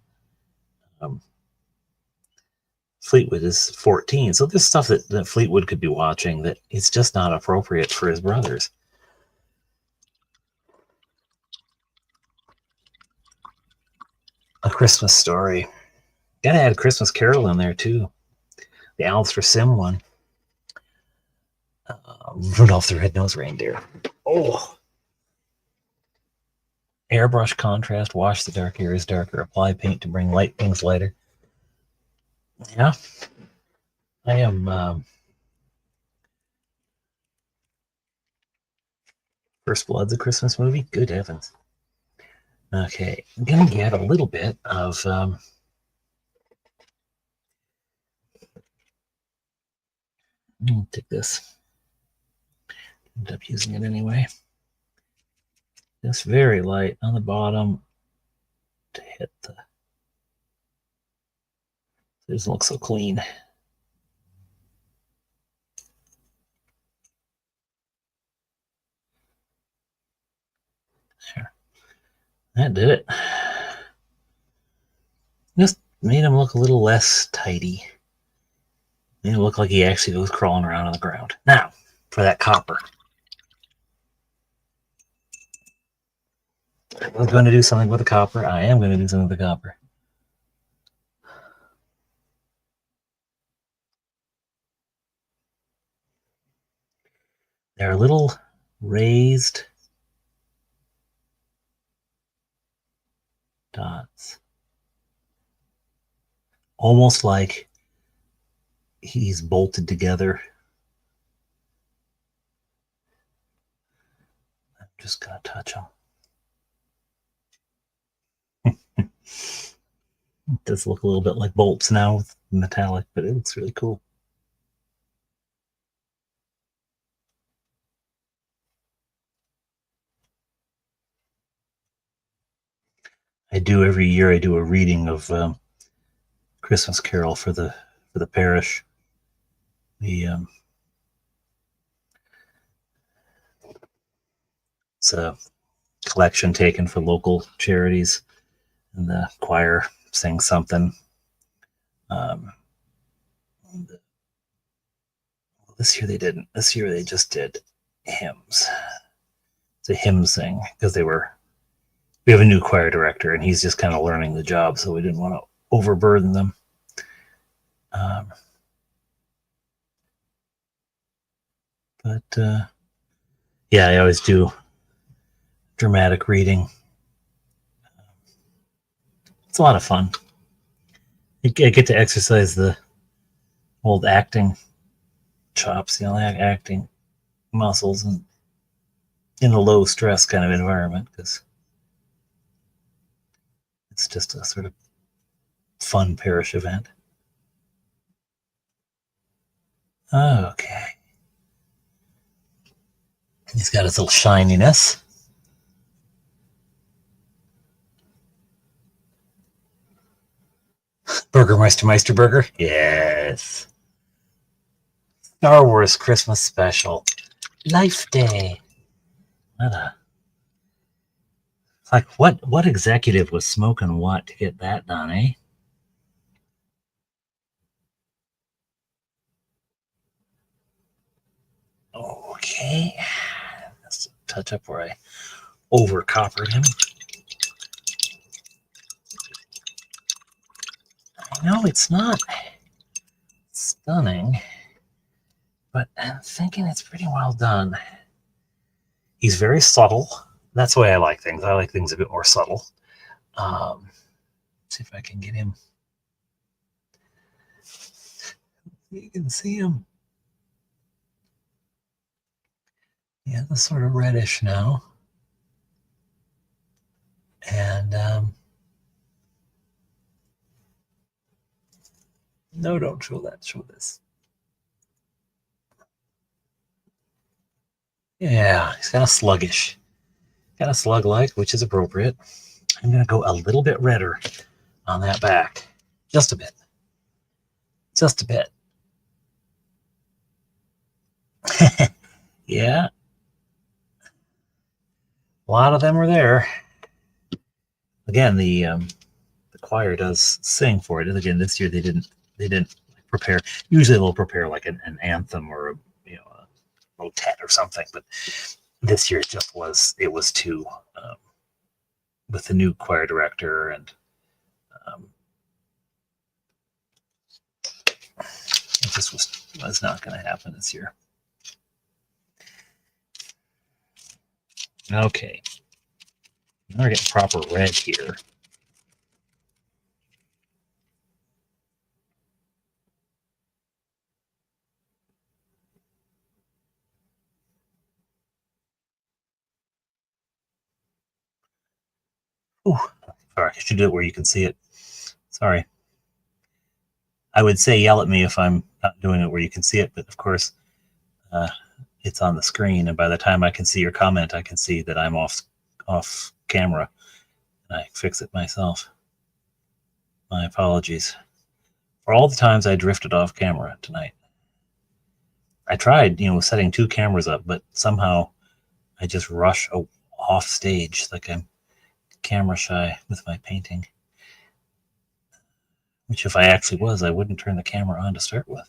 Fleetwood is 14. So there's stuff that Fleetwood could be watching that it's just not appropriate for his brothers. A Christmas Story. Gotta add Christmas Carol in there too. The Alistair Sim one. Rudolph the Red-Nosed Reindeer. Oh. Airbrush contrast. Wash the dark areas darker. Apply paint to bring light things lighter. Yeah. I am... First Blood's a Christmas movie? Good heavens. Okay. I'm going to get a little bit of... take this. End up using it anyway. Just very light on the bottom to hit the... It doesn't look so clean. There. That did it. Just made him look a little less tidy. Made him look like he actually goes crawling around on the ground. Now, for that copper. I was going to do something with the copper. I am going to do something with the copper. There are little raised dots. Almost like he's bolted together. I'm just going to touch them. It does look a little bit like bolts now with metallic, but it looks really cool. Every year I do a reading of Christmas Carol for the parish. It's a collection taken for local charities, and the choir sings something. This year they didn't. This year they just did hymns. It's a hymn sing because we have a new choir director and he's just kind of learning the job, so we didn't want to overburden them. Yeah, I always do dramatic reading. It's a lot of fun. I get to exercise the old acting chops, acting muscles, and in a low stress kind of environment, because it's just a sort of fun parish event. Okay. He's got his little shininess. Meister Burger? Yes. Star Wars Christmas Special. Life Day. What executive was smoking what to get that done, eh? Okay. That's a touch up where I over coppered him. I know it's not stunning, but I'm thinking it's pretty well done. He's very subtle. That's the way I like things. I like things a bit more subtle. Let's see if I can get him. You can see them. Yeah, they're sort of reddish now. And no, don't show that. Show this. Yeah, he's kind of sluggish. Kind of slug-like, which is appropriate. I'm going to go a little bit redder on that back. Just a bit. Just a bit. Yeah. A lot of them are there. Again, the choir does sing for it. And again, this year they didn't prepare. Usually they'll prepare like an anthem or a motet or something, but this year it was too with the new choir director, and um, it just was not going to happen this year. Okay, now we're getting proper red here. Ooh, sorry, I should do it where you can see it. Sorry. I would say yell at me if I'm not doing it where you can see it, but of course, it's on the screen, and by the time I can see your comment, I can see that I'm off camera, and I fix it myself. My apologies for all the times I drifted off camera tonight. I tried, setting two cameras up, but somehow I just rush off stage like I'm camera shy with my painting. Which, if I actually was, I wouldn't turn the camera on to start with.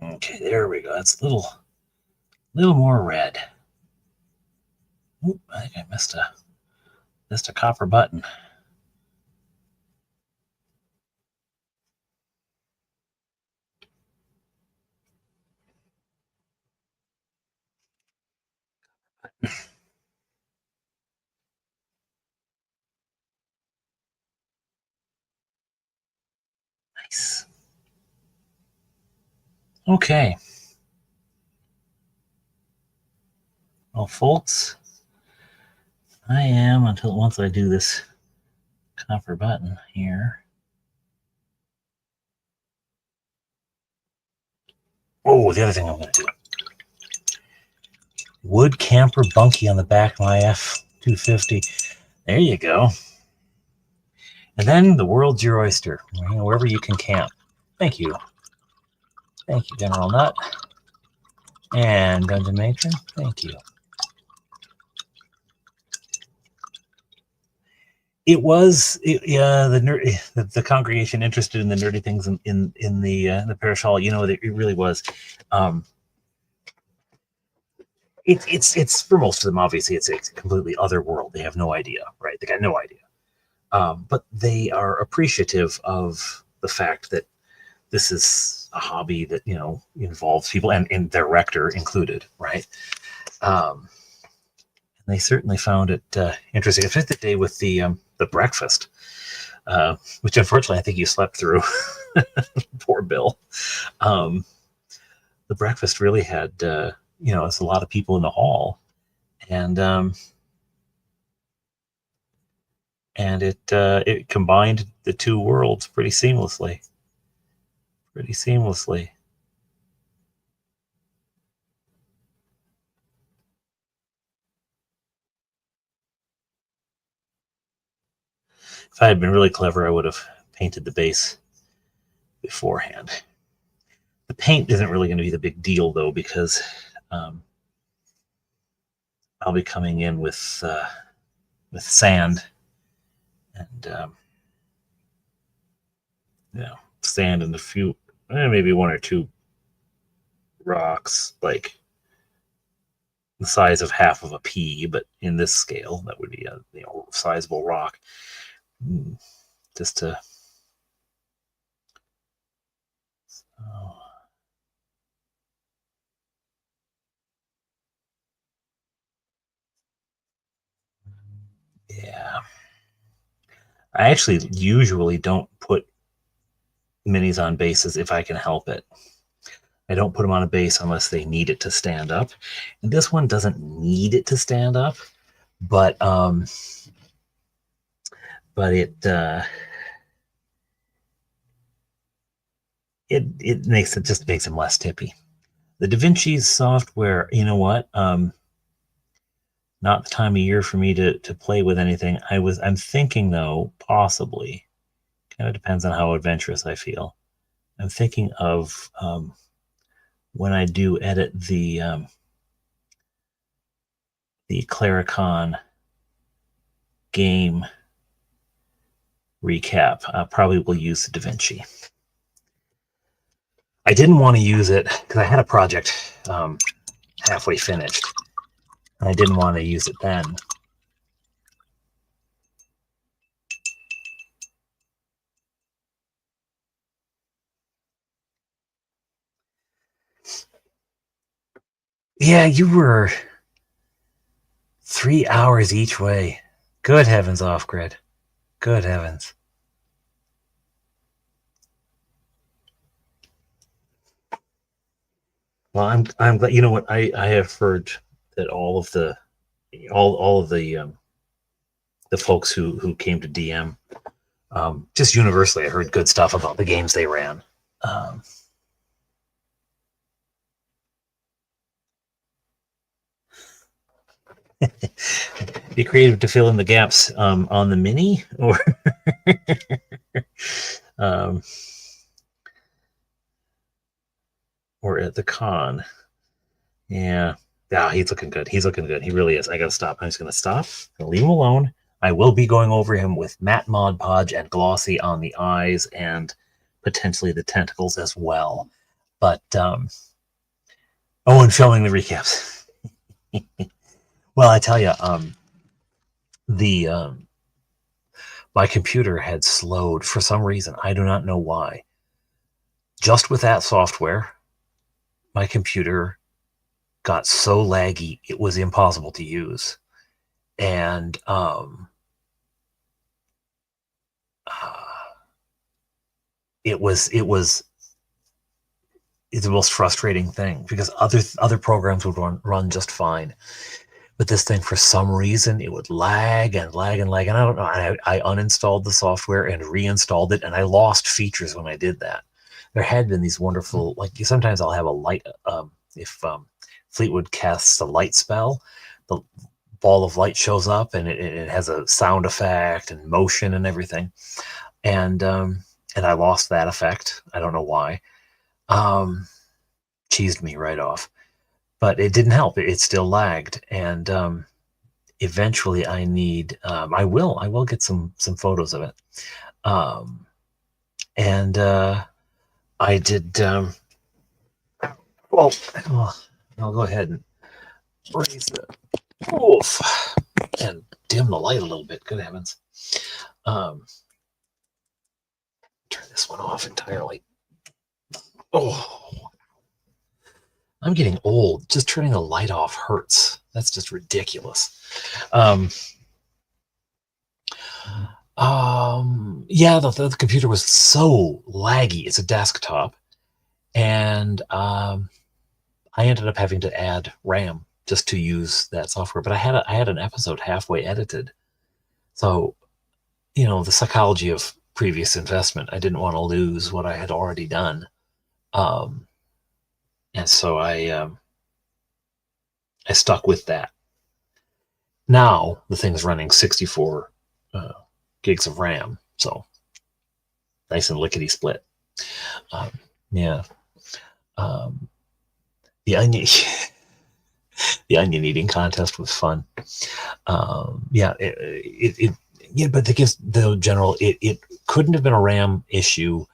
Okay, there we go. That's a little more red. Oop, I think I missed a copper button. Nice. Okay. Well, folks, I am until once I do this copper button here. Oh, the other thing I'm going to do. Wood camper bunkie on the back of my F-250. There you go. And then the world's your oyster, wherever you can camp. Thank you. Thank you, General Nut. And Dungeon Matron, thank you. It was the congregation interested in the nerdy things in the parish hall. It really was. It's for most of them, obviously it's a completely other world. They have no idea, right? They got no idea. But they are appreciative of the fact that this is a hobby that involves people, and their rector included, right? And they certainly found it interesting. I spent the day with the breakfast, which unfortunately I think you slept through. Poor Bill. The breakfast really had it's a lot of people in the hall, and it combined the two worlds pretty seamlessly. If I had been really clever, I would have painted the base beforehand. The paint isn't really going to be the big deal, though, because I'll be coming in with sand and sand and a few, maybe one or two rocks, like the size of half of a pea, but in this scale, that would be a sizable rock. Just to yeah, I actually usually don't put minis on bases if I can help it. I don't put them on a base unless they need it to stand up. And this one doesn't need it to stand up, but it makes it just makes them less tippy. The DaVinci software, you know what? Not the time of year for me to play with anything. I'm thinking though, possibly, kind of depends on how adventurous I feel. I'm thinking of when I do edit the Claricon game recap, I probably will use the DaVinci. I didn't want to use it because I had a project halfway finished, and I didn't want to use it then. Yeah, you were 3 hours each way. Good heavens, off-grid. Good heavens. Well, I'm glad. You know what? I have heard that all of the folks who came to DM, just universally, I heard good stuff about the games they ran. Be creative to fill in the gaps on the mini, or or at the con. Yeah, he's looking good. He's looking good. He really is. I gotta stop. I'm just gonna stop. I'm gonna leave him alone. I will be going over him with matte Mod Podge and glossy on the eyes and potentially the tentacles as well. But and filming the recaps. Well, I tell you, my computer had slowed for some reason. I do not know why. Just with that software, my computer got so laggy it was impossible to use, and it's the most frustrating thing because other programs would run just fine. But this thing, for some reason, it would lag and lag and lag. And I don't know. I uninstalled the software and reinstalled it, and I lost features when I did that. There had been these wonderful, like sometimes I'll have a light, if Fleetwood casts a light spell, the ball of light shows up and it has a sound effect and motion and everything. And I lost that effect. I don't know why. Cheesed me right off. But it didn't help. It still lagged, and eventually, I need. I will get some photos of it, and I did. Well, I'll go ahead and raise the and dim the light a little bit. Good heavens! Turn this one off entirely. Oh. I'm getting old. Just turning the light off hurts. That's just ridiculous. Yeah, the computer was so laggy. It's a desktop, and I ended up having to add RAM just to use that software. But I had an episode halfway edited, so the psychology of previous investment. I didn't want to lose what I had already done. And so I stuck with that. Now the thing's running 64 gigs of RAM, so nice and lickety split. Yeah. The onion, the onion eating contest was fun. Yeah, but the general. It couldn't have been a RAM issue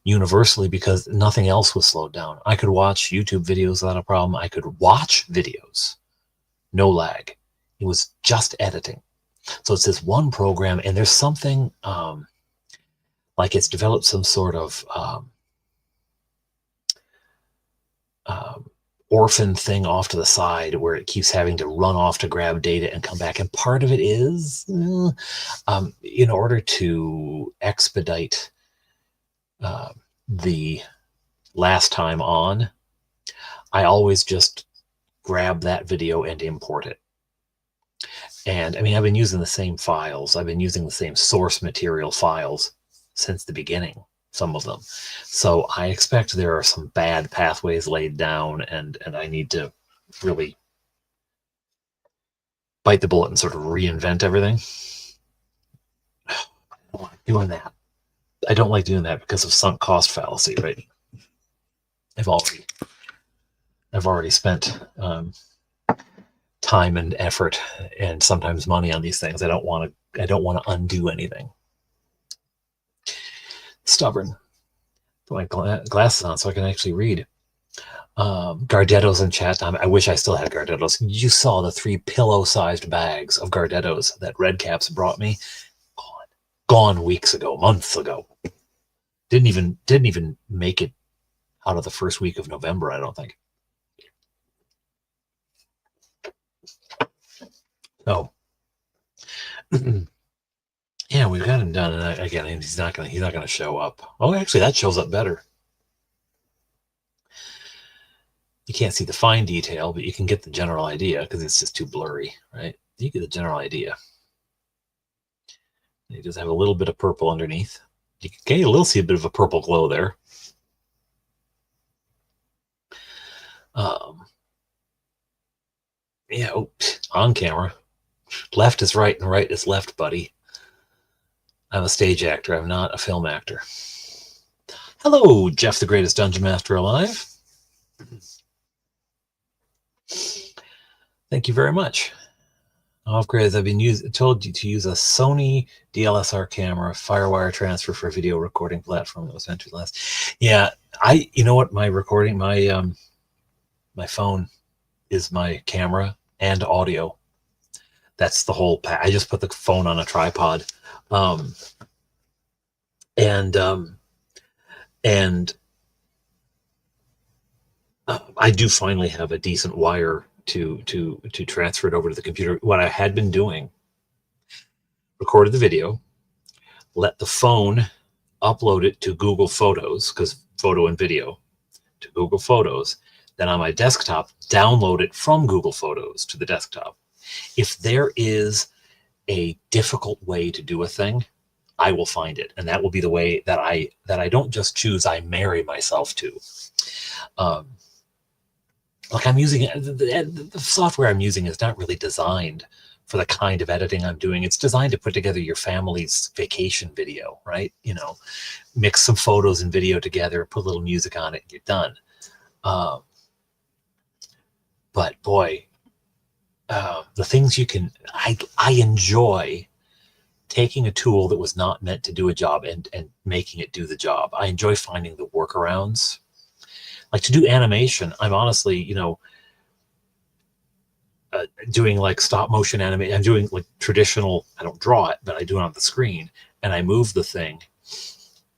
universally because nothing else was slowed down. I could watch YouTube videos without a problem. I could watch videos, no lag. It was just editing. So it's this one program, and there's something like it's developed some sort of orphan thing off to the side where it keeps having to run off to grab data and come back. And part of it is in order to expedite the last time on, I always just grab that video and import it. And I mean, I've been using the same files. I've been using the same source material files since the beginning, some of them. So I expect there are some bad pathways laid down, and I need to really bite the bullet and sort of reinvent everything. I don't like doing that. I don't like doing that because of sunk cost fallacy, right? I've already spent time and effort and sometimes money on these things. I don't want to undo anything. Stubborn. Put my glasses on so I can actually read. Gardettos in chat time. I wish I still had Gardettos. You saw the 3 pillow-sized bags of Gardettos that Redcaps brought me. Gone weeks ago, months ago. Didn't even make it out of the first week of November, I don't think. So, yeah, we've got him done, and again, he's not gonna show up. Oh, actually, that shows up better. You can't see the fine detail, but you can get the general idea because it's just too blurry, right? You get the general idea. He does have a little bit of purple underneath. You can a little see a bit of a purple glow there. Yeah, on camera. Left is right and right is left, buddy. I'm a stage actor. I'm not a film actor. Hello, Jeff, the greatest dungeon master alive. Thank you very much. Off-grids, I've been told you to use a Sony DLSR camera, FireWire transfer for a video recording platform that was meant to last. Yeah, you know what? My recording, my phone is my camera and audio. That's the whole pack. I just put the phone on a tripod, and I do finally have a decent wire to transfer it over to the computer. What I had been doing, recorded the video, let the phone upload it to Google Photos, because photo and video, to Google Photos. Then on my desktop, download it from Google Photos to the desktop. If there is a difficult way to do a thing, I will find it, and that will be the way that I don't just choose, I marry myself to. Like I'm using the software I'm using is not really designed for the kind of editing I'm doing. It's designed to put together your family's vacation video, right? You know, mix some photos and video together, put a little music on it, and you're done. But boy, the things you can, I enjoy taking a tool that was not meant to do a job and making it do the job. I enjoy finding the workarounds. Like to do animation, I'm honestly, you know, doing like stop motion animation. I'm doing like traditional, I don't draw it, but I do it on the screen, and I move the thing,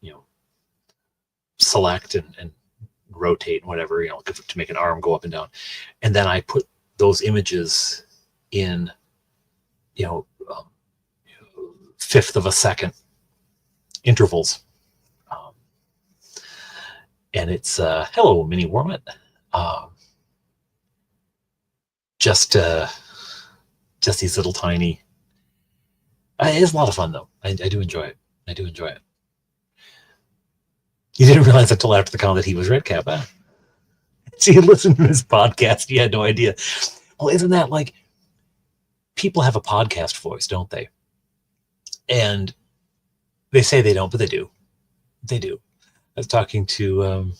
you know, select and rotate and whatever, you know, to make an arm go up and down. And then I put those images in, you know, 1/5 of a second intervals. And it's, hello, Mini Warmit. Just these little tiny, it's a lot of fun though. I do enjoy it. I do enjoy it. You didn't realize until after the con that he was Redcap, huh? So you listened to his podcast, you had no idea. Well, isn't that like, people have a podcast voice, don't they? And they say they don't, but they do. They do. I was talking to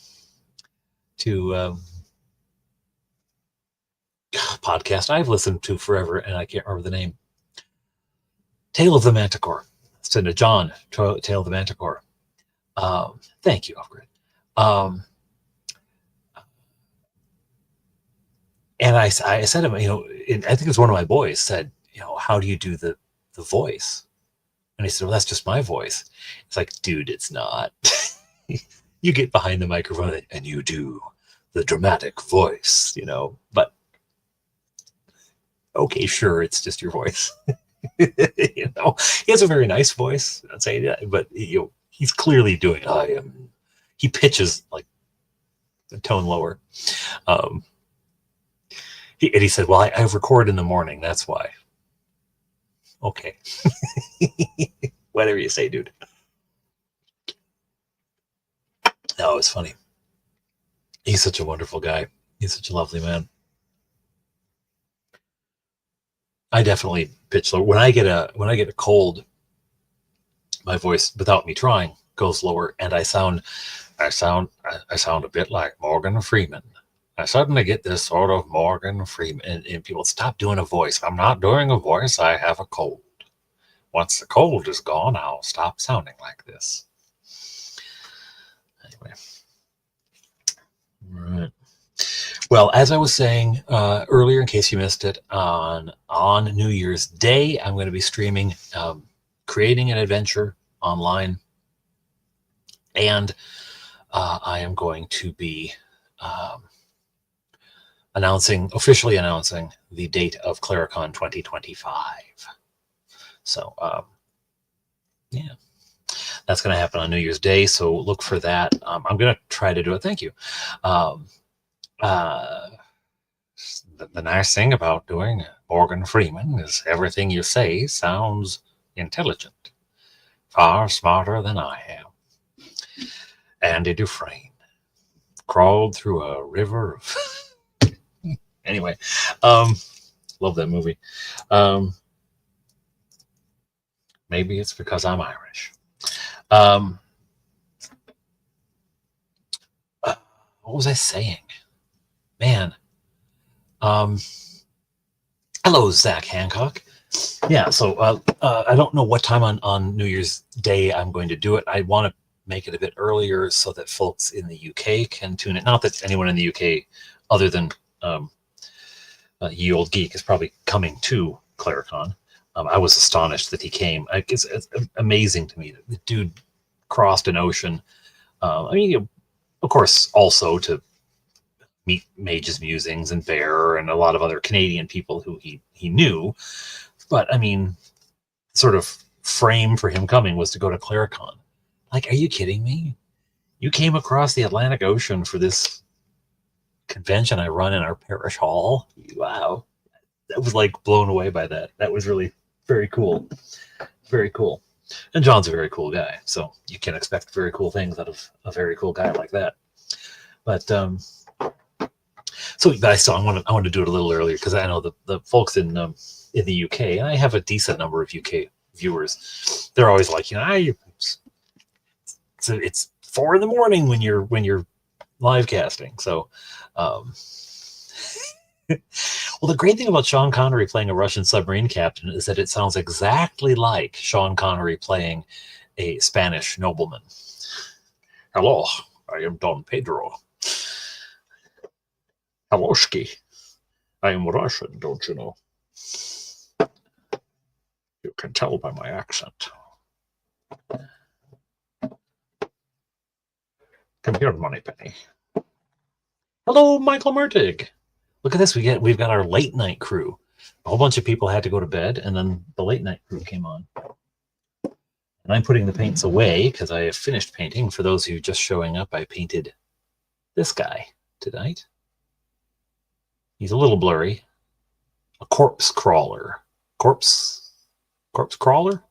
podcast I've listened to forever, and I can't remember the name. Tale of the Manticore. Send to John, Tale of the Manticore. Thank you, Off-Grid. And I said to him, you know, I think it's one of my boys said, you know, how do you do the voice? And he said, well, that's just my voice. It's like, dude, it's not. You get behind the microphone and you do the dramatic voice, but okay, sure, it's just your voice. He has a very nice voice, I'd say that, but he's clearly doing, he pitches like the tone lower. He said, well, I record in the morning, that's why. Okay. Whatever you say, dude. No, it's funny. He's such a wonderful guy. He's such a lovely man. I definitely pitch lower. When I get a cold, my voice, without me trying, goes lower, and I sound a bit like Morgan Freeman. I suddenly get this sort of Morgan Freeman, and people stop doing a voice. I'm not doing a voice. I have a cold. Once the cold is gone, I'll stop sounding like this. Anyway. All right. Well, as I was saying earlier, in case you missed it, on New Year's Day, I'm going to be streaming Creating an Adventure online, and I am going to be officially announcing the date of ClaraCon 2025. So, yeah, that's going to happen on New Year's Day. So look for that. I'm going to try to do it. Thank you. The nice thing about doing Morgan Freeman is everything you say sounds intelligent, far smarter than I am. Andy Dufresne crawled through a river of... Anyway, love that movie. Maybe it's because I'm Irish. What was I saying? Man. Hello, Zach Hancock. Yeah, so I don't know what time on New Year's Day I'm going to do it. I want to make it a bit earlier so that folks in the UK can tune in. Not that anyone in the UK other than Ye Old Geek is probably coming to ClaraCon. I was astonished that he came. It's amazing to me that the dude crossed an ocean. Of course, also to meet Mage's Musings and Bear and a lot of other Canadian people who he knew. But, sort of frame for him coming was to go to ClaraCon. Like, are you kidding me? You came across the Atlantic Ocean for this convention I run in our parish hall? Wow. I was like blown away by that. That was really very cool. Very cool. And John's a very cool guy, so you can expect very cool things out of a very cool guy like that. But so I want to do it a little earlier because I know the folks in the UK, and I have a decent number of UK viewers. They're always like, it's 4 a.m. when you're live casting. So, well, the great thing about Sean Connery playing a Russian submarine captain is that it sounds exactly like Sean Connery playing a Spanish nobleman. Hello, I am Don Pedro. Helloski, I am Russian, don't you know? You can tell by my accent. Come here, Moneypenny. Hello, Michael Mertig. Look at this. We've got our late night crew. A whole bunch of people had to go to bed, and then the late night crew came on. And I'm putting the paints away because I have finished painting. For those who are just showing up, I painted this guy tonight. He's a little blurry. A corpse crawler. Corpse crawler?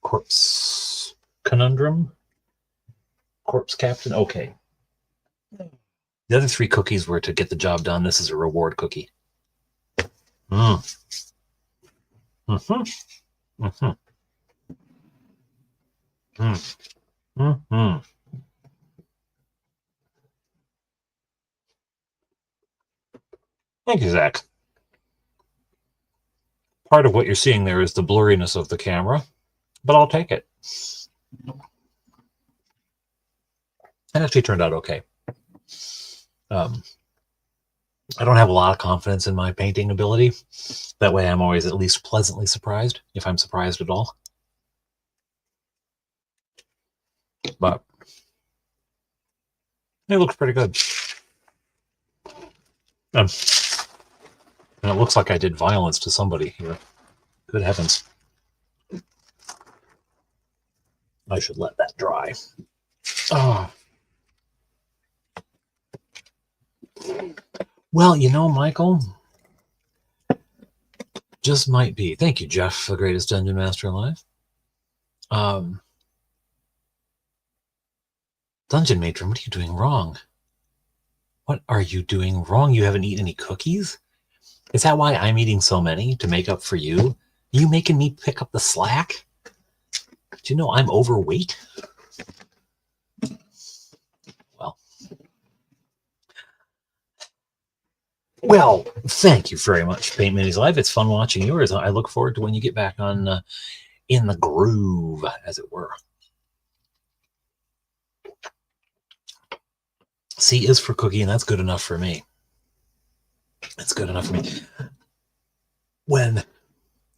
Corpse conundrum? Corpse captain? Okay. The other 3 cookies were to get the job done. This is a reward cookie. Thank you, Zach. Part of what you're seeing there is the blurriness of the camera, but I'll take it. It actually turned out okay. I don't have a lot of confidence in my painting ability. That way I'm always at least pleasantly surprised, if I'm surprised at all. But It looks pretty good. And it looks like I did violence to somebody here. Good heavens. I should let that dry. Oh. Well, you know, Michael, just might be. Thank you, Jeff, the greatest dungeon master alive. Dungeon matron, what are you doing wrong? What are you doing wrong? You haven't eaten any cookies? Is that why I'm eating so many, to make up for you? Are you making me pick up the slack? Do you know I'm overweight? Well, thank you very much, Paint Minis Live. It's fun watching yours. I look forward to when you get back on in the groove, as it were. C is for cookie, and that's good enough for me. That's good enough for me. When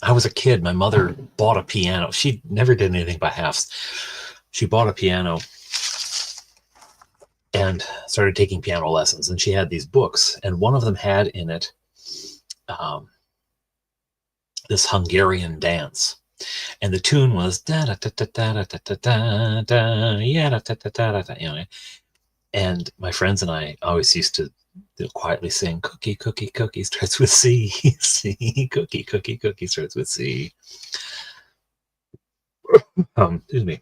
I was a kid, my mother bought a piano. She never did anything by halves. She bought a piano and started taking piano lessons. And she had these books, and one of them had in it this Hungarian dance. And the tune was da da da da da da da da da, yeah, da da da da da, you know. And my friends and I always used to quietly sing, "Cookie, cookie, cookie starts with C, C, cookie, cookie, cookie starts with C." Excuse me.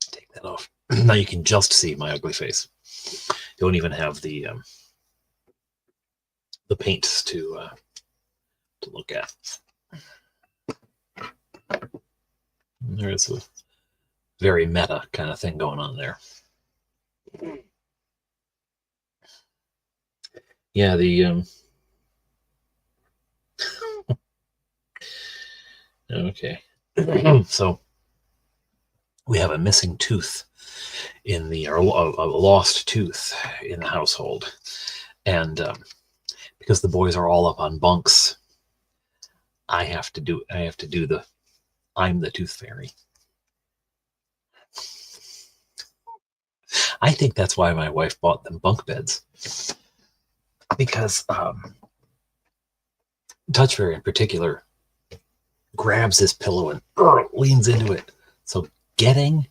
Take that off. Now you can just see my ugly face. You don't even have the paints to look at. There's a very meta kind of thing going on there. Yeah, the okay. So we have a missing tooth in the, or a lost tooth in the household, and because the boys are all up on bunks, I have to do the I'm the tooth fairy. I think that's why my wife bought them bunk beds, because Touch Fairy in particular grabs this pillow and leans into it. So getting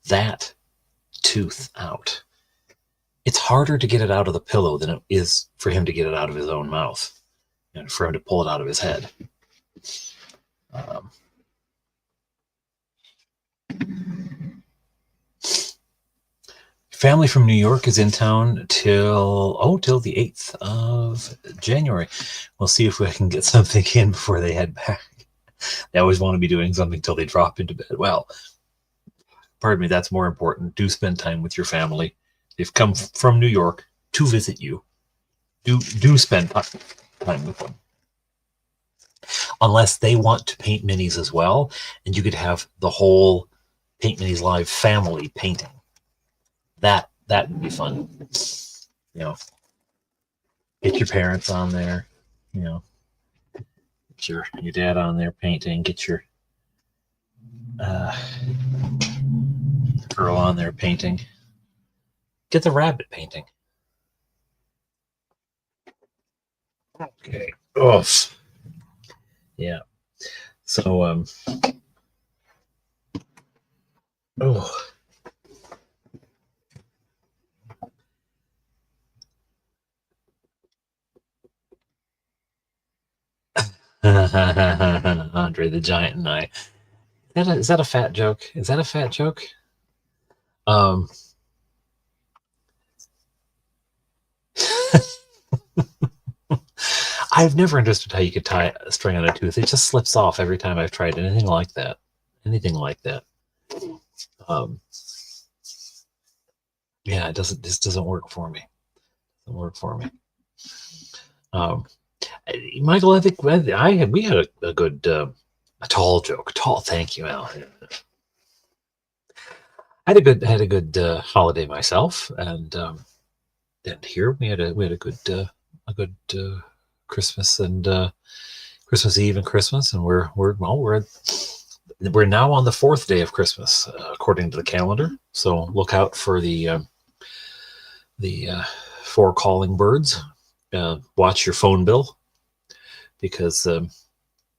that tooth out, it's harder to get it out of the pillow than it is for him to get it out of his own mouth and for him to pull it out of his head. Family from New York is in town till the 8th of January. We'll see if we can get something in before they head back. They always want to be doing something till they drop into bed. Well, pardon me, that's more important. Do spend time with your family. They've come from New York to visit you. Do spend time with them. Unless they want to paint minis as well, and you could have the whole Paint Minis Live family painting. That would be fun. You know, get your parents on there. You know, get your dad on there painting. Get your girl on there painting. Get the rabbit painting. Okay. Oh, yeah. So oh. Andre the Giant and I. Is that a fat joke? Is that a fat joke? I've never understood how you could tie a string on a tooth. It just slips off every time I've tried anything like that. Anything like that. Yeah, it doesn't. This doesn't work for me. It doesn't work for me. Michael, I think we had a good a tall joke. Tall, thank you, Al. I had a good holiday myself, and here we had a good Christmas and Christmas Eve and Christmas, and we're now on the 4th day of Christmas according to the calendar. So look out for the for calling birds. Watch your phone bill, because the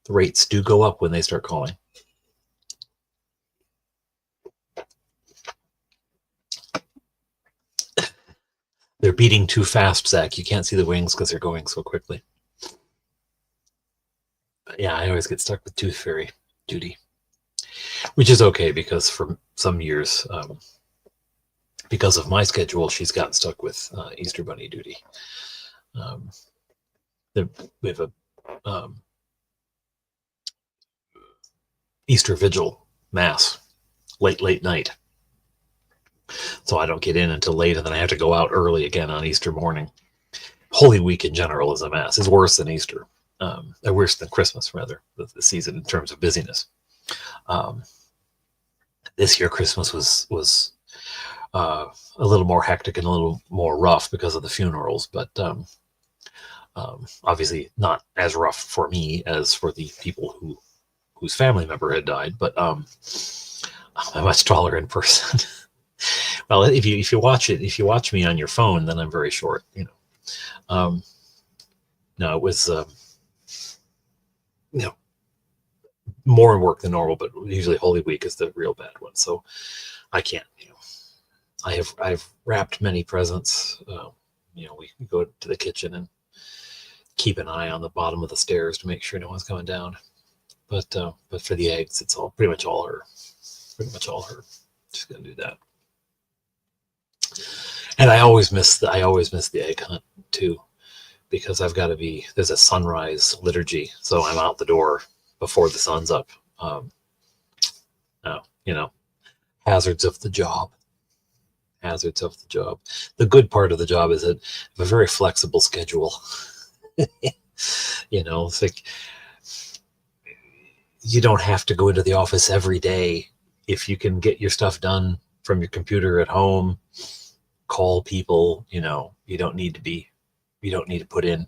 rates do go up when they start calling. They're beating too fast, Zach. You can't see the wings because they're going so quickly. But yeah, I always get stuck with Tooth Fairy duty, which is okay, because for some years, because of my schedule, she's gotten stuck with Easter Bunny duty. We have a Easter Vigil Mass late night, so I don't get in until late, and then I have to go out early again on Easter morning. Holy Week in general is a Mass. It's worse than Easter, worse than Christmas, rather, the season in terms of busyness. This year Christmas was a little more hectic and a little more rough because of the funerals, but obviously not as rough for me as for the people whose family member had died. But I'm much taller in person. Well, if you watch me on your phone, then I'm very short. No, it was more work than normal, but usually Holy Week is the real bad one. So I can't. I've wrapped many presents. We go to the kitchen and keep an eye on the bottom of the stairs to make sure no one's coming down. But for the eggs, it's pretty much all her. She's gonna do that. And I always miss the egg hunt too, because there's a sunrise liturgy, so I'm out the door before the sun's up. Hazards of the job. The good part of the job is that I have a very flexible schedule. It's like you don't have to go into the office every day. If you can get your stuff done from your computer at home, call people, you don't need to put in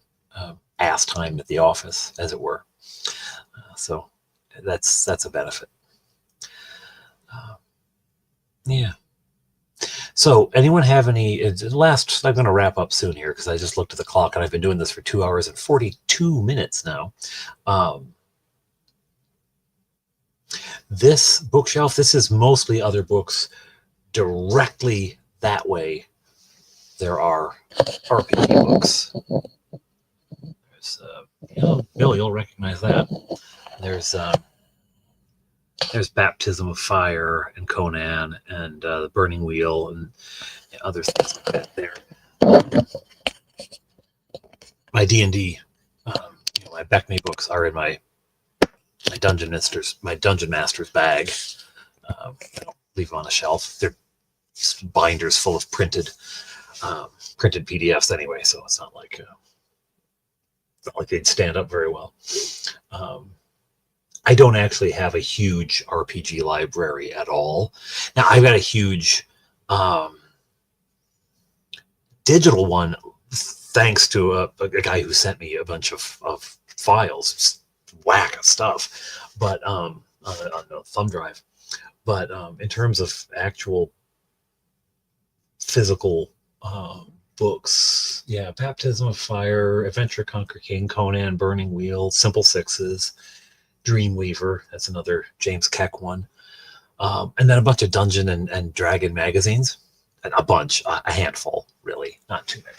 ass time at the office, as it were. So that's a benefit. Yeah. So anyone have any I'm going to wrap up soon here, because I just looked at the clock and I've been doing this for 2 hours and 42 minutes now. This bookshelf, this is mostly other books. Directly that way, there are RPG books. There's, Bill, you'll recognize that. There's Baptism of Fire and Conan and the Burning Wheel and other things like that there. My D&D, my Beckme books are in my Dungeon Master's bag. I don't leave them on a shelf. They're binders full of printed PDFs anyway, so it's not like they'd stand up very well. I don't actually have a huge RPG library at all. Now, I've got a huge digital one, thanks to a guy who sent me a bunch of files, just whack of stuff, but on a thumb drive. But in terms of actual physical books, yeah, Baptism of Fire, Adventure Conquer King, Conan, Burning Wheel, Simple Sixes, Dreamweaver, that's another James Keck one, and then a bunch of Dungeon and Dragon magazines, and a handful, really, not too many.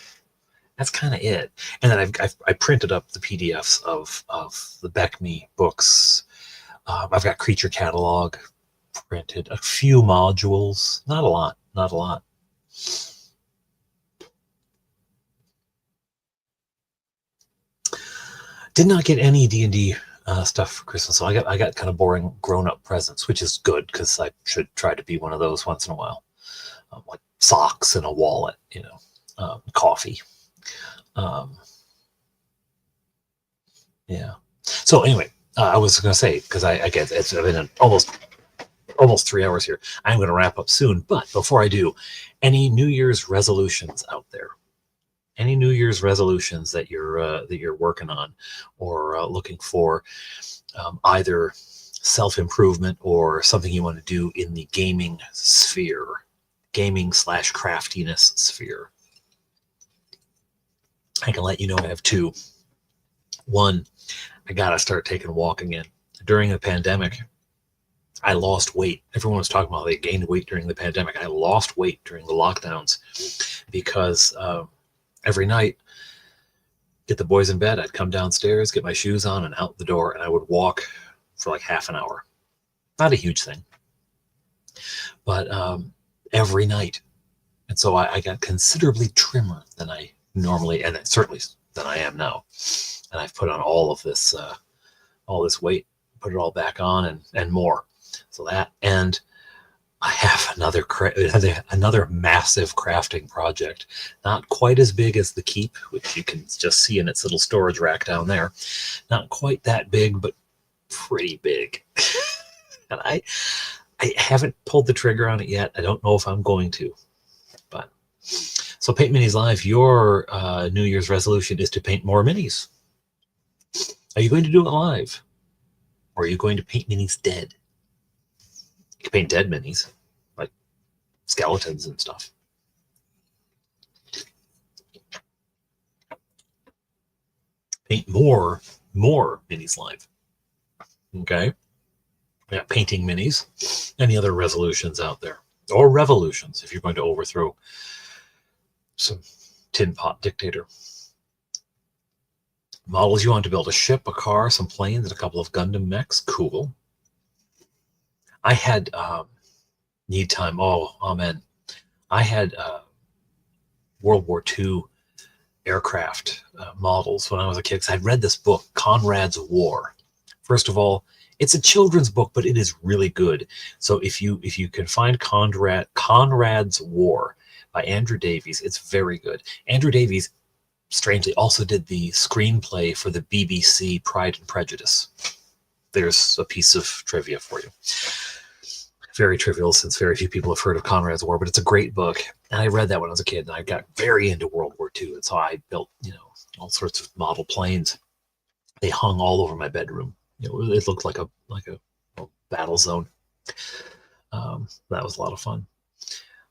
That's kind of it. And then I printed up the PDFs of the Beckme books. I've got Creature Catalog printed, a few modules, not a lot. Did not get any D&D stuff for Christmas, so I got kind of boring grown-up presents, which is good, because I should try to be one of those once in a while, like socks and a wallet, coffee. Yeah. So anyway, I was going to say, because I guess it's been almost 3 hours here. I'm going to wrap up soon, but before I do, any New Year's resolutions out there? Any New Year's resolutions that you're working on or looking for, either self-improvement or something you want to do in the gaming sphere, gaming/craftiness sphere? I can let you know I have two. One, I gotta start taking walking in. During the pandemic, I lost weight. Everyone was talking about how they gained weight during the pandemic. I lost weight during the lockdowns because every night, get the boys in bed, I'd come downstairs, get my shoes on, and out the door, and I would walk for like half an hour. Not a huge thing, but every night. And so I got considerably trimmer than I normally, and certainly than I am now. And I've put on all this weight, put it all back on, and more. So that, and I have another massive crafting project, not quite as big as the Keep, which you can just see in its little storage rack down there. Not quite that big, but pretty big. And I haven't pulled the trigger on it yet. I don't know if I'm going to. But so Paint Minis Live, your New Year's resolution is to paint more minis. Are you going to do it live? Or are you going to paint minis dead? You can paint dead minis, like skeletons and stuff. Paint more minis live. Okay? Yeah, painting minis. Any other resolutions out there? Or revolutions, if you're going to overthrow some tin pot dictator. Models you want to build: a ship, a car, some planes, and a couple of Gundam mechs. Cool. I had need time. Oh, amen. I had World War II aircraft models when I was a kid, because I'd read this book, Conrad's War. First of all, it's a children's book, but it is really good. So if you can find Conrad's War by Andrew Davies, it's very good. Andrew Davies, strangely, also did the screenplay for the BBC Pride and Prejudice. There's a piece of trivia for you. Very trivial, since very few people have heard of Conrad's War, but it's a great book. And I read that when I was a kid, and I got very into World War II. And so I built, all sorts of model planes. They hung all over my bedroom. It looked like a battle zone. That was a lot of fun.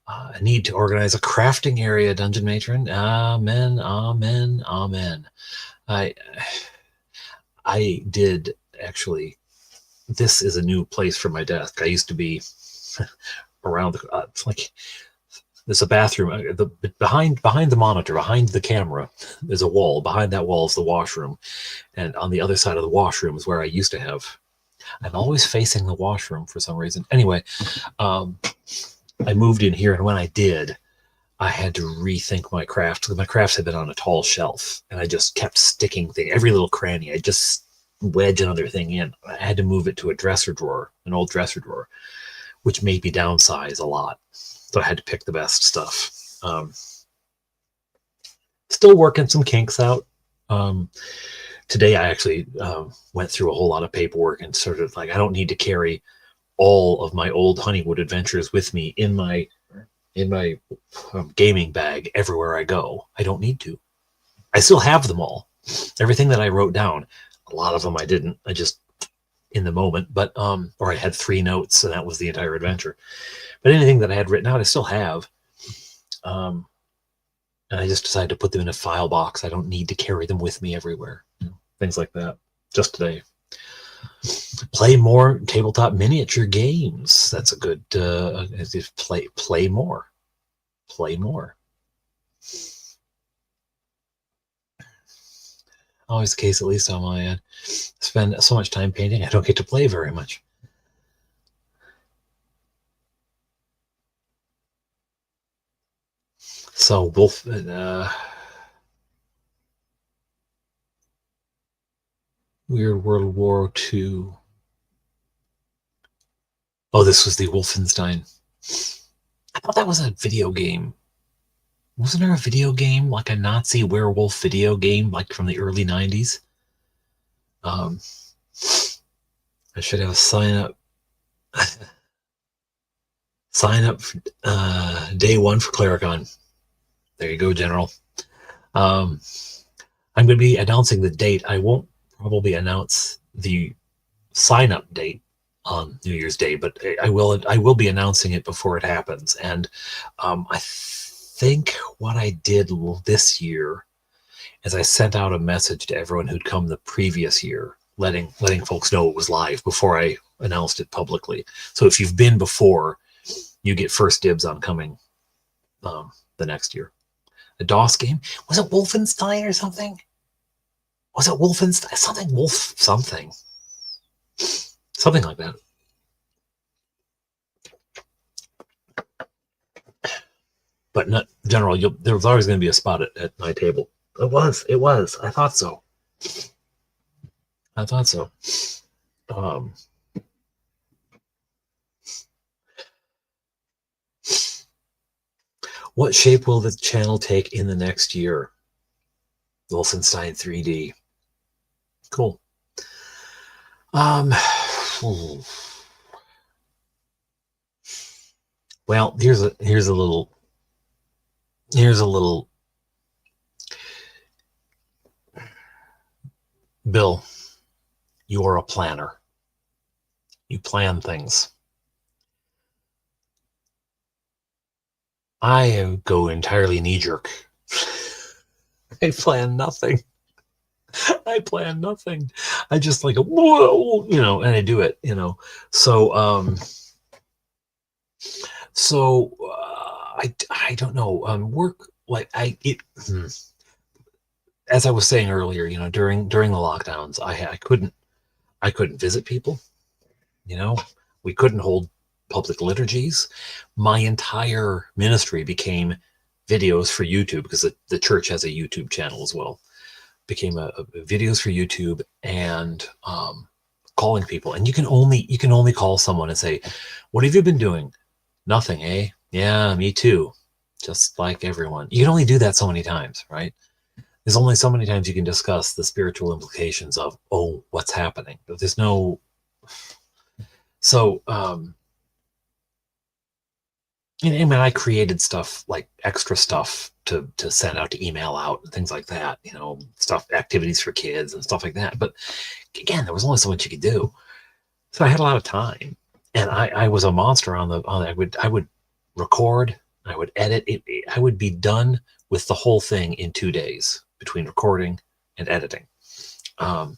I need to organize a crafting area, Dungeon Matron. Amen, amen, amen. I did actually. This is a new place for my desk. I used to be around the like. There's a bathroom. Behind the monitor, behind the camera, there's a wall. Behind that wall is the washroom, and on the other side of the washroom is where I used to have. I'm always facing the washroom for some reason. Anyway, I moved in here, and when I did, I had to rethink my craft. My crafts had been on a tall shelf, and I just kept sticking things. Every little cranny, I just wedge another thing in. I had to move it to a dresser drawer, an old dresser drawer, which made me downsize a lot. So I had to pick the best stuff. Still working some kinks out. Today I actually went through a whole lot of paperwork and sort of like, I don't need to carry all of my old Honeywood adventures with me in my gaming bag everywhere I go. I don't need to. I still have them all. Everything that I wrote down, a lot of them I didn't. I just in the moment, but or I had 3 notes and that was the entire adventure. But anything that I had written out, I still have. And I just decided to put them in a file box. I don't need to carry them with me everywhere. Things like that. Just today. Play more tabletop miniature games. That's a good play more. Play more. Always the case, at least on my end. Spend so much time painting, I don't get to play very much. So Wolf, Weird World War II. Oh, this was the Wolfenstein. I thought that was a video game. Wasn't there a video game, like a Nazi werewolf video game, like from the early 90s? I should have a sign up. Sign up for, day 1 for Claricon. There you go, General. I'm going to be announcing the date. I won't probably announce the sign-up date on New Year's Day, but I will be announcing it before it happens. And I think what I did this year is I sent out a message to everyone who'd come the previous year, letting folks know it was live before I announced it publicly. So if you've been before, you get first dibs on coming the next year. The DOS game, was it Wolfenstein or something? Was it Wolfenstein? Something like that. But not general. There's always going to be a spot at my table. It was. I thought so. What shape will the channel take in the next year? Wolfenstein 3D. Cool. Well, here's a little. Bill, you are a planner. You plan things. I go entirely knee-jerk. I plan nothing. I just like, whoa, and I do it, So, I don't know. Work like as I was saying earlier, during the lockdowns, I couldn't visit people. We couldn't hold public liturgies. My entire ministry became videos for YouTube, because the church has a YouTube channel as well. Became a videos for YouTube and calling people. And you can only call someone and say, "What have you been doing?" "Nothing, eh?" "Yeah, me too." Just like everyone. You can only do that so many times, right? There's only so many times you can discuss the spiritual implications of, what's happening. There's no. So, I created stuff like extra stuff to send out, to email out, and things like that, stuff, activities for kids and stuff like that. But again, there was only so much you could do. So I had a lot of time, and I was a monster on I would record, I would edit it. I would be done with the whole thing in 2 days between recording and editing. And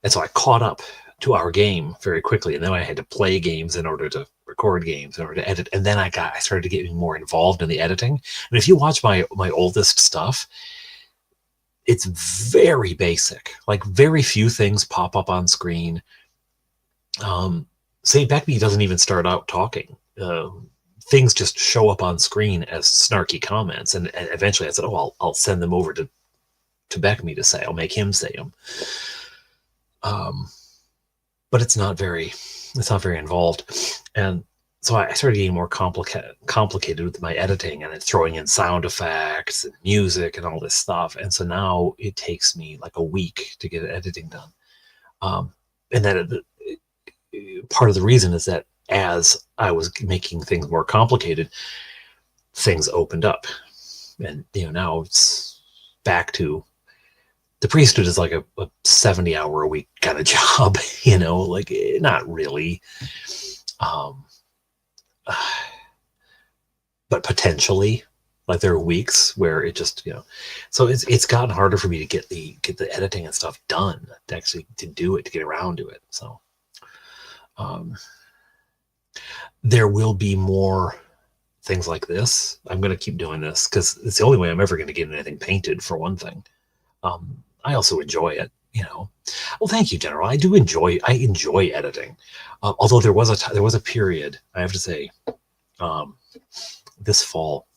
so I caught up to our game very quickly, and then I had to play games in order to record games, in order to edit. And then I started getting more involved in the editing. And if you watch my oldest stuff, it's very basic. Like, very few things pop up on screen. St. Beckby doesn't even start out talking. Things just show up on screen as snarky comments, and eventually I said, I'll send them over to Beckby to say. I'll make him say them. But it's not very involved. And so I started getting more complicated with my editing, and throwing in sound effects and music and all this stuff. And so now it takes me like a week to get editing done. And that part of the reason is that as I was making things more complicated, things opened up. And, now it's back to the priesthood is like a 70-hour a week kind of job, like, not really. But potentially, like, there are weeks where it just, so it's gotten harder for me to get the editing and stuff done, to do it, to get around to it. So, there will be more things like this. I'm going to keep doing this because it's the only way I'm ever going to get anything painted, for one thing. I also enjoy it, Well, thank you, General. I enjoy editing. Although there was a period, I have to say, this fall,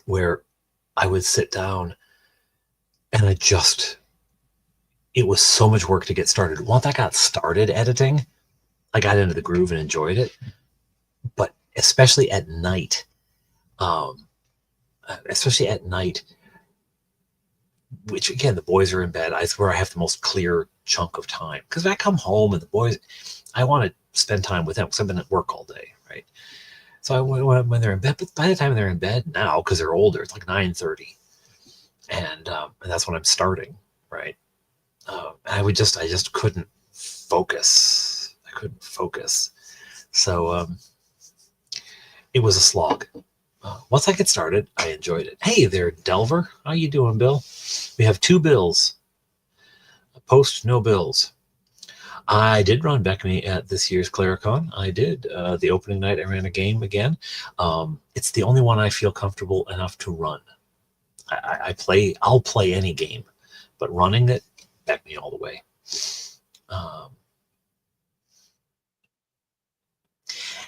where I would sit down and it was so much work to get started. Once I got started editing, I got into the groove and enjoyed it. But especially at night, which, again, the boys are in bed, it's where I have the most clear chunk of time. Because if I come home and the boys, I want to spend time with them because I've been at work all day, right? So when they're in bed, but by the time they're in bed now, because they're older, it's like 9:30, and that's when I'm starting, right? I just couldn't focus. So it was a slog. once I get started, I enjoyed it. Hey there, Delver. How you doing, Bill? We have 2 bills. Post no bills. I did run Beckme at this year's ClariCon. I did. The opening night, I ran a game again. It's the only one I feel comfortable enough to run. I'll play any game, but running it, Beckme all the way.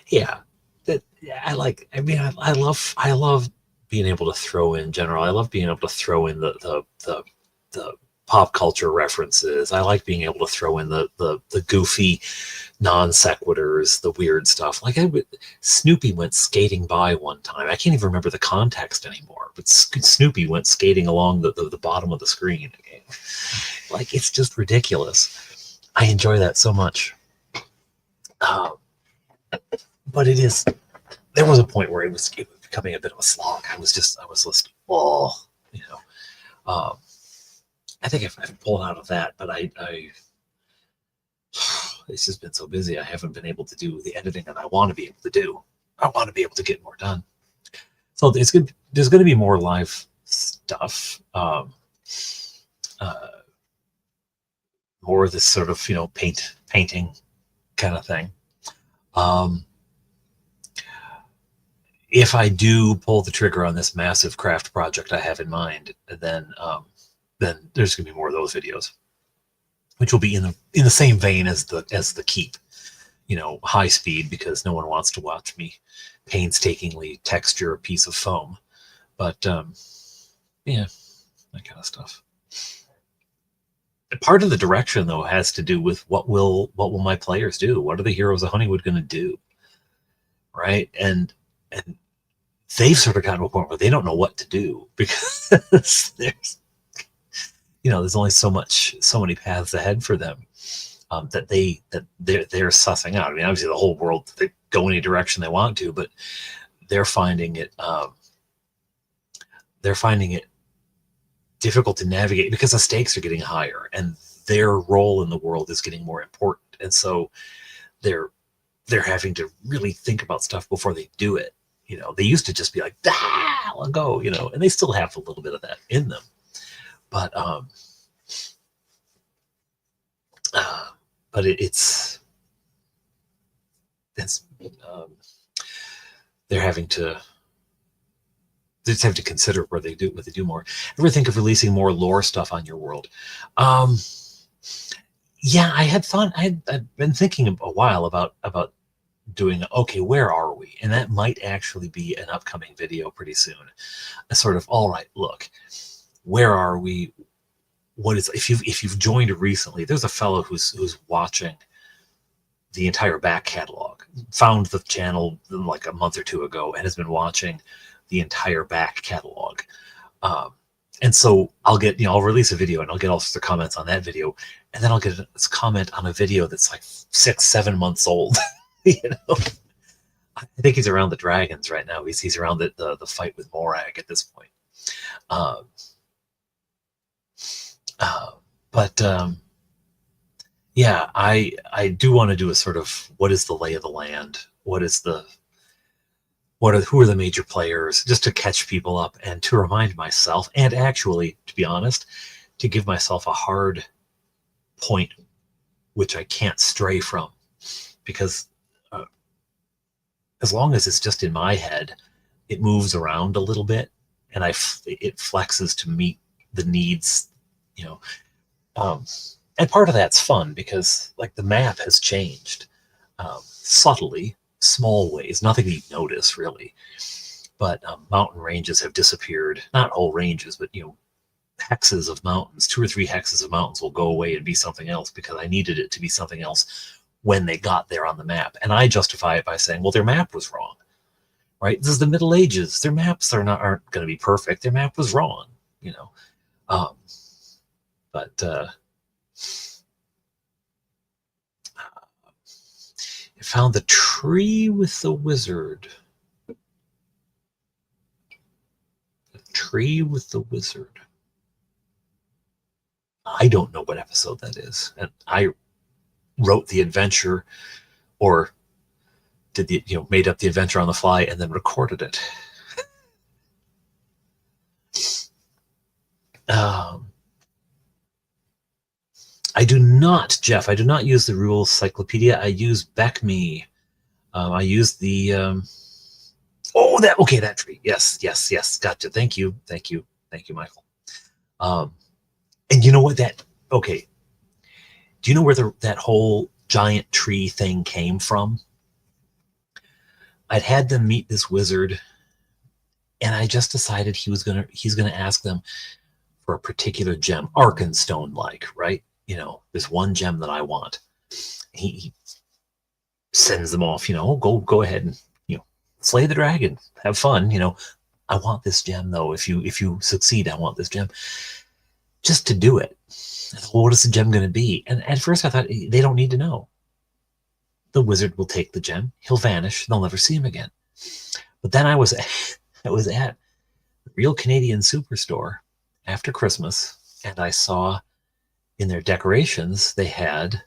Yeah, I love being able to throw in general. I love being able to throw in the pop culture references. I like being able to throw in the goofy non sequiturs, the weird stuff. Like Snoopy went skating by one time. I can't even remember the context anymore, but Snoopy went skating along the bottom of the screen. Like, it's just ridiculous. I enjoy that so much. But there was a point where it was becoming a bit of a slog. I was just, oh, I think I've pulled out of that, but it's just been so busy. I haven't been able to do the editing that I want to be able to do. I want to be able to get more done. So there's going to be more live stuff. More of this sort of, painting kind of thing. If I do pull the trigger on this massive craft project I have in mind, then there's going to be more of those videos, which will be in the same vein as the keep, high speed, because no one wants to watch me painstakingly texture a piece of foam. But yeah, that kind of stuff. Part of the direction, though, has to do with what will my players do? What are the heroes of Honeywood going to do? Right? And they've sort of gotten to a point where they don't know what to do, because there's only so many paths ahead for them that they're sussing out. I mean, obviously the whole world, they go any direction they want to, but they're finding it difficult to navigate because the stakes are getting higher and their role in the world is getting more important. And so they're having to really think about stuff before they do it. They used to just be like, I'll go, and they still have a little bit of that in them. But it's they just have to consider what they do more. Ever think of releasing more lore stuff on your world? Yeah, I'd been thinking a while about doing, okay, where are we? And that might actually be an upcoming video pretty soon. A sort of, all right, look, where are we? What is, if you've joined recently, there's a fellow who's watching the entire back catalog, found the channel like a month or two ago and has been watching the entire back catalog. And so I'll release a video and I'll get all sorts of comments on that video. And then I'll get a comment on a video that's like 6-7 months old. I think he's around the dragons right now. He's around the fight with Morag at this point. Yeah, I do want to do a sort of, what is the lay of the land? Who are the major players, just to catch people up and to remind myself, and actually, to be honest, to give myself a hard point which I can't stray from, because as long as it's just in my head, it moves around a little bit and it flexes to meet the needs, and part of that's fun because like the map has changed subtly, small ways, nothing you notice really, but mountain ranges have disappeared. Not whole ranges, but hexes of mountains, 2 or 3 hexes of mountains will go away and be something else because I needed it to be something else when they got there on the map. And I justify it by saying, well, their map was wrong, right? This is the Middle Ages. Their maps aren't going to be perfect. Their map was wrong, but I found the tree with the wizard. The tree with the wizard. I don't know what episode that is. And I wrote the adventure, or did made up the adventure on the fly and then recorded it. I do not, Jeff. I do not use the Rule Cyclopedia. I use BeckMe. I use the. That tree. Yes. Gotcha. Thank you, Michael. And you know what that? Okay. Do you know where that whole giant tree thing came from? I'd had them meet this wizard, and I just decided he's gonna ask them for a particular gem, Arkenstone like, right? This one gem that I want. He sends them off, go ahead and slay the dragon, have fun. I want this gem though. If you succeed, I want this gem. Just to do it. Well, what is the gem going to be? And at first I thought, they don't need to know. The wizard will take the gem. He'll vanish. They'll never see him again. But then I was at the Real Canadian Superstore after Christmas, and I saw in their decorations, they had,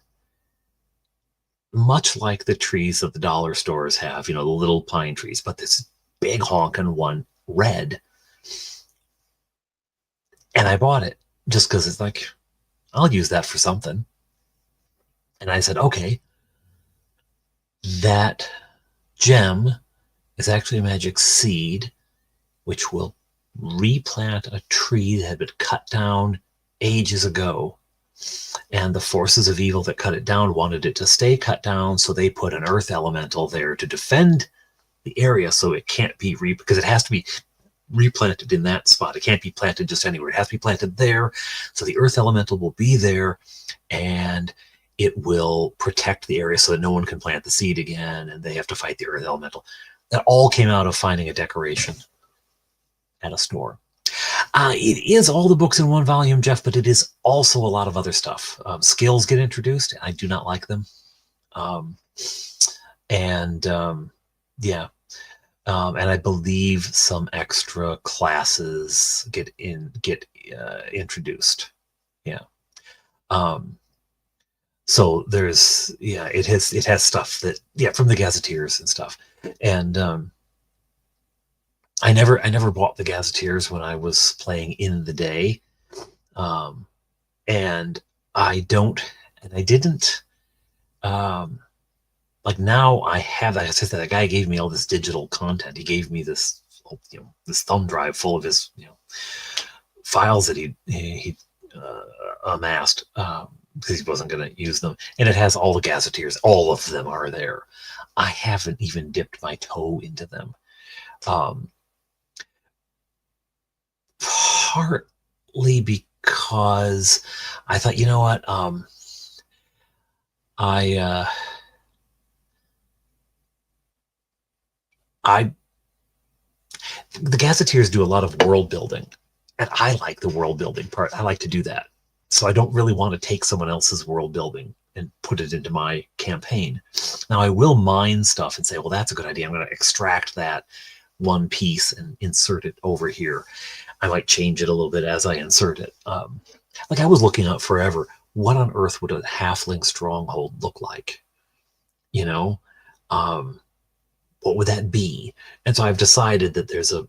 much like the trees that the dollar stores have, the little pine trees, but this big honking one, red. And I bought it just because it's like, I'll use that for something. And I said, okay, that gem is actually a magic seed, which will replant a tree that had been cut down ages ago. And the forces of evil that cut it down wanted it to stay cut down, so they put an earth elemental there to defend the area so it can't be because it has to be replanted in that spot. It can't be planted just anywhere. It has to be planted there. So the earth elemental will be there, and it will protect the area so that no one can plant the seed again, and they have to fight the earth elemental. That all came out of finding a decoration at a store. It is all the books in one volume, Jeff, but it is also a lot of other stuff. Skills get introduced, and I do not like them. And I believe some extra classes get introduced. Yeah. So there's it has stuff that from the Gazetteers and stuff, and I never bought the Gazetteers when I was playing in the day, and I didn't. Like now I have that. I said that guy gave me all this digital content. He gave me this, this thumb drive full of his, files that he amassed because he wasn't going to use them. And it has all the Gazetteers. All of them are there. I haven't even dipped my toe into them. Partly because I thought, you know what, the Gazetteers do a lot of world building, and I like the world building part. I like to do that. So I don't really want to take someone else's world building and put it into my campaign. Now I will mine stuff and say, well, that's a good idea. I'm going to extract that one piece and insert it over here. I might change it a little bit as I insert it. Like I was looking up forever, what on earth would a halfling stronghold look like? What would that be? And so I've decided that there's a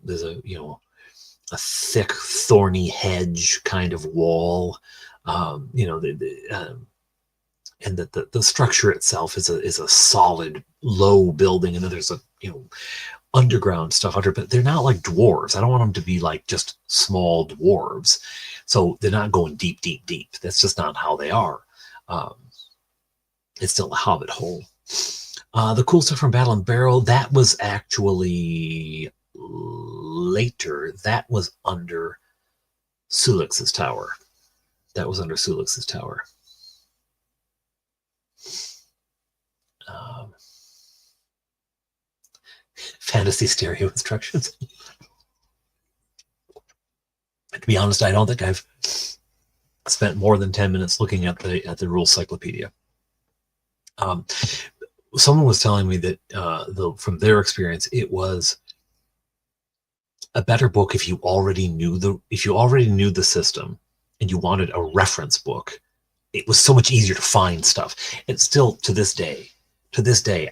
a thick thorny hedge kind of wall, and that the structure itself is a solid low building, and then there's a underground stuff under, but they're not like dwarves. I don't want them to be like just small dwarves, so they're not going deep. That's just not how they are. It's still a hobbit hole. The cool stuff from Battle and Barrel, that was actually later. That was under Sulix's Tower. Fantasy stereo instructions. To be honest, I don't think I've spent more than 10 minutes looking at the Rule Cyclopedia. Someone was telling me that from their experience, it was a better book if you already knew the system and you wanted a reference book. It was so much easier to find stuff. And still to this day,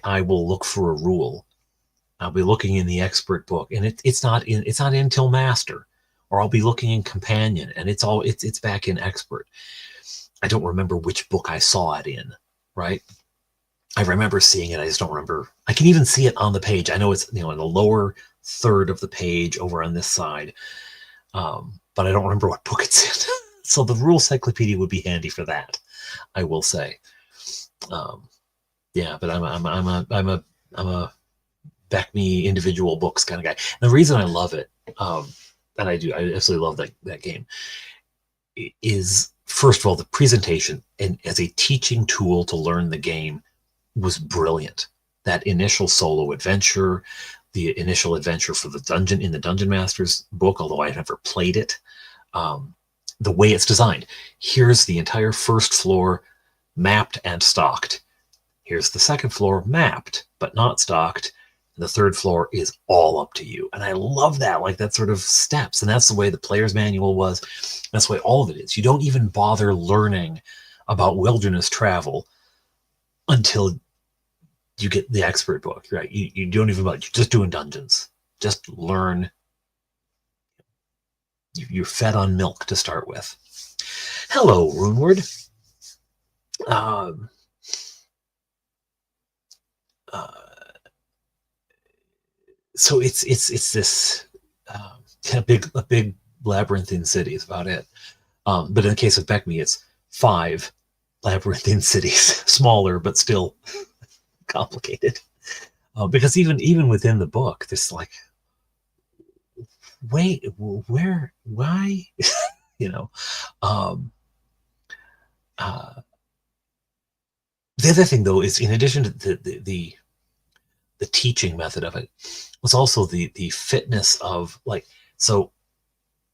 I will look for a rule. I'll be looking in the expert book, and it's not in till master, or I'll be looking in companion, and it's back in expert. I don't remember which book I saw it in, right? I remember seeing it. I just don't remember. I can even see it on the page. I know it's, in the lower third of the page over on this side. But I don't remember what book it's in. So the rule cyclopedia would be handy for that, I will say. Yeah, but I'm a back me individual books kind of guy. And the reason I love it, and I absolutely love that game, is first of all the presentation, and as a teaching tool to learn the game was brilliant. That initial solo adventure, the initial adventure for the dungeon in the Dungeon Master's book, although I never played it, the way it's designed. Here's the entire first floor mapped and stocked. Here's the second floor mapped, but not stocked. And the third floor is all up to you. And I love that, like that sort of steps. And that's the way the player's manual was. That's the way all of it is. You don't even bother learning about wilderness travel until you get the expert book, right? You don't even bother. You're just doing dungeons. Just learn. You're fed on milk to start with. Hello, Runeward. So it's this a big labyrinthine city is about it. But in the case of Beckme, it's 5 labyrinthine cities, smaller but still complicated. Because even within the book, there's like, wait, where, why, The other thing, though, is in addition to the teaching method of it, was also the fitness of, like, so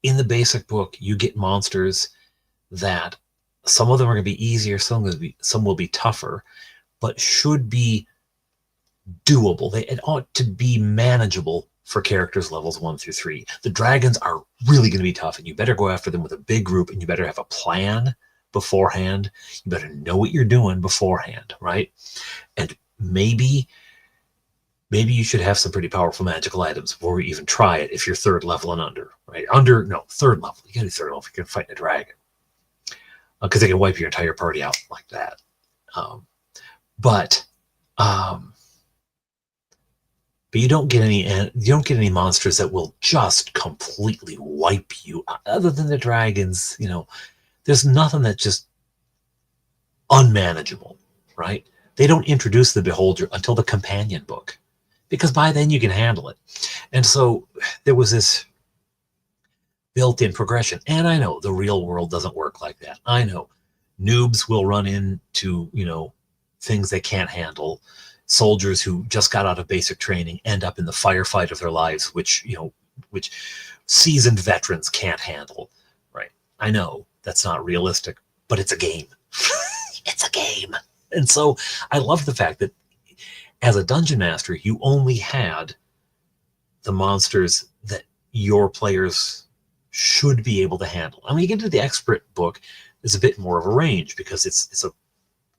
in the basic book, you get monsters that some of them are going to be easier, some will be tougher, but should be doable. It ought to be manageable for characters levels 1 through 3. The dragons are really going to be tough, and you better go after them with a big group, and you better have a plan beforehand. You better know what you're doing beforehand, right? And maybe you should have some pretty powerful magical items before we even try it if you're 3rd level and under, right? Third level. You gotta be 3rd level if you're fighting a dragon. Because they can wipe your entire party out like that. But you don't get any monsters that will just completely wipe you out. Other than the dragons, there's nothing that's just unmanageable, right? They don't introduce the beholder until the companion book, because by then you can handle it. And so there was this built-in progression. And I know the real world doesn't work like that. I know noobs will run into, things they can't handle. Soldiers who just got out of basic training end up in the firefight of their lives, which seasoned veterans can't handle, right? I know that's not realistic, but it's a game. It's a game. And so I love the fact that as a dungeon master, you only had the monsters that your players should be able to handle. And when you get into the expert book, there's a bit more of a range because it's a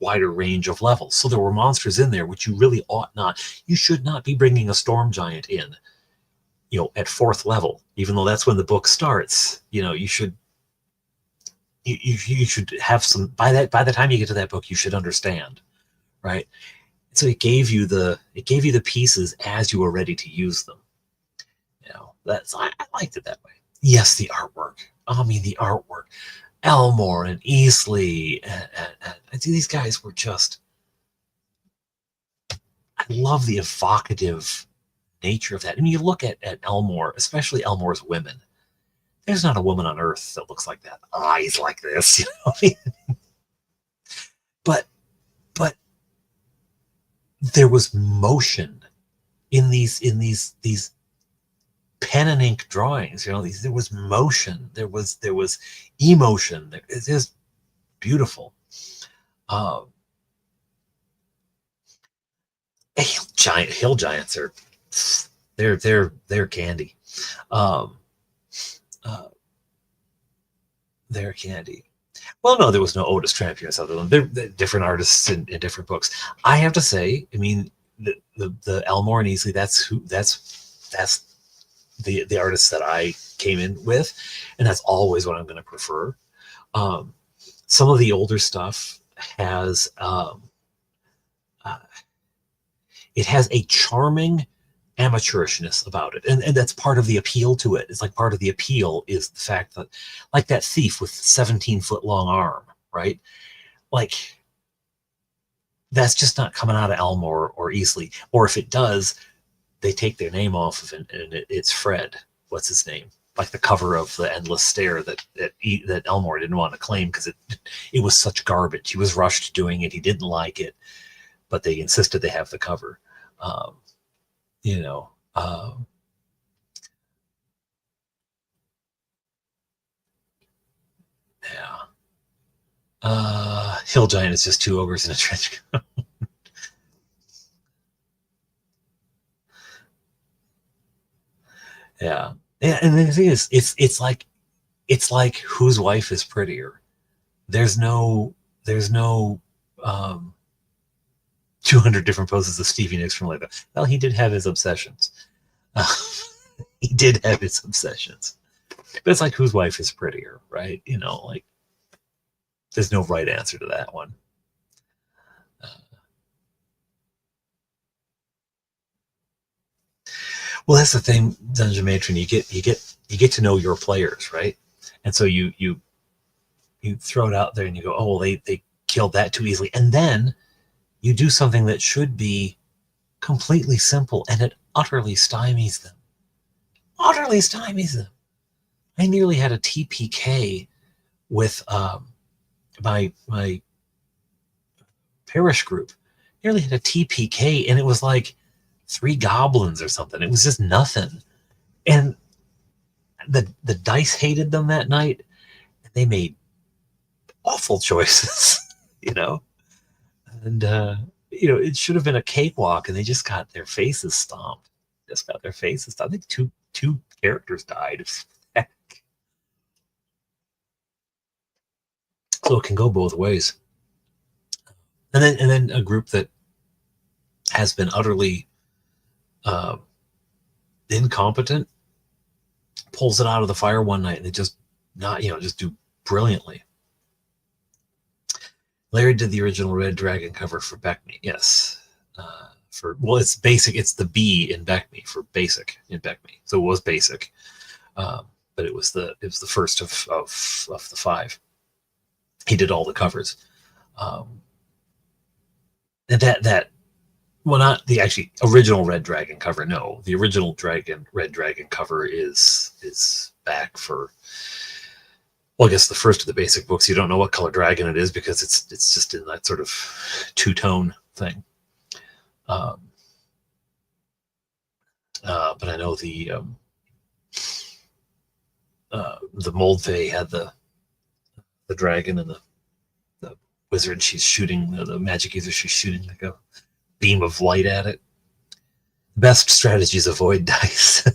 wider range of levels. So there were monsters in there which you really ought not. You should not be bringing a storm giant in, at 4th level, even though that's when the book starts. You should have some, by the time you get to that book, you should understand, right? So it gave you the pieces as you were ready to use them. I liked it that way. Yes, the artwork. The artwork. Elmore and Easley and these guys were just. I love the evocative nature of that. You look at Elmore, especially Elmore's women. There's not a woman on earth that looks like that. Eyes like this, But there was motion in these pen and ink drawings. There was motion. There was emotion. It's just beautiful. Hill giants are they're candy. They're candy. Well, no, there was no Otis Trampier or something. They're different artists in different books. I have to say, the Elmore and Easley, that's the artists that I came in with, and that's always what I'm going to prefer. some of the older stuff has it has a charming amateurishness about it, and that's part of the appeal to it. It's like part of the appeal is the fact that, like that thief with 17-foot long arm, right? Like, that's just not coming out of Elmore or Easley. Or if it does, they take their name off of it, and it's Fred. What's his name? Like the cover of The Endless Stare that Elmore didn't want to claim because it was such garbage. He was rushed doing it. He didn't like it, but they insisted they have the cover. You know, yeah. Hill Giant is just two ogres in a trench coat. Yeah. Yeah, and the thing is, it's like whose wife is prettier. There's no 200 different poses of Stevie Nicks from like that. Well, he did have his obsessions. He did have his obsessions. But it's like whose wife is prettier, right? You know, like there's no right answer to that one. Well, that's the thing, Dungeon Matron. You get to know your players, right? And so you throw it out there and you go, oh, well, they killed that too easily, and then you do something that should be completely simple, and it utterly stymies them. Utterly stymies them. I nearly had a TPK with my parish group. Nearly had a TPK, and it was like 3 goblins or something. It was just nothing. And the dice hated them that night. And they made awful choices, you know. And it should have been a cakewalk, and they just got their faces stomped. I think two characters died. So it can go both ways. And then a group that has been utterly incompetent pulls it out of the fire one night, and they just do brilliantly. Larry did the original Red Dragon cover for Beckme. Yes. It's basic. It's the B in Beckme for basic in Beckme. So it was basic. But it was the first of the 5. He did all the covers. And not the actually original Red Dragon cover. No, the original Red Dragon cover is back for, well, I guess the first of the basic books. You don't know what color dragon it is because it's just in that sort of 2-tone thing. But I know the Mold Fae had the dragon, and the wizard she's shooting, the magic user she's shooting like a beam of light at it. Best strategies avoid dice.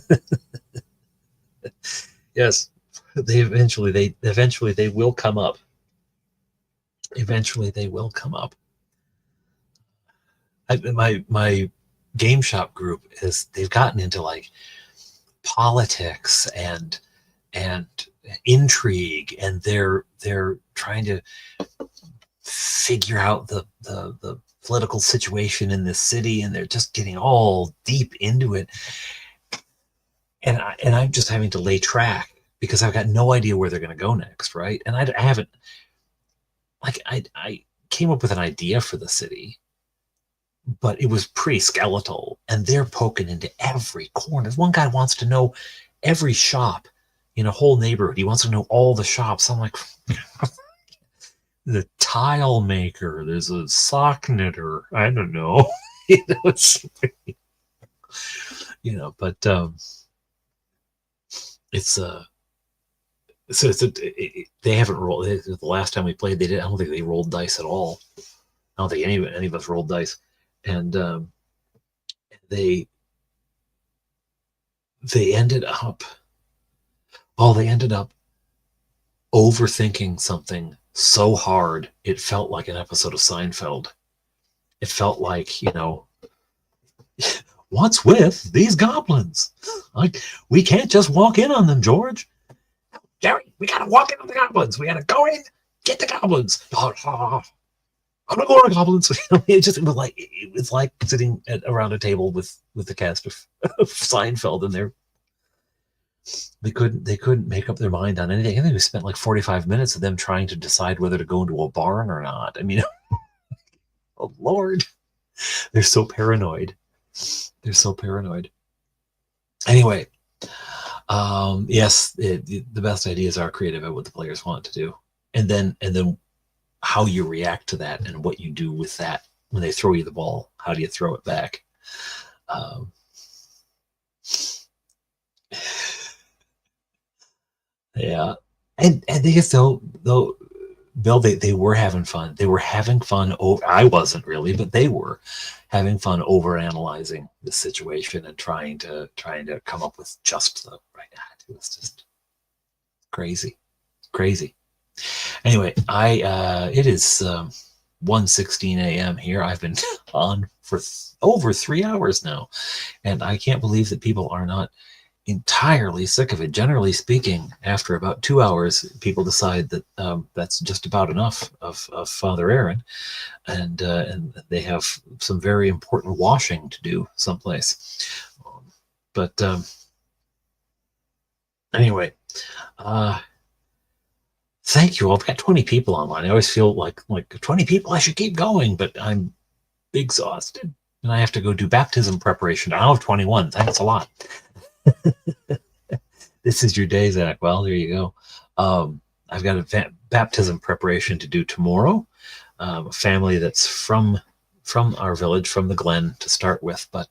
Yes, they eventually will come up. Eventually they will come up. My game shop group they've gotten into like politics and intrigue, and they're trying to figure out the political situation in this city, and they're just getting all deep into it, and I'm just having to lay track because I've got no idea where they're going to go next, right? And I haven't, like, I came up with an idea for the city, but it was pretty skeletal, and they're poking into every corner. One guy wants to know every shop in a whole neighborhood. He wants to know all the shops. I'm like, the tile maker, there's a sock knitter, I don't know. But they haven't rolled. The last time we played, I don't think they rolled dice at all. I don't think any of us rolled dice, and they ended up overthinking something so hard it felt like an episode of Seinfeld. It felt like, what's with these goblins? Like, we can't just walk in on them, George. Jerry, we gotta walk in on the goblins. We gotta go in, get the goblins. I'm not going to goblins. It was like sitting around a table with the cast of Seinfeld, and they couldn't make up their mind on anything. I think we spent like 45 minutes of them trying to decide whether to go into a barn or not. I mean, oh Lord, they're so paranoid. They're so paranoid. Anyway, yes, the best ideas are creative at what the players want to do, and then how you react to that and what you do with that when they throw you the ball. How do you throw it back? Yeah, and they guess though Bill, they were having fun. They were having fun. I wasn't really, but they were having fun over analyzing the situation and trying to come up with just the right. It was just crazy. Anyway, it is 1:16 a.m. here. I've been on for over 3 hours now, and I can't believe that people are not entirely sick of it. Generally speaking, after about 2 hours, people decide that that's just about enough of Father Aaron, and they have some very important washing to do someplace. But anyway, thank you all. I've got 20 people online. I always feel like 20 people, I should keep going, but I'm exhausted. And I have to go do baptism preparation. I'll have 21. Thanks a lot. This is your day, Zach. Well, there you go. I've got a baptism preparation to do tomorrow. A family that's from our village, from the Glen to start with, but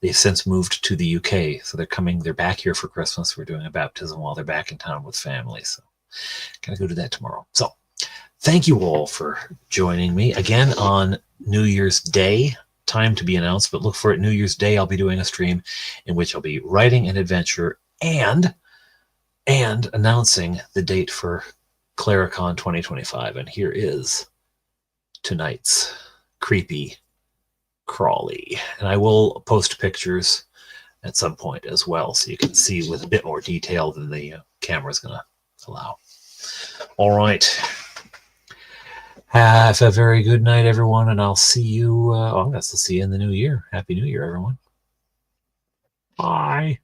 they've since moved to the UK. So they're back here for Christmas. We're doing a baptism while they're back in town with family. So gotta go do that tomorrow. So thank you all for joining me again on New Year's Day. Time to be announced, but look for it. New Year's Day, I'll be doing a stream in which I'll be writing an adventure and announcing the date for ClaraCon 2025. And here is tonight's creepy crawly. And I will post pictures at some point as well, so you can see with a bit more detail than the camera's going to allow. All right. Have a very good night, everyone, and I'll see you. I guess I'll see you in the new year. Happy New Year, everyone. Bye.